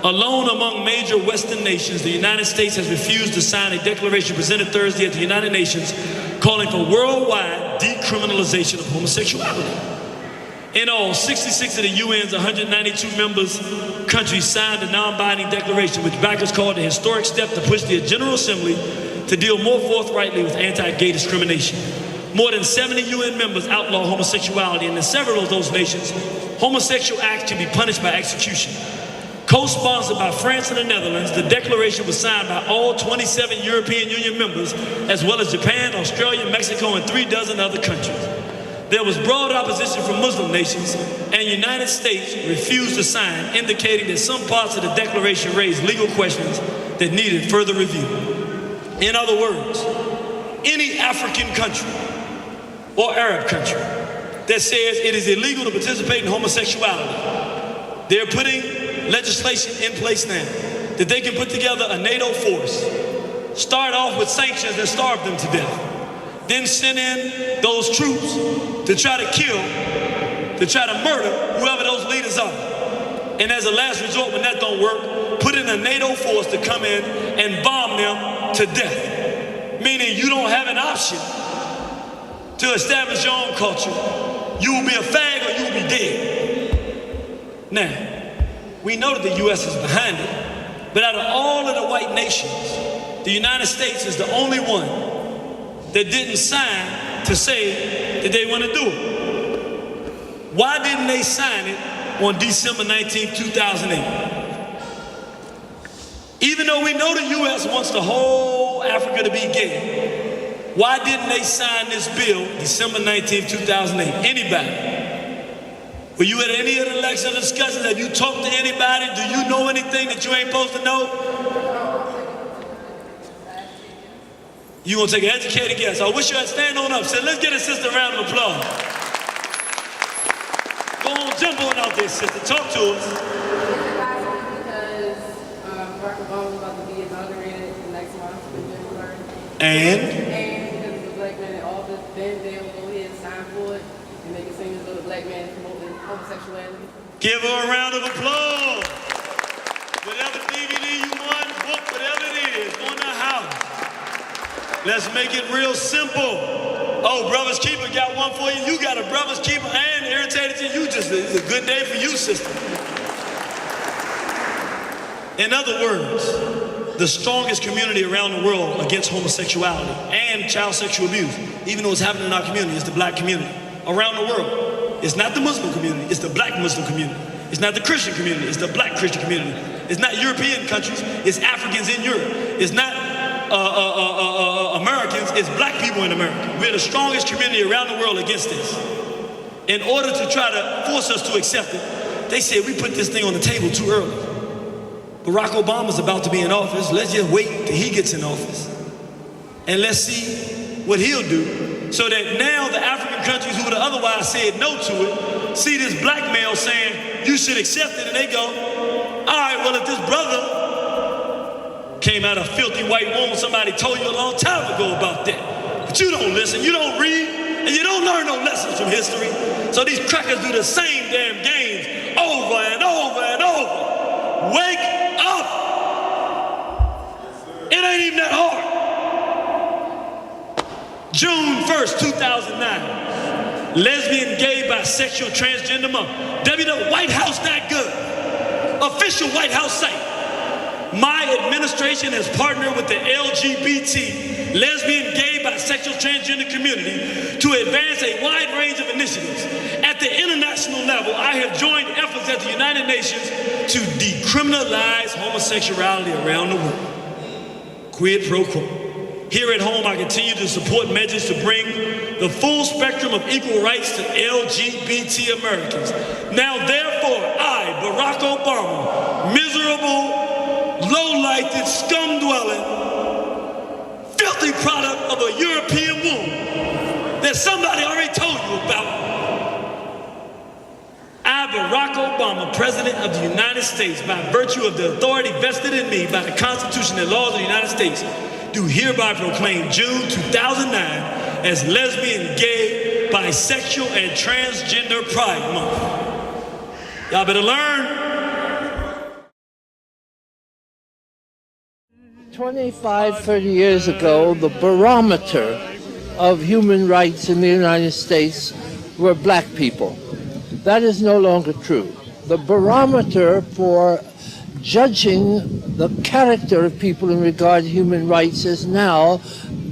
Alone among major Western nations, the United States has refused to sign a declaration presented Thursday at the United Nations calling for worldwide decriminalization of homosexuality. In all, 66 of the UN's 192 members countries signed a non-binding declaration, which backers called a historic step to push the General Assembly to deal more forthrightly with anti-gay discrimination. More than 70 UN members outlaw homosexuality, and in several of those nations, homosexual acts can be punished by execution. Co-sponsored by France and the Netherlands, the declaration was signed by all 27 European Union members, as well as Japan, Australia, Mexico, and 3 dozen other countries. There was broad opposition from Muslim nations, and the United States refused to sign, indicating that some parts of the declaration raised legal questions that needed further review. In other words, any African country or Arab country that says it is illegal to participate in homosexuality, they're putting legislation in place now that they can put together a NATO force, start off with sanctions and starve them to death, then send in those troops to try to kill, to try to murder whoever those leaders are. And as a last resort, when that don't work, put in a NATO force to come in and bomb them to death. Meaning you don't have an option to establish your own culture. You will be a fag or you will be dead. Now, we know that the U.S. is behind it, but out of all of the white nations, the United States is the only one that didn't sign to say that they want to do it. Why didn't they sign it on December 19, 2008? Even though we know the U.S. wants the whole Africa to be gay, why didn't they sign this bill December 19, 2008? Anybody? Were you at any of the election discussions? Have you talked to anybody? Do you know anything that you ain't supposed to know? You gonna take an educated guess. I wish you had stand on up. Say, let's get a sister a round of applause. Go on, jump on out there, sister. Talk to us. Because Barack Obama was about to be inaugurated next month in January. And because it's a black man, and all the then they'll go ahead and sign for it and make it seem as though the black man is promoting homosexuality. Give her a round of applause. Whatever DVD you want, book, whatever it is, go in the house. Let's make it real simple. Oh, Brother's Keeper got one for you. You got a Brother's Keeper and irritated to you. It's a good day for you, sister. In other words, the strongest community around the world against homosexuality and child sexual abuse, even though it's happening in our community, is the black community around the world. It's not the Muslim community, it's the black Muslim community. It's not the Christian community, it's the black Christian community. It's not European countries, it's Africans in Europe. It's not Americans, it's black people in America. We're the strongest community around the world against this. In order to try to force us to accept it, they said we put this thing on the table too early. Barack Obama's about to be in office. Let's just wait till he gets in office. And let's see what he'll do, so that now the African countries who would have otherwise said no to it, see this black male saying, you should accept it, and they go, all right, well, if this brother came out of filthy white womb, somebody told you a long time ago about that. But you don't listen, you don't read, and you don't learn no lessons from history. So these crackers do the same damn games over and over and over. Wake up! It ain't even that hard. June 1st, 2009, lesbian, gay, bisexual, transgender month. WW White House that good. Official White House site. My administration has partnered with the LGBT, lesbian, gay, bisexual, transgender community to advance a wide range of initiatives. At the international level, I have joined efforts at the United Nations to decriminalize homosexuality around the world. Quid pro quo. Here at home, I continue to support measures to bring the full spectrum of equal rights to LGBT Americans. Now, therefore, I, Barack Obama, miserable, low-lighted, scum-dwelling, filthy product of a European womb that somebody already told you about. I, Barack Obama, President of the United States, by virtue of the authority vested in me by the Constitution and laws of the United States, do hereby proclaim June 2009 as Lesbian, Gay, Bisexual, and Transgender Pride Month. Y'all better learn. 25, 30 years ago, the barometer of human rights in the United States were black people. That is no longer true. The barometer for judging the character of people in regard to human rights is now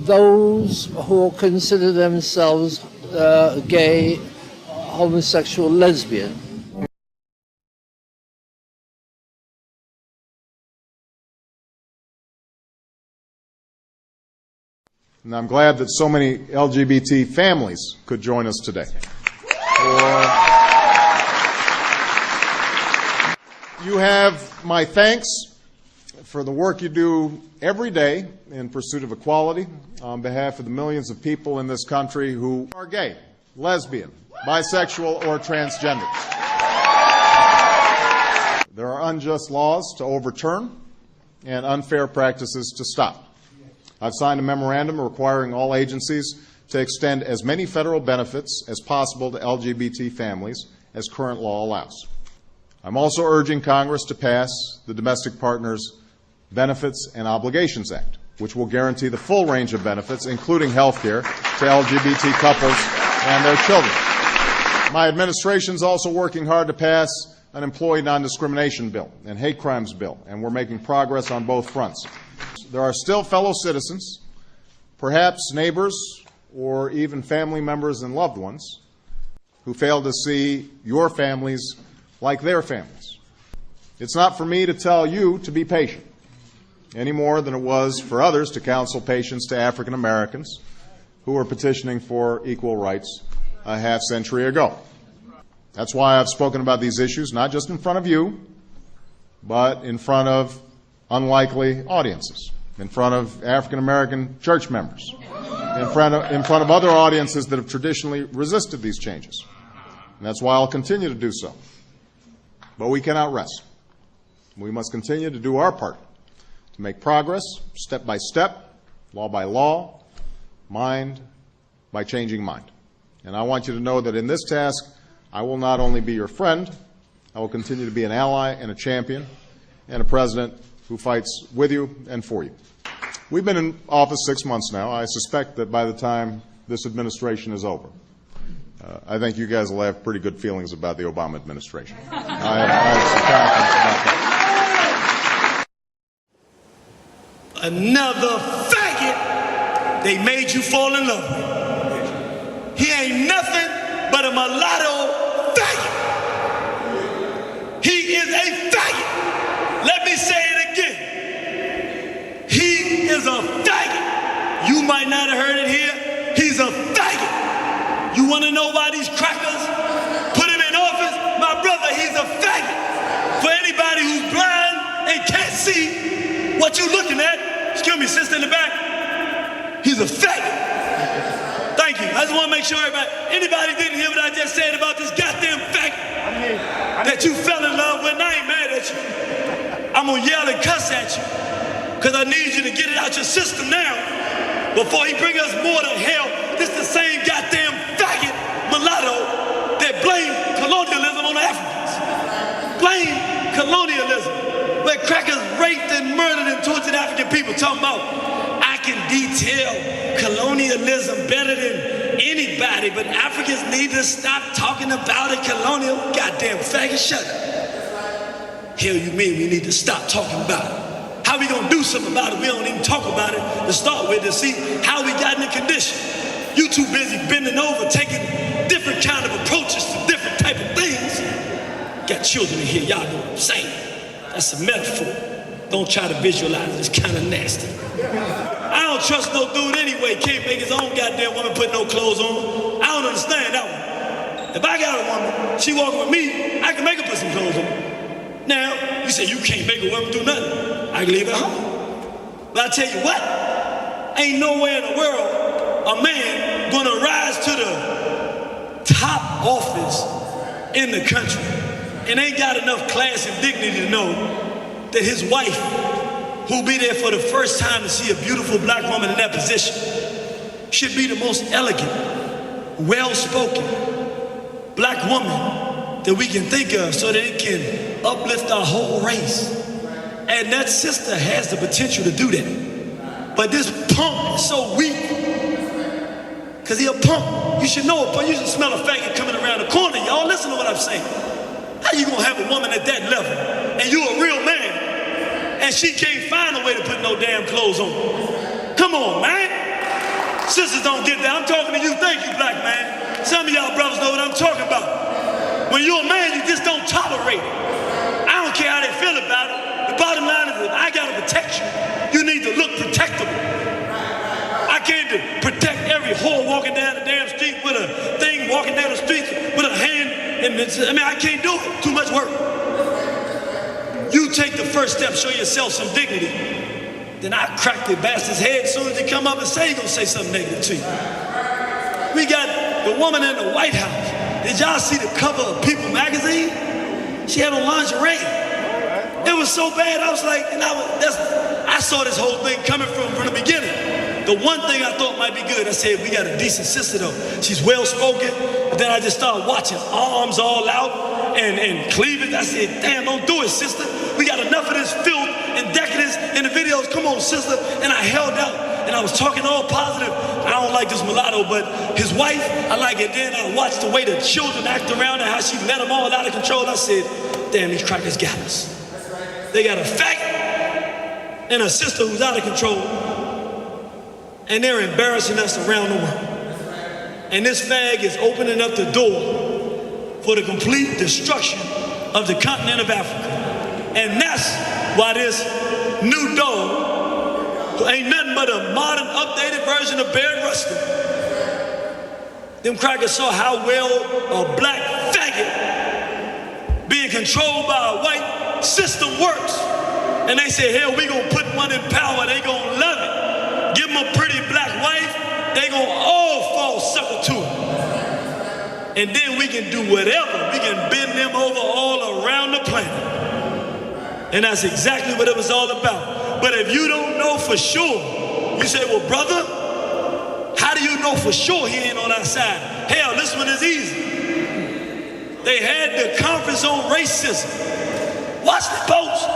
those who consider themselves gay, homosexual, lesbian. And I'm glad that so many LGBT families could join us today. You have my thanks for the work you do every day in pursuit of equality on behalf of the millions of people in this country who are gay, lesbian, bisexual, or transgender. There are unjust laws to overturn and unfair practices to stop. I've signed a memorandum requiring all agencies to extend as many federal benefits as possible to LGBT families as current law allows. I'm also urging Congress to pass the Domestic Partners Benefits and Obligations Act, which will guarantee the full range of benefits, including health care, to LGBT couples and their children. My administration is also working hard to pass an employee non-discrimination bill and hate crimes bill, and we're making progress on both fronts. There are still fellow citizens, perhaps neighbors or even family members and loved ones, who fail to see your families like their families. It's not for me to tell you to be patient, any more than it was for others to counsel patience to African Americans who were petitioning for equal rights a half-century ago. That's why I've spoken about these issues, not just in front of you, but in front of unlikely audiences, in front of African American church members, in front of other audiences that have traditionally resisted these changes. And that's why I'll continue to do so. But we cannot rest. We must continue to do our part to make progress, step by step, law by law, mind by changing mind. And I want you to know that in this task, I will not only be your friend, I will continue to be an ally and a champion and a president who fights with you and for you. We've been in office 6 months now. I suspect that by the time this administration is over, I think you guys will have pretty good feelings about the Obama administration. I have some confidence about that. Another faggot they made you fall in love with. He ain't nothing but a mulatto faggot. He is a faggot. Let me say it again. He is a faggot. You might not have heard it here. He's a faggot. You want to know why these crackers put him in office? My brother, he's a faggot. For anybody who's blind and can't see what you're looking at, excuse me, sister in the back, he's a faggot. Thank you. I just want to make sure anybody didn't hear what I just said about this goddamn faggot that you fell in love with, and I ain't mad at you. I'm going to yell and cuss at you because I need you to get it out your system now before he bring us more to hell. This the same goddamn faggot mulatto that blamed colonialism on the Africans. Blame colonialism, where crackers raped and murdered and tortured African people. Talking about, I can detail colonialism better than anybody, but Africans need to stop talking about it. Colonial, goddamn faggot, shut up. Hell, you mean we need to stop talking about it? How we gonna do something about it? We don't even talk about it to start with to see how we got in the condition. You too busy bending over, taking different kind of approaches to different type of things. Got children in here, y'all know what I'm saying. That's a metaphor. Don't try to visualize it, it's kind of nasty. I don't trust no dude anyway, can't make his own goddamn woman put no clothes on. I don't understand that one. If I got a woman, she walking with me, I can make her put some clothes on. Now, you say you can't make a woman do nothing. I can leave her home. But I tell you what, ain't nowhere in the world a man gonna rise to the top office in the country and ain't got enough class and dignity to know that his wife, who'll be there for the first time to see a beautiful black woman in that position, should be the most elegant, well-spoken black woman that we can think of so that it can uplift our whole race. And that sister has the potential to do that. But this punk is so weak, because he a punk. You should know a punk. You should smell a faggot coming around the corner. Y'all listen to what I'm saying. How you gonna have a woman at that level, and you a real man, and she can't find a way to put no damn clothes on? Come on, man. Sisters don't get that. I'm talking to you. Thank you, black man. Some of y'all brothers know what I'm talking about. When you're a man, you just don't tolerate it. I don't care how they feel about it. The bottom line is that I gotta protect you. You need to look protectable. I can't do. And I can't do it. Too much work. You take the first step, show yourself some dignity. Then I crack the bastard's head as soon as he come up and say he's gonna say something negative to you. We got the woman in the White House. Did y'all see the cover of People magazine? She had on lingerie. It was so bad, I was like, and I saw this whole thing coming from the beginning. The one thing I thought might be good, I said, we got a decent sister though. She's well-spoken, but then I just started watching, arms all out and cleavage. I said, damn, don't do it, sister. We got enough of this filth and decadence in the videos. Come on, sister. And I held out, and I was talking all positive. I don't like this mulatto, but his wife, I like it. Then I watched the way the children act around and how she let them all out of control. I said, damn, these crackers got us. They got a faggot and a sister who's out of control, and they're embarrassing us around the world. And this fag is opening up the door for the complete destruction of the continent of Africa. And that's why this new dog, who ain't nothing but a modern, updated version of Barry Rustin, them crackers saw how well a black faggot being controlled by a white system works. And they said, hell, we gonna put one in power, they gonna love it. Give them a pretty black wife, they gonna all fall sucker to it. And then we can do whatever. We can bend them over all around the planet. And that's exactly what it was all about. But if you don't know for sure, you say, well, brother, how do you know for sure he ain't on our side? Hell, this one is easy. They had the conference on racism. Watch the post.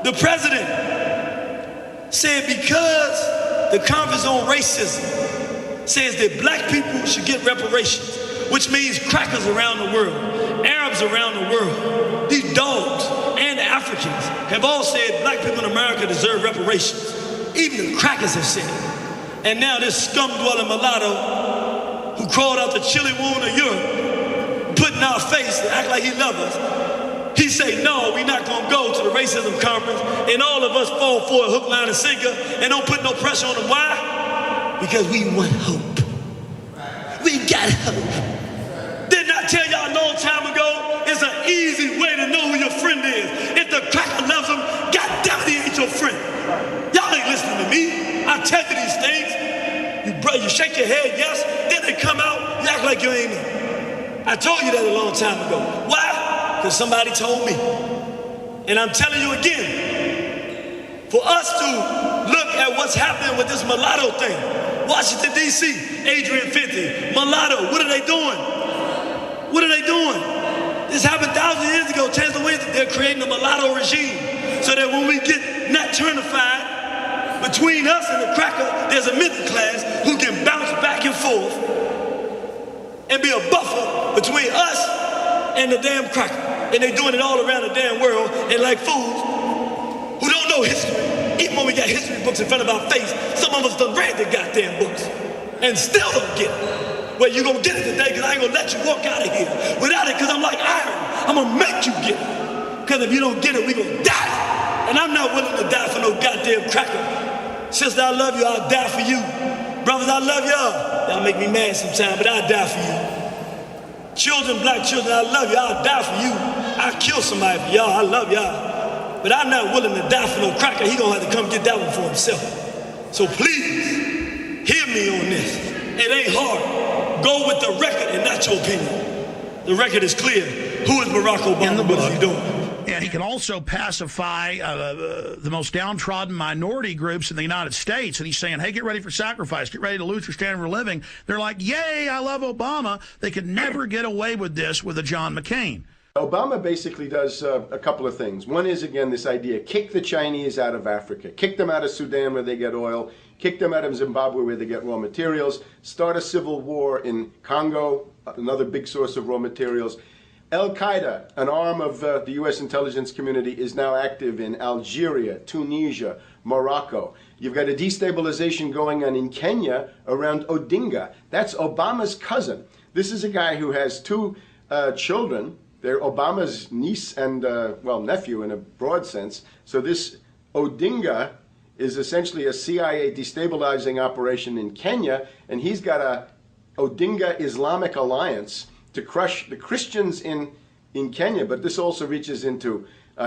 The president said because the conference on racism says that black people should get reparations, which means crackers around the world, Arabs around the world, these dogs and Africans have all said black people in America deserve reparations. Even the crackers have said it. And now this scum-dwelling mulatto who crawled out the chilly wound of Europe, put in our face to act like he loves us, he say, no, we're not gonna go to the racism conference, and all of us fall for a hook, line, and sinker, and don't put no pressure on them. Why? Because we want hope. We got hope. Didn't I tell y'all a long time ago, it's an easy way to know who your friend is. If the cracker loves him, goddamn it, he ain't your friend. Y'all ain't listening to me. I tell you these things. You shake your head, yes, then they come out, you act like you ain't in. I told you that a long time ago. Why? Because somebody told me. And I'm telling you again, for us to look at what's happening with this mulatto thing, Washington, D.C., Adrian 50, mulatto, what are they doing? What are they doing? This happened thousands of years ago. Chancellor Winston, they're creating a mulatto regime so that when we get Nat Turner-fied, between us and the cracker, there's a middle class who can bounce back and forth and be a buffer between us and the damn cracker. And they're doing it all around the damn world, and like fools who don't know history, even when we got history books in front of our face, some of us done read the goddamn books and still don't get it. Well, you're gonna get it today because I ain't gonna let you walk out of here without it, because I'm like iron. I'm gonna make you get it. Because if you don't get it, we gonna die. And I'm not willing to die for no goddamn cracker. Sister, I love you, I'll die for you. Brothers, I love y'all. Y'all make me mad sometimes, but I'll die for you. Children, black children, I love you, I'll die for you. I'll kill somebody for y'all, I love y'all. But I'm not willing to die for no cracker. He gonna have to come get that one for himself. So please, hear me on this. It ain't hard. Go with the record and not your opinion. The record is clear. Who is Barack Obama? What is he doing? And he can also pacify the most downtrodden minority groups in the United States. And he's saying, hey, get ready for sacrifice. Get ready to lose your standard of living. They're like, yay, I love Obama. They could never get away with this with a John McCain. Obama basically does a couple of things. One is, again, this idea, kick the Chinese out of Africa. Kick them out of Sudan where they get oil. Kick them out of Zimbabwe where they get raw materials. Start a civil war in Congo, another big source of raw materials. Al-Qaeda, an arm of the U.S. intelligence community, is now active in Algeria, Tunisia, Morocco. You've got a destabilization going on in Kenya around Odinga. That's Obama's cousin. This is a guy who has two children. They're Obama's niece and, well, nephew in a broad sense. So this Odinga is essentially a CIA destabilizing operation in Kenya, and he's got a Odinga Islamic Alliance to crush the Christians in Kenya, but this also reaches into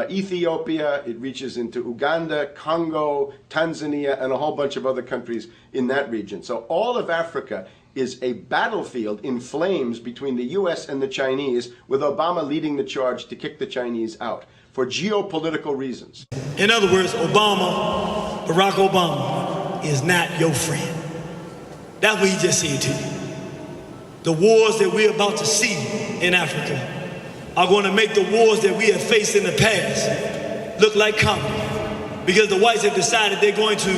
Ethiopia, it reaches into Uganda, Congo, Tanzania, and a whole bunch of other countries in that region. So all of Africa is a battlefield in flames between the US and the Chinese, with Obama leading the charge to kick the Chinese out for geopolitical reasons. In other words, Barack Obama, is not your friend. That's what he just said to you. The wars that we're about to see in Africa are going to make the wars that we have faced in the past look like comedy, because the whites have decided they're going to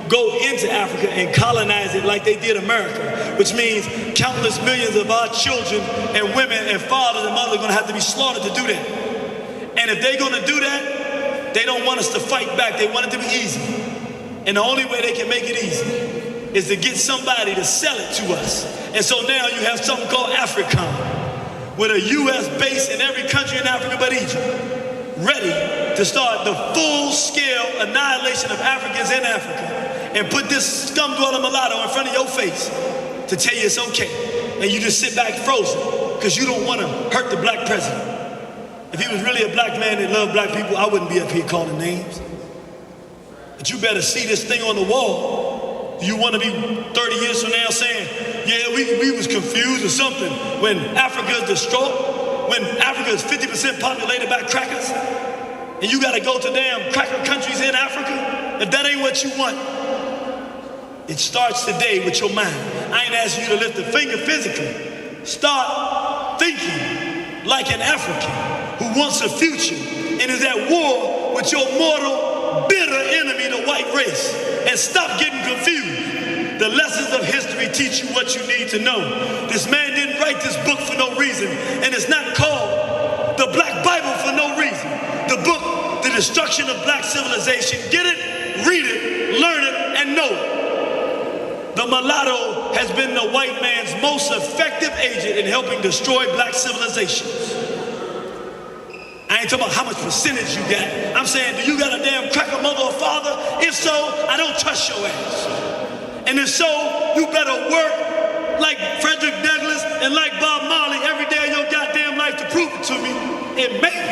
go into Africa and colonize it like they did America, which means countless millions of our children and women and fathers and mothers are going to have to be slaughtered to do that. And if they're going to do that, they don't want us to fight back. They want it to be easy. And the only way they can make it easy is to get somebody to sell it to us. And so now you have something called AFRICOM, with a U.S. base in every country in Africa but Egypt, ready to start the full-scale annihilation of Africans in Africa and put this scum-dwelling mulatto in front of your face to tell you it's okay. And you just sit back frozen because you don't want to hurt the black president. If he was really a black man that loved black people, I wouldn't be up here calling names. But you better see this thing on the wall. Do you want to be 30 years from now saying, yeah, we was confused or something, when Africa is distraught, when Africa is 50% populated by crackers, and you got to go to damn cracker countries in Africa? If that ain't what you want, it starts today with your mind. I ain't asking you to lift a finger physically. Start thinking like an African who wants a future and is at war with your mortal, bitter enemy, the white race. And stop getting confused. The lessons of history teach you what you need to know. This man didn't write this book for no reason, and it's not called the Black Bible for no reason. The book, The Destruction of Black Civilization. Get it, read it, learn it, and know it. The mulatto has been the white man's most effective agent in helping destroy black civilizations. I ain't talking about how much percentage you got. I'm saying, do you got a damn cracker mother or father? If so, I don't trust your ass. And if so, you better work like Frederick Douglass and like Bob Marley every day of your goddamn life to prove it to me. And maybe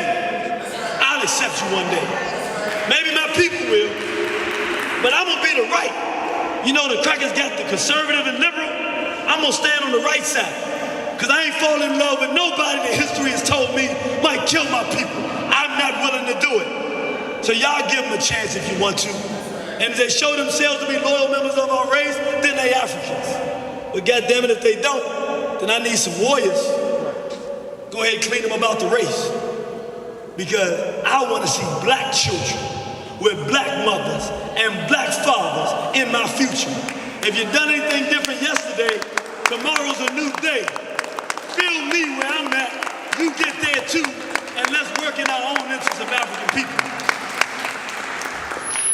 I'll accept you one day. Maybe my people will. But I'm gonna be the right. You know, the crackers got the conservative and liberal. I'm gonna stand on the right side. Because I ain't falling in love with nobody that history has told me might kill my people. I'm not willing to do it. So y'all give them a chance if you want to. And if they show themselves to be loyal members of our race, then they Africans. But goddammit, if they don't, then I need some warriors. Go ahead and clean them about the race. Because I want to see black children with black mothers and black fathers in my future. If you've done anything different yesterday, tomorrow's a new day. Feel me where I'm at, you get there too, and let's work in our own interests of African people.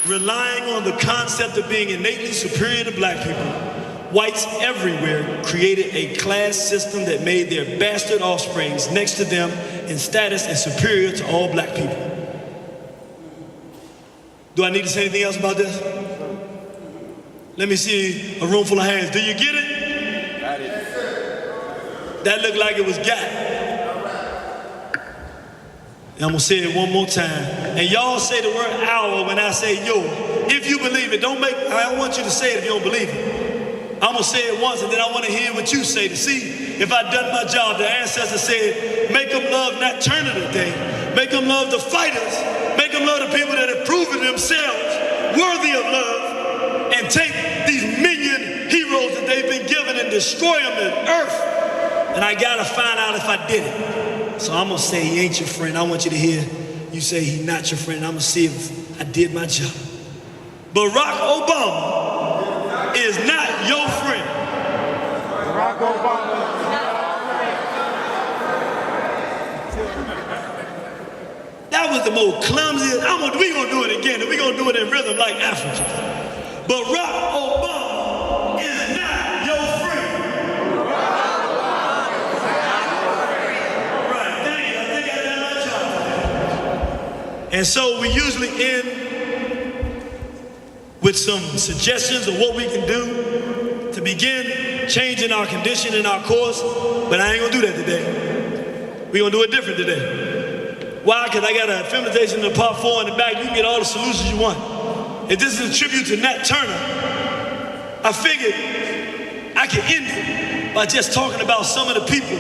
Relying on the concept of being innately superior to black people, whites everywhere created a class system that made their bastard offsprings next to them in status and superior to all black people. Do I need to say anything else about this? Let me see a room full of hands. Do you get it? Got it. That looked like it was got. And I'm gonna say it one more time. And y'all say the word our when I say yo. If you believe it, I don't want you to say it if you don't believe it. I'm gonna say it once and then I wanna hear what you say to see if I done my job. The ancestors said, make them love Nat Turner today. Make them love the fighters. Make them love the people that have proven themselves worthy of love, and take these minion heroes that they've been given and destroy them in earth. And I gotta find out if I did it. So I'm gonna say he ain't your friend. I want you to hear you say he not your friend. I'm gonna see if I did my job. Barack Obama is not your friend. Barack Obama is not your friend. That was the most clumsiest. We gonna do it again, and we gonna do it in rhythm like Africans. Barack Obama is not your friend. Right, thank you. I think I done my job. And so we usually end with some suggestions of what we can do to begin changing our condition and our course, but I ain't gonna do that today. We're gonna do it different today. Why? Because I got a feminization in the part 4 in the back. You can get all the solutions you want. If this is a tribute to Nat Turner, I figured I could end it by just talking about some of the people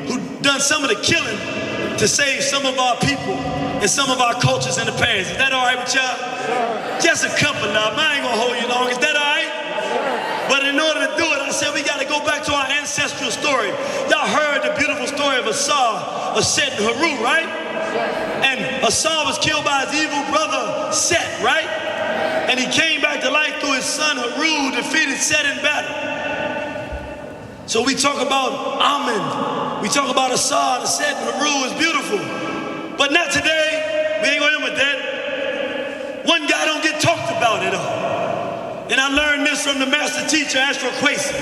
who done some of the killing to save some of our people and some of our cultures in the past. Is that all right with y'all? Just a couple of them. I ain't gonna hold you long. Is that all right? But in order to do it, I said we got to go back to our ancestral story. Y'all heard the beautiful story of Asar, Set, and Haru, right? And Asar was killed by his evil brother Set, right? And he came back to life through his son Haru, defeated Set in battle. So we talk about Amen, we talk about Asar, and Set, and Haru is beautiful. But not today. We ain't gonna end with that. One guy don't get talked about at all. And I learned this from the master teacher, Astro Kwesi.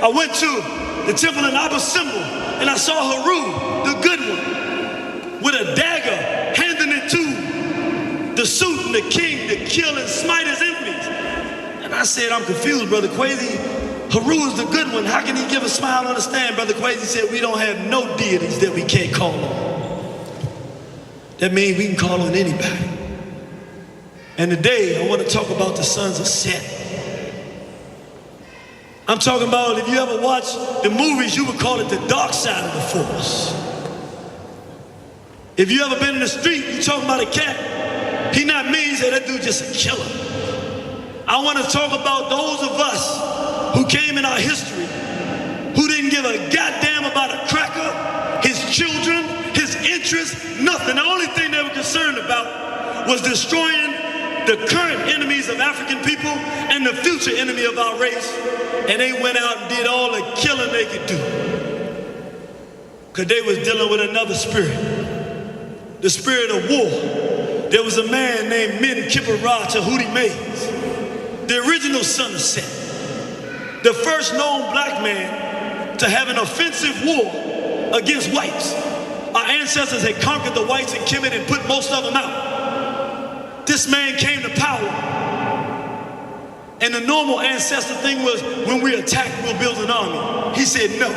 I went to the temple in Abu Simbel, and I saw Haru, the good one, with a dagger, handing it to the suit and the king to kill and smite his enemies. And I said, I'm confused, Brother Kwesi. Haru is the good one. How can he give a smile on the stand? Brother Kwesi said, we don't have no deities that we can't call on. That means we can call on anybody. And today, I want to talk about the sons of Set. I'm talking about, if you ever watch the movies, you would call it the dark side of the force. If you ever been in the street, you talking about a cat, he not mean, you say that dude just a killer. I want to talk about those of us who came in our history, who didn't give a goddamn about a cracker, his children, his interests, nothing. The only thing they were concerned about was destroying the current enemies of African people and the future enemy of our race. And they went out and did all the killing they could do. Because they was dealing with another spirit, the spirit of war. There was a man named Min Kippur-Ra Tahuti Mays, the original son of Set, the first known black man to have an offensive war against whites. Our ancestors had conquered the whites in Kemet and put most of them out. This man came to power. And the normal ancestor thing was, when we attack, we'll build an army. He said no.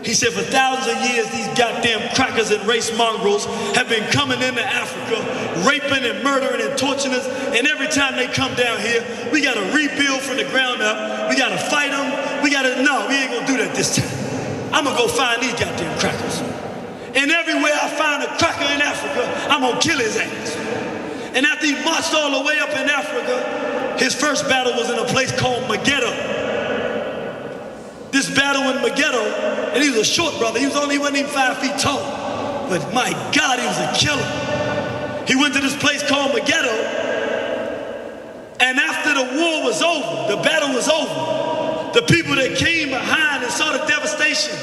He said for thousands of years, these goddamn crackers and race mongrels have been coming into Africa, raping and murdering and torturing us. And every time they come down here, we gotta rebuild from the ground up. We gotta fight them. No, we ain't gonna do that this time. I'm gonna go find these goddamn crackers. And everywhere I find a cracker in Africa, I'm gonna kill his ass. And after he marched all the way up in Africa, his first battle was in a place called Megiddo. This battle in Megiddo, and he was a short brother. He wasn't even 5 feet tall. But my God, he was a killer. He went to this place called Megiddo, and after the war was over, the battle was over, the people that came behind and saw the devastation,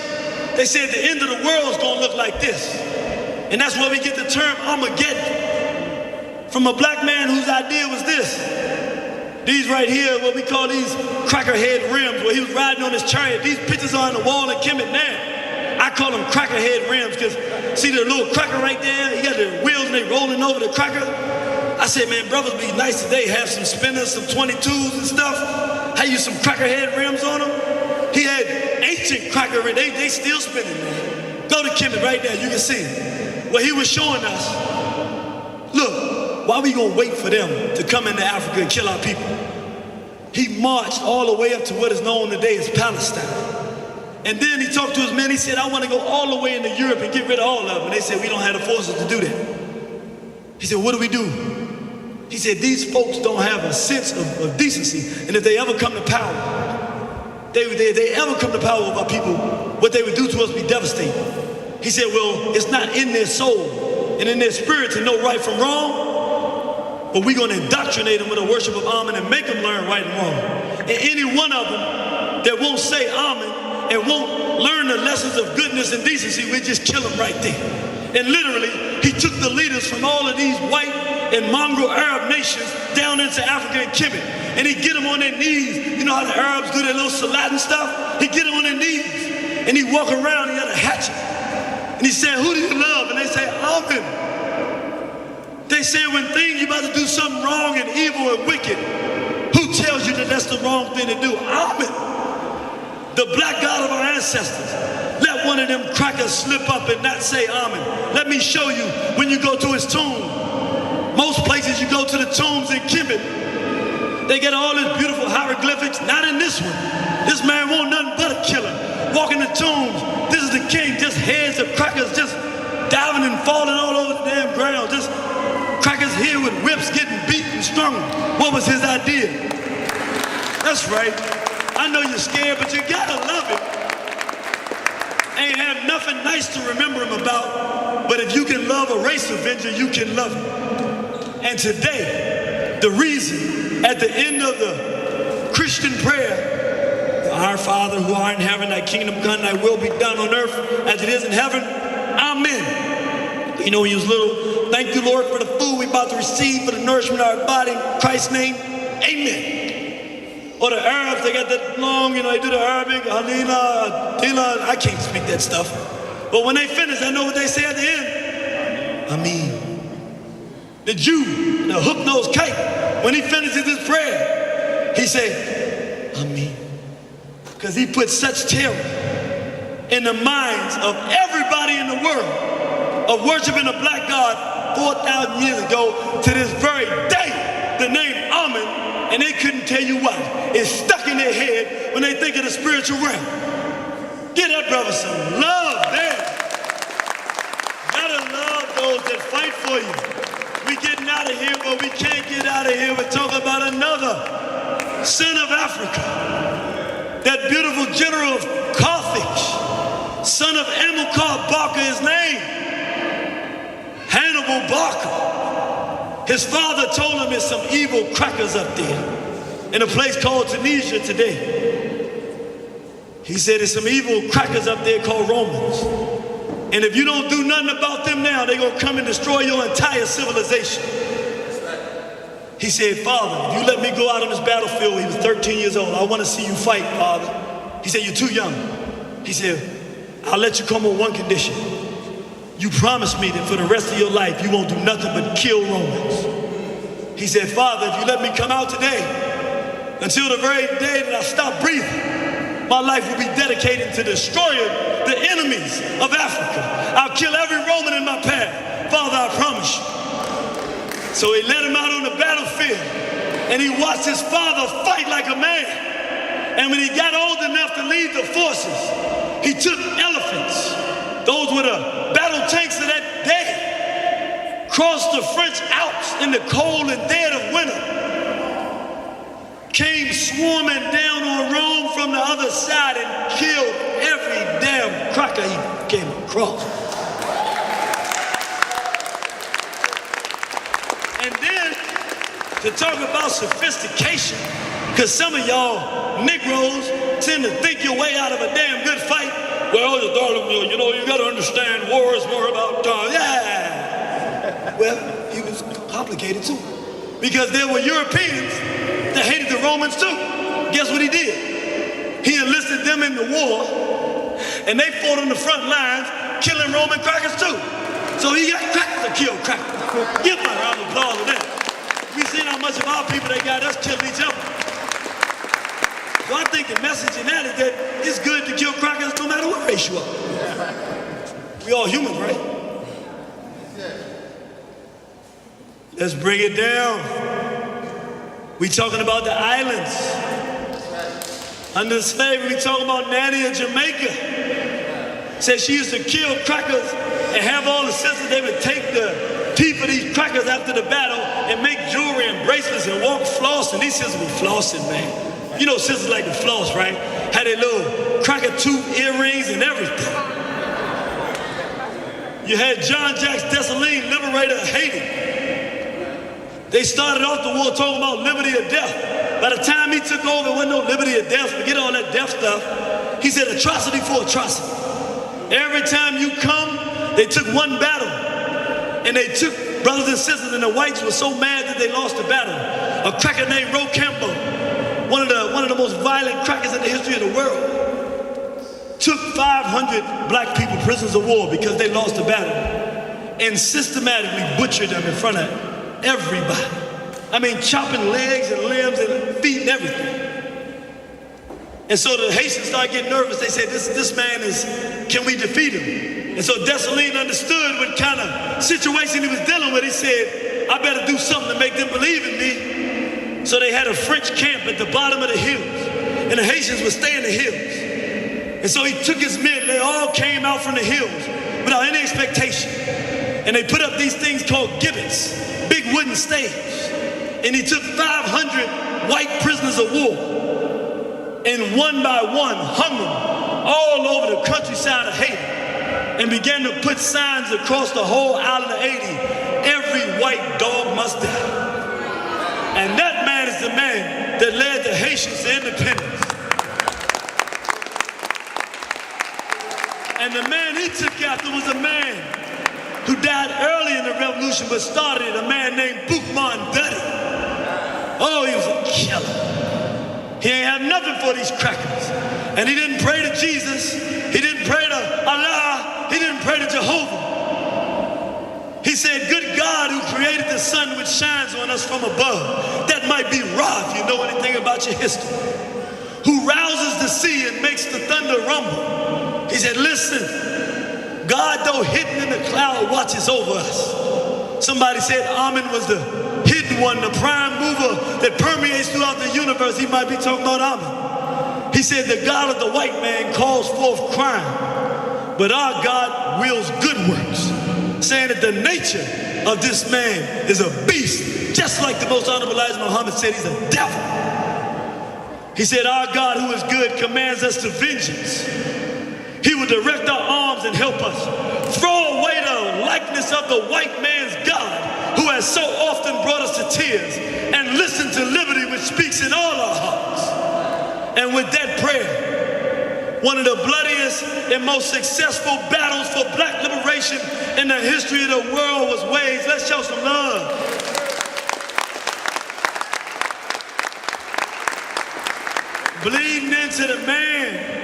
they said the end of the world is gonna look like this. And that's where we get the term Armageddon. From a black man whose idea was this. These right here, what we call these crackerhead rims, where he was riding on his chariot. These pictures are on the wall in Kemet now. I call them crackerhead rims because see the little cracker right there? He got the wheels and they rolling over the cracker. I said, man, brothers be nice today. Have some spinners, some 22s and stuff. Have you some crackerhead rims on them? He had ancient cracker rims. They still spinning, man. Go to Kemet right there. You can see it. Well, he was showing us, look, why we gonna wait for them to come into Africa and kill our people? He marched all the way up to what is known today as Palestine. And then he talked to his men. He said, I want to go all the way into Europe and get rid of all of them. And they said, we don't have the forces to do that. He said, what do we do? He said, these folks don't have a sense of decency. And if they ever come to power, they ever come to power with our people, what they would do to us would be devastating. He said, well, it's not in their soul and in their spirit to know right from wrong. But we're going to indoctrinate them with the worship of Amen and make them learn right and wrong. And any one of them that won't say Amen and won't learn the lessons of goodness and decency, we just kill them right there. And literally, he took the leaders from all of these white and mongrel Arab nations down into Africa and Kemet. And he'd get them on their knees. You know how the Arabs do their little salat and stuff? He'd get them on their knees. And he'd walk around, he had a hatchet. And he said, who do you love? And they say, Amen. They say when things you're about to do something wrong and evil and wicked, who tells you that that's the wrong thing to do? Amen. the black God of our ancestors. Let one of them crackers slip up and not say amen. Let me show you when you go to his tomb. Most places you go to the tombs in Kemet, they get all this beautiful hieroglyphics. Not in this one. This man won't nothing but a killer. Walking the tombs. This is the king, just heads of crackers just diving and falling all over the damn ground. Just crackers here with whips getting beat and strung. What was his idea? That's right. I know you're scared, but you gotta love it. Ain't have nothing nice to remember him about, but if you can love a race avenger, you can love him. And today, the reason at the end of the Christian prayer, our Father who art in heaven, thy kingdom come, thy will be done on earth as it is in heaven. Amen. You know, when you was little, thank you, Lord, for the food we about to receive, for the nourishment of our body. In Christ's name, amen. Or the Arabs, they got that long, they do the Arabic, Halila, Dila. I can't speak that stuff. But when they finish, I know what they say at the end. Amen. The Jew, the hook-nosed kite, when he finishes his prayer, he said, amen. Because he put such terror in the minds of everybody in the world of worshiping a black God 4,000 years ago to this very day. The name Amen, and they couldn't tell you why. It's stuck in their head when they think of the spiritual realm. Give that brother some love, man. Gotta love those that fight for you. We getting out of here, but we can't get out of here. We're talking about another son of Africa. That beautiful general of Carthage, son of Amilcar Barca, his name, Hannibal Barca. His father told him there's some evil crackers up there in a place called Tunisia today. He said there's some evil crackers up there called Romans. And if you don't do nothing about them now, they're going to come and destroy your entire civilization. He said, Father, if you let me go out on this battlefield, he was 13 years old. I want to see you fight, Father. He said, you're too young. He said, I'll let you come on one condition. You promise me that for the rest of your life, you won't do nothing but kill Romans. He said, Father, if you let me come out today, until the very day that I stop breathing, my life will be dedicated to destroying the enemies of Africa. I'll kill every Roman in my path. Father, I promise you. So he let him out on the battlefield, and he watched his father fight like a man. And when he got old enough to lead the forces, he took elephants, those were the battle tanks of that day, crossed the French Alps in the cold and dead of winter, came swarming down on Rome from the other side and killed every damn cracker he came across. And then, to talk about sophistication, because some of y'all Negroes tend to think your way out of a damn good fight. Well, you know, you got to understand war is more about time. Yeah. Well, he was complicated too. Because there were Europeans that hated the Romans too. Guess what he did? He enlisted them in the war, and they fought on the front lines, killing Roman crackers too. So he got crackers to kill crackers. Give my round of applause for that. We seen how much of our people they got us killing each other. So I think the message in that is that it's good to kill crackers no matter what race you are. We all humans, right? Let's bring it down. We talking about the islands. Under slavery, we talking about Nanny of Jamaica. Said she used to kill crackers and have all the sisters, they would take the teeth of these crackers after the battle and make jewelry and bracelets and walk flossing. These sisters were flossing, man. You know sisters like to floss, right? Had their little cracker tooth earrings and everything. You had John Jacques Dessalines, liberator of Haiti. They started off the war talking about liberty or death. By the time he took over, there wasn't no liberty or death. Forget all that death stuff. He said atrocity for atrocity. Every time you come, they took one battle. And they took brothers and sisters, and the whites were so mad that they lost the battle. A cracker named Rochambeau, one of the most violent crackers in the history of the world, took 500 black people prisoners of war because they lost the battle and systematically butchered them in front of everybody. I mean, chopping legs and limbs and feet and everything. And so the Haitians started getting nervous. They said, this man is, can we defeat him? And so Dessalines understood what kind of situation he was dealing with. He said, I better do something to make them believe in me. So they had a French camp at the bottom of the hills, and the Haitians would stay in the hills. And so he took his men, they all came out from the hills without any expectation. And they put up these things called gibbets, big wooden staves. And he took 500 white prisoners of war, and one by one hung them all over the countryside of Haiti, and began to put signs across the whole island of Haiti. Every white dog must die. And that man is the man that led the Haitians to independence. And the man he took after was a man who died early in the revolution, but started it, a man named Boukman Dutty. Oh, he was a killer. He ain't have nothing for these crackers. And he didn't pray to Jesus. He didn't pray to Allah. He didn't pray to Jehovah. He said, good God who created the sun which shines on us from above. That might be Ra, if you know anything about your history. Who rouses the sea and makes the thunder rumble. He said, listen, God, though hidden in the cloud, watches over us. Somebody said Amen was the hidden one, the prime mover that permeates throughout the universe. He might be talking about Amen. He said the God of the white man calls forth crime, but our God wills good works, saying that the nature of this man is a beast, just like the most honorable Elijah Muhammad said he's a devil. He said our God who is good commands us to vengeance. He will direct our arms and help us. Throw away the likeness of the white man's God, who has so often brought us to tears, and listen to liberty which speaks in all our hearts. And with that prayer, one of the bloodiest and most successful battles for black liberation in the history of the world was waged. Let's show some love. Bleeding into the man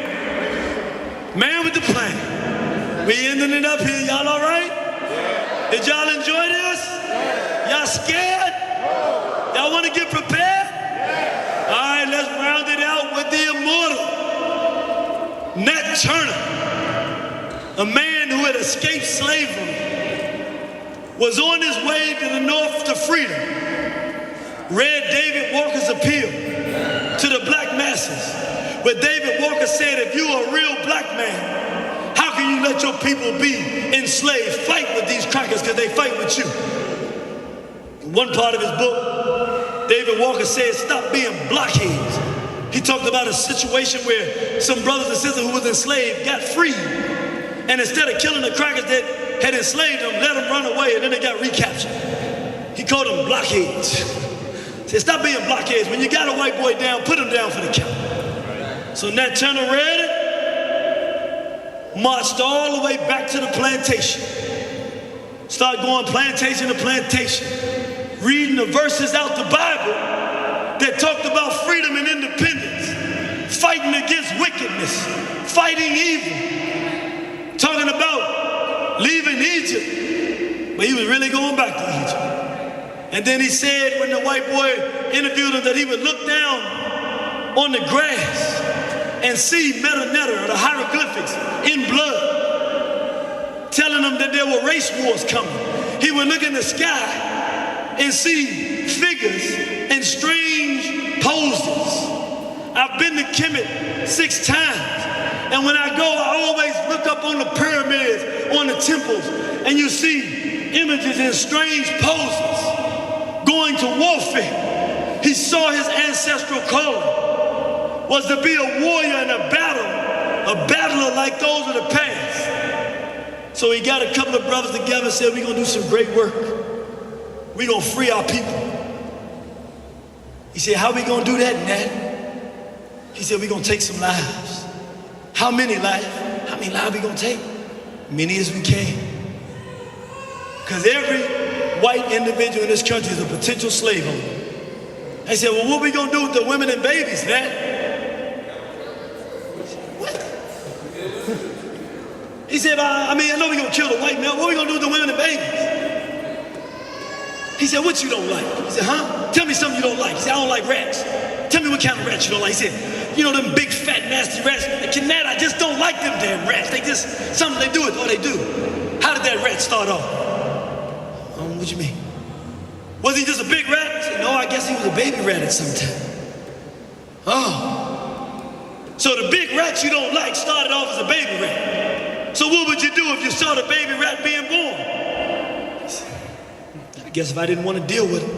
with the plan. We ending it up here, y'all all right? Did y'all enjoy this? Y'all scared? Y'all want to get prepared? All right, let's round it out with the immortal Nat Turner, a man who had escaped slavery, was on his way to the north to freedom, read David Walker's appeal to the black masses, where David Walker said, if you are a real black man, how can you let your people be enslaved? Fight with these crackers because they fight with you. In one part of his book, David Walker said, stop being blockheads. He talked about a situation where some brothers and sisters who was enslaved got free. And instead of killing the crackers that had enslaved them, let them run away, and then they got recaptured. He called them blockheads. He said, stop being blockheads. When you got a white boy down, put him down for the count. So Nat Turner read it, marched all the way back to the plantation. Started going plantation to plantation, reading the verses out the Bible that talked about freedom and independence, fighting against wickedness, fighting evil, talking about leaving Egypt, but he was really going back to Egypt. And then he said when the white boy interviewed him that he would look down on the grass and see metanetta, or the hieroglyphics, in blood, telling them that there were race wars coming. He would look in the sky and see figures in strange poses. I've been to Kemet 6 times, and when I go, I always look up on the pyramids, on the temples, and you see images in strange poses, going to warfare. He saw his ancestral calling was to be a warrior in a battler like those of the past. So he got a couple of brothers together and said, we're going to do some great work. We're going to free our people. He said, how are we going to do that, Nat? He said, we're going to take some lives. How many lives? How many lives are we going to take? Many as we can. Because every white individual in this country is a potential slave owner. I said, well, what are we going to do with the women and babies, Nat? He said, I know we're going to kill the white man. What are we going to do with the women and babies? He said, what you don't like? He said, huh? Tell me something you don't like. He said, I don't like rats. Tell me what kind of rats you don't like. He said, you know them big, fat, nasty rats? Nat, I just don't like them damn rats. They just, something they do it, or they do. How did that rat start off? What you mean? Was he just a big rat? I said, no, I guess he was a baby rat at some time. Oh. So the big rat you don't like started off as a baby rat. So what would you do if you saw the baby rat being born? I guess if I didn't want to deal with him,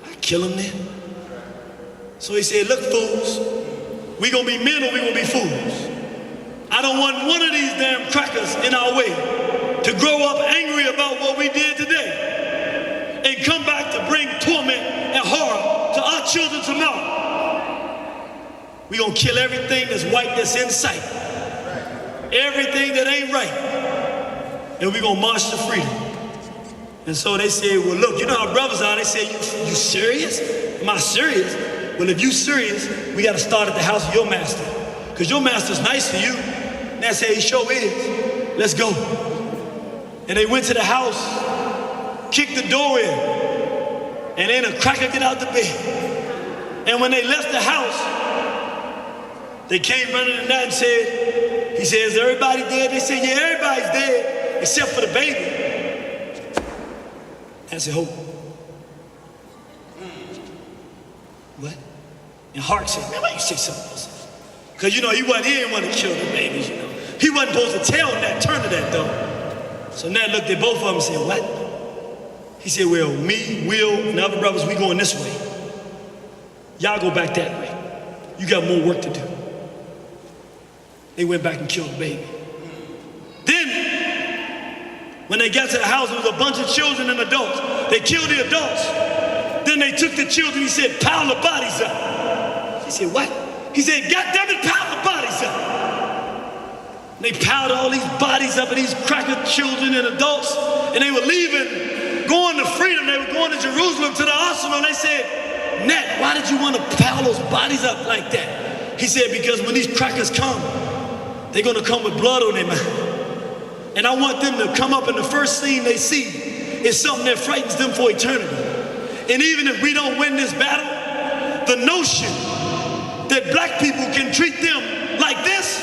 I'd kill him then. So he said, look, fools, we gonna be men or we gonna be fools. I don't want one of these damn crackers in our way to grow up angry about what we did today and come back to bring torment and horror to our children tomorrow. We gonna kill everything that's white that's in sight, everything that ain't right, and we gonna march to freedom. And so they said, well, look, you know how brothers are. They say, you serious? Am I serious? Well, if you serious, we got to start at the house of your master, because your master's nice to you. And that's how he sure is. Let's go. And they went to the house, kicked the door in, and then a cracker get out the bed. And when they left the house, they came running to Nat and said, he said, is everybody dead? They said, yeah, everybody's dead except for the baby. I said, hope. What? And Hart said, man, why you say something else? Because, you know, he didn't want to kill the babies, you know. He wasn't supposed to tell Nat Turner that, though. So Nat looked at both of them and said, what? He said, well, me, Will, and the other brothers, we going this way. Y'all go back that way. You got more work to do. They went back and killed the baby. Then, when they got to the house, there was a bunch of children and adults. They killed the adults. Then they took the children, he said, pile the bodies up. He said, what? He said, God damn it, pile the bodies up. And they piled all these bodies up of these cracker children and adults, and they were leaving, going to freedom. They were going to Jerusalem to the arsenal, and they said, Nat, why did you want to pile those bodies up like that? He said, because when these crackers come, they're going to come with blood on their mind. And I want them to come up, and the first scene they see is something that frightens them for eternity. And even if we don't win this battle, the notion that black people can treat them like this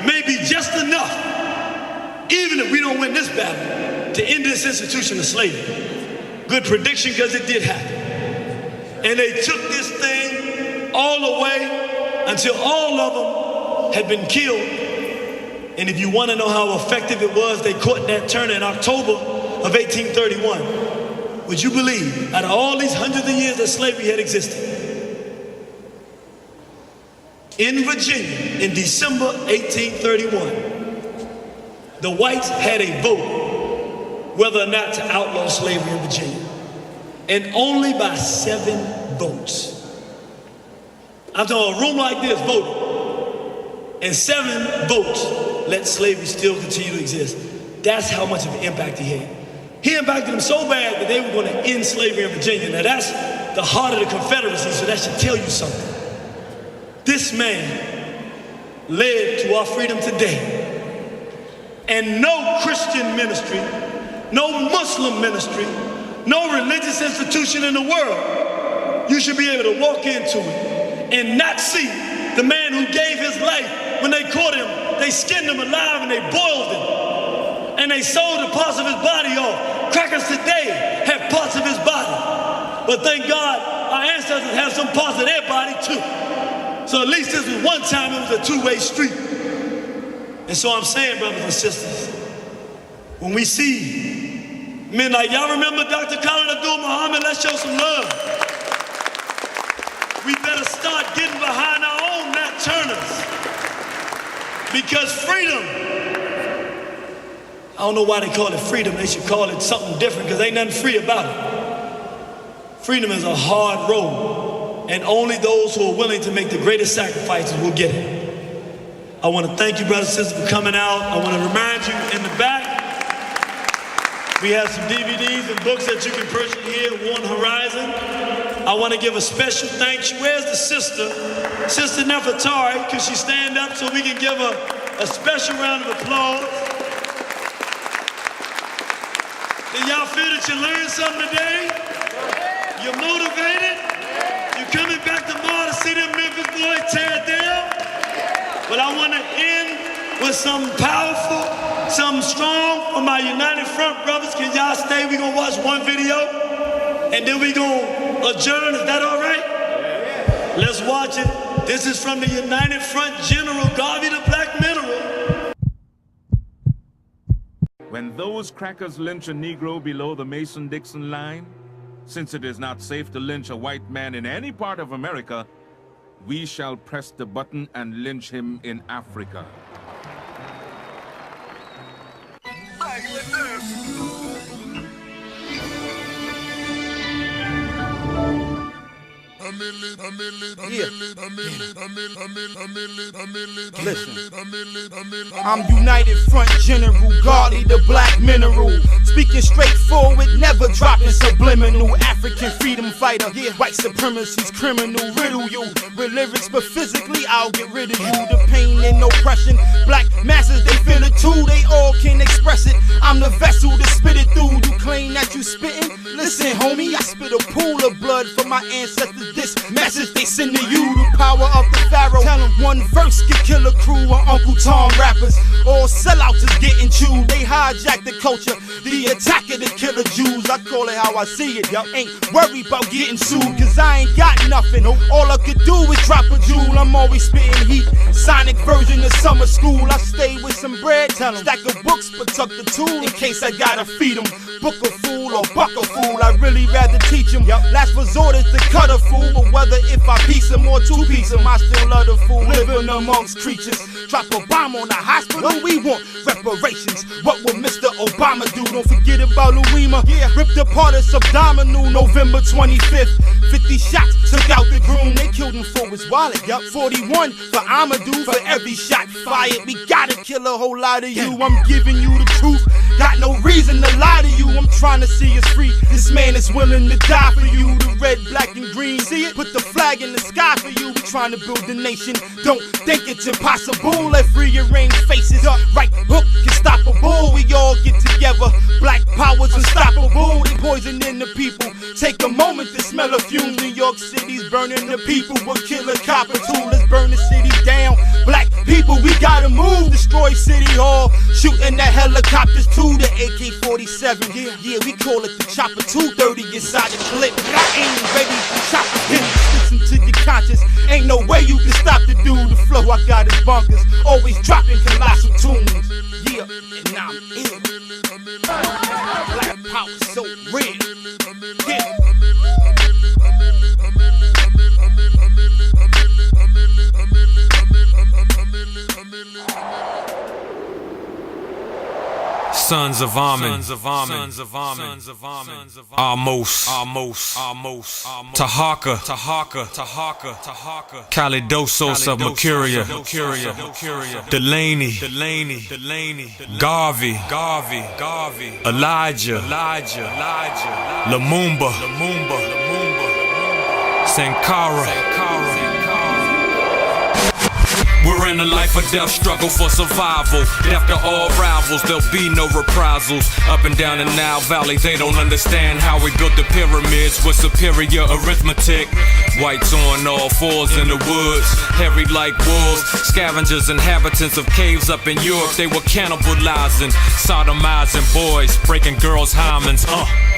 may be just enough, even if we don't win this battle, to end this institution of slavery. Good prediction, because it did happen. And they took this thing all the way until all of them had been killed. And if you want to know how effective it was, they caught Nat Turner in October of 1831. Would you believe, out of all these hundreds of years that slavery had existed, in Virginia, in December 1831, the whites had a vote whether or not to outlaw slavery in Virginia. And only by 7 votes. I'm talking a room like this voted, and 7 votes let slavery still continue to exist. That's how much of an impact he had. He impacted them so bad that they were going to end slavery in Virginia. Now that's the heart of the Confederacy, so that should tell you something. This man led to our freedom today. And no Christian ministry, no Muslim ministry, no religious institution in the world, you should be able to walk into it and not see the man who gave his life. When they caught him, they skinned him alive and they boiled him. And they sold the parts of his body off. Crackers today have parts of his body. But thank God our ancestors have some parts of their body too. So at least this was one time it was a two-way street. And so I'm saying, brothers and sisters, when we see men like, y'all remember Dr. Khalid Abdul Muhammad? Let's show some love. We better start getting behind our own Nat Turners. Because freedom, I don't know why they call it freedom. They should call it something different, because ain't nothing free about it. Freedom is a hard road, and only those who are willing to make the greatest sacrifices will get it. I want to thank you, brothers and sisters, for coming out. I want to remind you, in the back, we have some DVDs and books that you can purchase here at Warren Horizon. I want to give a special thanks. Where's the sister? Sister Nefertari, could she stand up so we can give her a special round of applause? Did y'all feel that you learned something today? You motivated? You coming back tomorrow to see them Memphis boys tear it down? But I want to end with something powerful, something strong for my United Front brothers. Can y'all stay? We gonna watch one video, and then we gonna adjourn. Is that all right? Let's watch it. This is from the United Front General, Garvey the Black Mineral. When those crackers lynch a Negro below the Mason-Dixon line, since it is not safe to lynch a white man in any part of America, we shall press the button and lynch him in Africa. I'm United Front General, Garley the Black Mineral. Speaking straightforward, never dropping subliminal. African freedom fighter, white supremacy's criminal. Riddle you with lyrics, but physically I'll get rid of you. The pain and oppression, black masses they feel it too. They all can express it. I'm the vessel to spit it through. You claim that you spitting? Listen, homie, I spit a pool of blood for my ancestors. This message they send to you, the power of the pharaoh. Tell them one verse can kill a crew of Uncle Tom rappers. All sellouts is getting chewed. They hijack the culture, the attack of the killer Jews. I call it how I see it. Y'all ain't worried about getting sued, cause I ain't got nothing. All I could do is drop a jewel. I'm always spitting heat. Sonic version of summer school. I stay with some bread, tell them. Stack of books, but tuck the tool in case I gotta feed them. Book a fool or buck a fool, I really rather teach him. Last resort is to cut a fool, but whether if I piece him or two-piece him, I still love the fool. Living amongst creatures, drop a bomb on the hospital, we want reparations. What will Mr. Obama do? Don't forget about Louima, ripped apart his abdominal, November 25th. 50 shots, took out the groom, they killed him for his wallet. 41 for Amadou, for every shot fired. We gotta kill a whole lot of you, I'm giving you the truth. Got no reason to lie to you, I'm trying to see us free. This man is willing to die for you. The red, black, and green, see it? Put the flag in the sky for you. We trying to build a nation, don't think it's impossible. Let's rearrange faces, right hook can stop a bull. We all get together, black power's unstoppable. They poisoning the people, take a moment to smell a fume. New York City's burning the people, we'll kill a copper too. Let's burn the city down, black people, we gotta move. Destroy City Hall, shooting the helicopters to the AK-47. Yeah, we call it the chopper. 230 inside the clip. I ain't ready to chop it in. Listen to your conscience. Ain't no way you can stop the dude. The flow I got is bonkers. Always dropping colossal tunes. Yeah, and I'm in. Black power so real. Yeah. Sons of Amen, Almost, Tahaka, Calidosos of Mercuria, Delaney, Garvey, Elijah, Lumumba, Sankara. We're in a life or death struggle for survival. After all rivals, there'll be no reprisals. Up and down the Nile Valley, they don't understand how we built the pyramids with superior arithmetic. Whites on all fours in the woods, hairy like wolves. Scavengers, inhabitants of caves up in Europe, they were cannibalizing, sodomizing boys, breaking girls' hymens.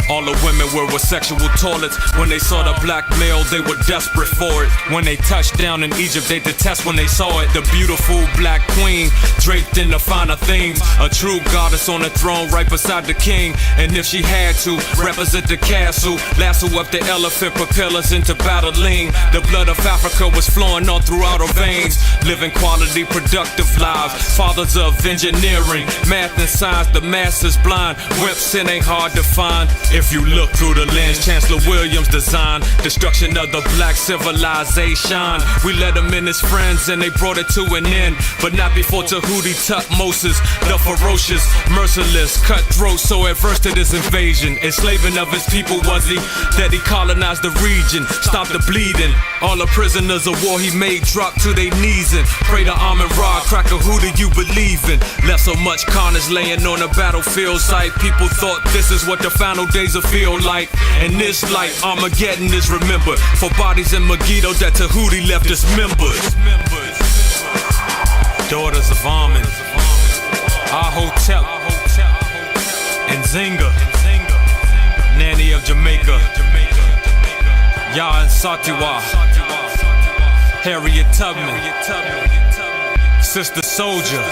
All the women were with sexual toilets. When they saw the black male, they were desperate for it. When they touched down in Egypt, they detest when they saw it. The beautiful black queen, draped in the finer things. A true goddess on the throne right beside the king. And if she had to, represent the castle. Lasso up the elephant, propel us into battling. The blood of Africa was flowing all throughout our veins. Living quality, productive lives. Fathers of engineering, math and science, the masses blind. Wimps, it ain't hard to find. If you look through the lens, Chancellor Williams' design. Destruction of the black civilization. We let him in his friends and they brought it it to an end, but not before Tahuti Tutmosis, the ferocious, merciless, cutthroat, so adverse to this invasion. Enslaving of his people was he, that he colonized the region, stopped the bleeding. All the prisoners of war he made drop to their knees and pray to Amun Ra, cracker, who do you believe in? Left so much carnage laying on a battlefield site. People thought this is what the final days will feel like. In this light, Armageddon is remembered for bodies in Megiddo that Tahuti left as members. Daughters of Amun, Ahotep, and Zinga, Nanny of Jamaica, Yah and Satiwa, Harriet Tubman, Sister Soldier.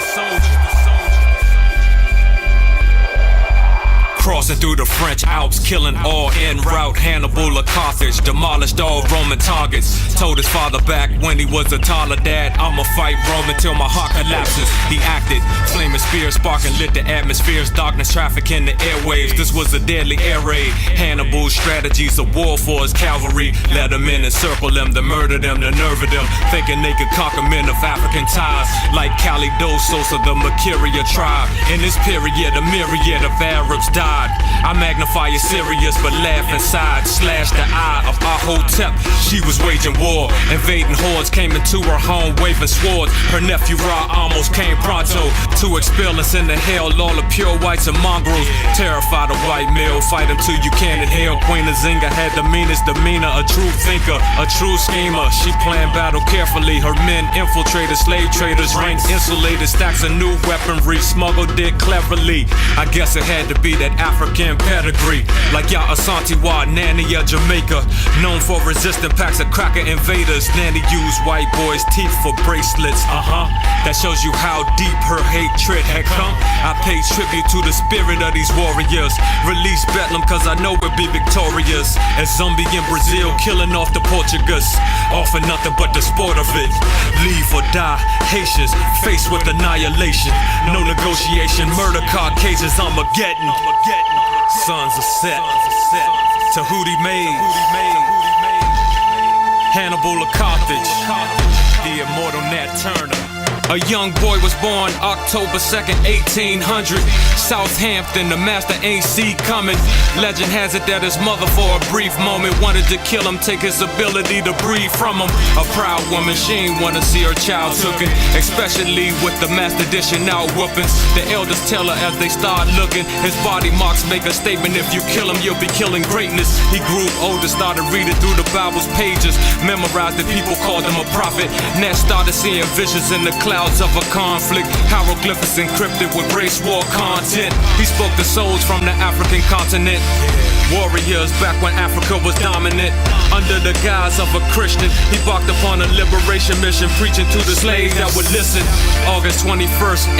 Crossing through the French Alps, killing all en route. Hannibal of Carthage demolished all Roman targets. Told his father back when he was a toddler, Dad, I'ma fight Rome until my heart collapses. He acted, flaming spears sparking lit the atmosphere's darkness, trafficking the airwaves. This was a deadly air raid. Hannibal's strategies of war for his cavalry led them in and circled them, to murder them, to nerve them, thinking they could conquer men of African ties, like Calidosos of the Makiria tribe. In this period, a myriad of Arabs died. I magnify it serious, but laugh inside. Slash the eye of Ahotep. She was waging war. Invading hordes came into her home, waving swords. Her nephew Ra almost came pronto to expel and send to hell all the pure whites and mongrels. Terrified of white male, fight him till you can't inhale. Queen Nzinga had the meanest demeanor, a true thinker, a true schemer. She planned battle carefully. Her men infiltrated slave traders, ranks insulated, stacks of new weaponry, smuggled it cleverly. I guess it had to be that African pedigree, like Yah Asante-Wa, Nanny of Jamaica, known for resisting packs of cracker invaders. Nanny used white boys' teeth for bracelets. That shows you how deep her hatred had come. I pay tribute to the spirit of these warriors. Release Bethlehem, cause I know we'll be victorious. As zombie in Brazil, killing off the Portuguese, offering nothing but the sport of it. Leave or die, Haitians faced with annihilation. No negotiation, murder Caucasians, Armageddon. Sons of Set, Tahuti made, Hannibal of Carthage, the immortal Nat Turner. A young boy was born October 2nd, 1800. Southampton, the master ain't see coming. Legend has it that his mother for a brief moment wanted to kill him, take his ability to breathe from him. A proud woman, she ain't wanna see her child taken, especially with the master dishing out whoopings. The elders tell her as they start looking, his body marks make a statement, if you kill him, you'll be killing greatness. He grew older, started reading through the Bible's pages, memorized it, people called him a prophet. Nat started seeing visions in the clouds of a conflict, hieroglyphics encrypted with race war content. He spoke to souls from the African continent, warriors back when Africa was dominant. Under the guise of a Christian, he embarked upon a liberation mission, preaching to the slaves that would listen. August 21st,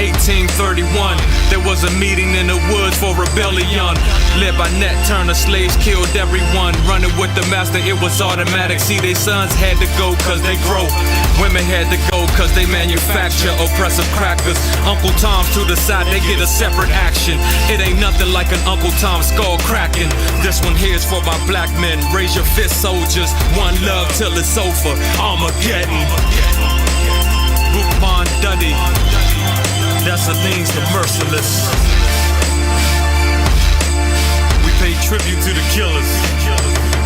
1831, there was a meeting in the woods for rebellion. Led by Nat Turner, slaves killed everyone. Running with the master, it was automatic. See, their sons had to go cause they grow. Women had to go cause they manufacture oppressive crackers. Uncle Tom's to the side, they get a separate action. It ain't nothing like an Uncle Tom skull cracking. This one here's for my black men. Raise your fist, soldiers. One love till it's over. Armageddon. Rupon Duddy. Dessalines the merciless. We pay tribute to the killers.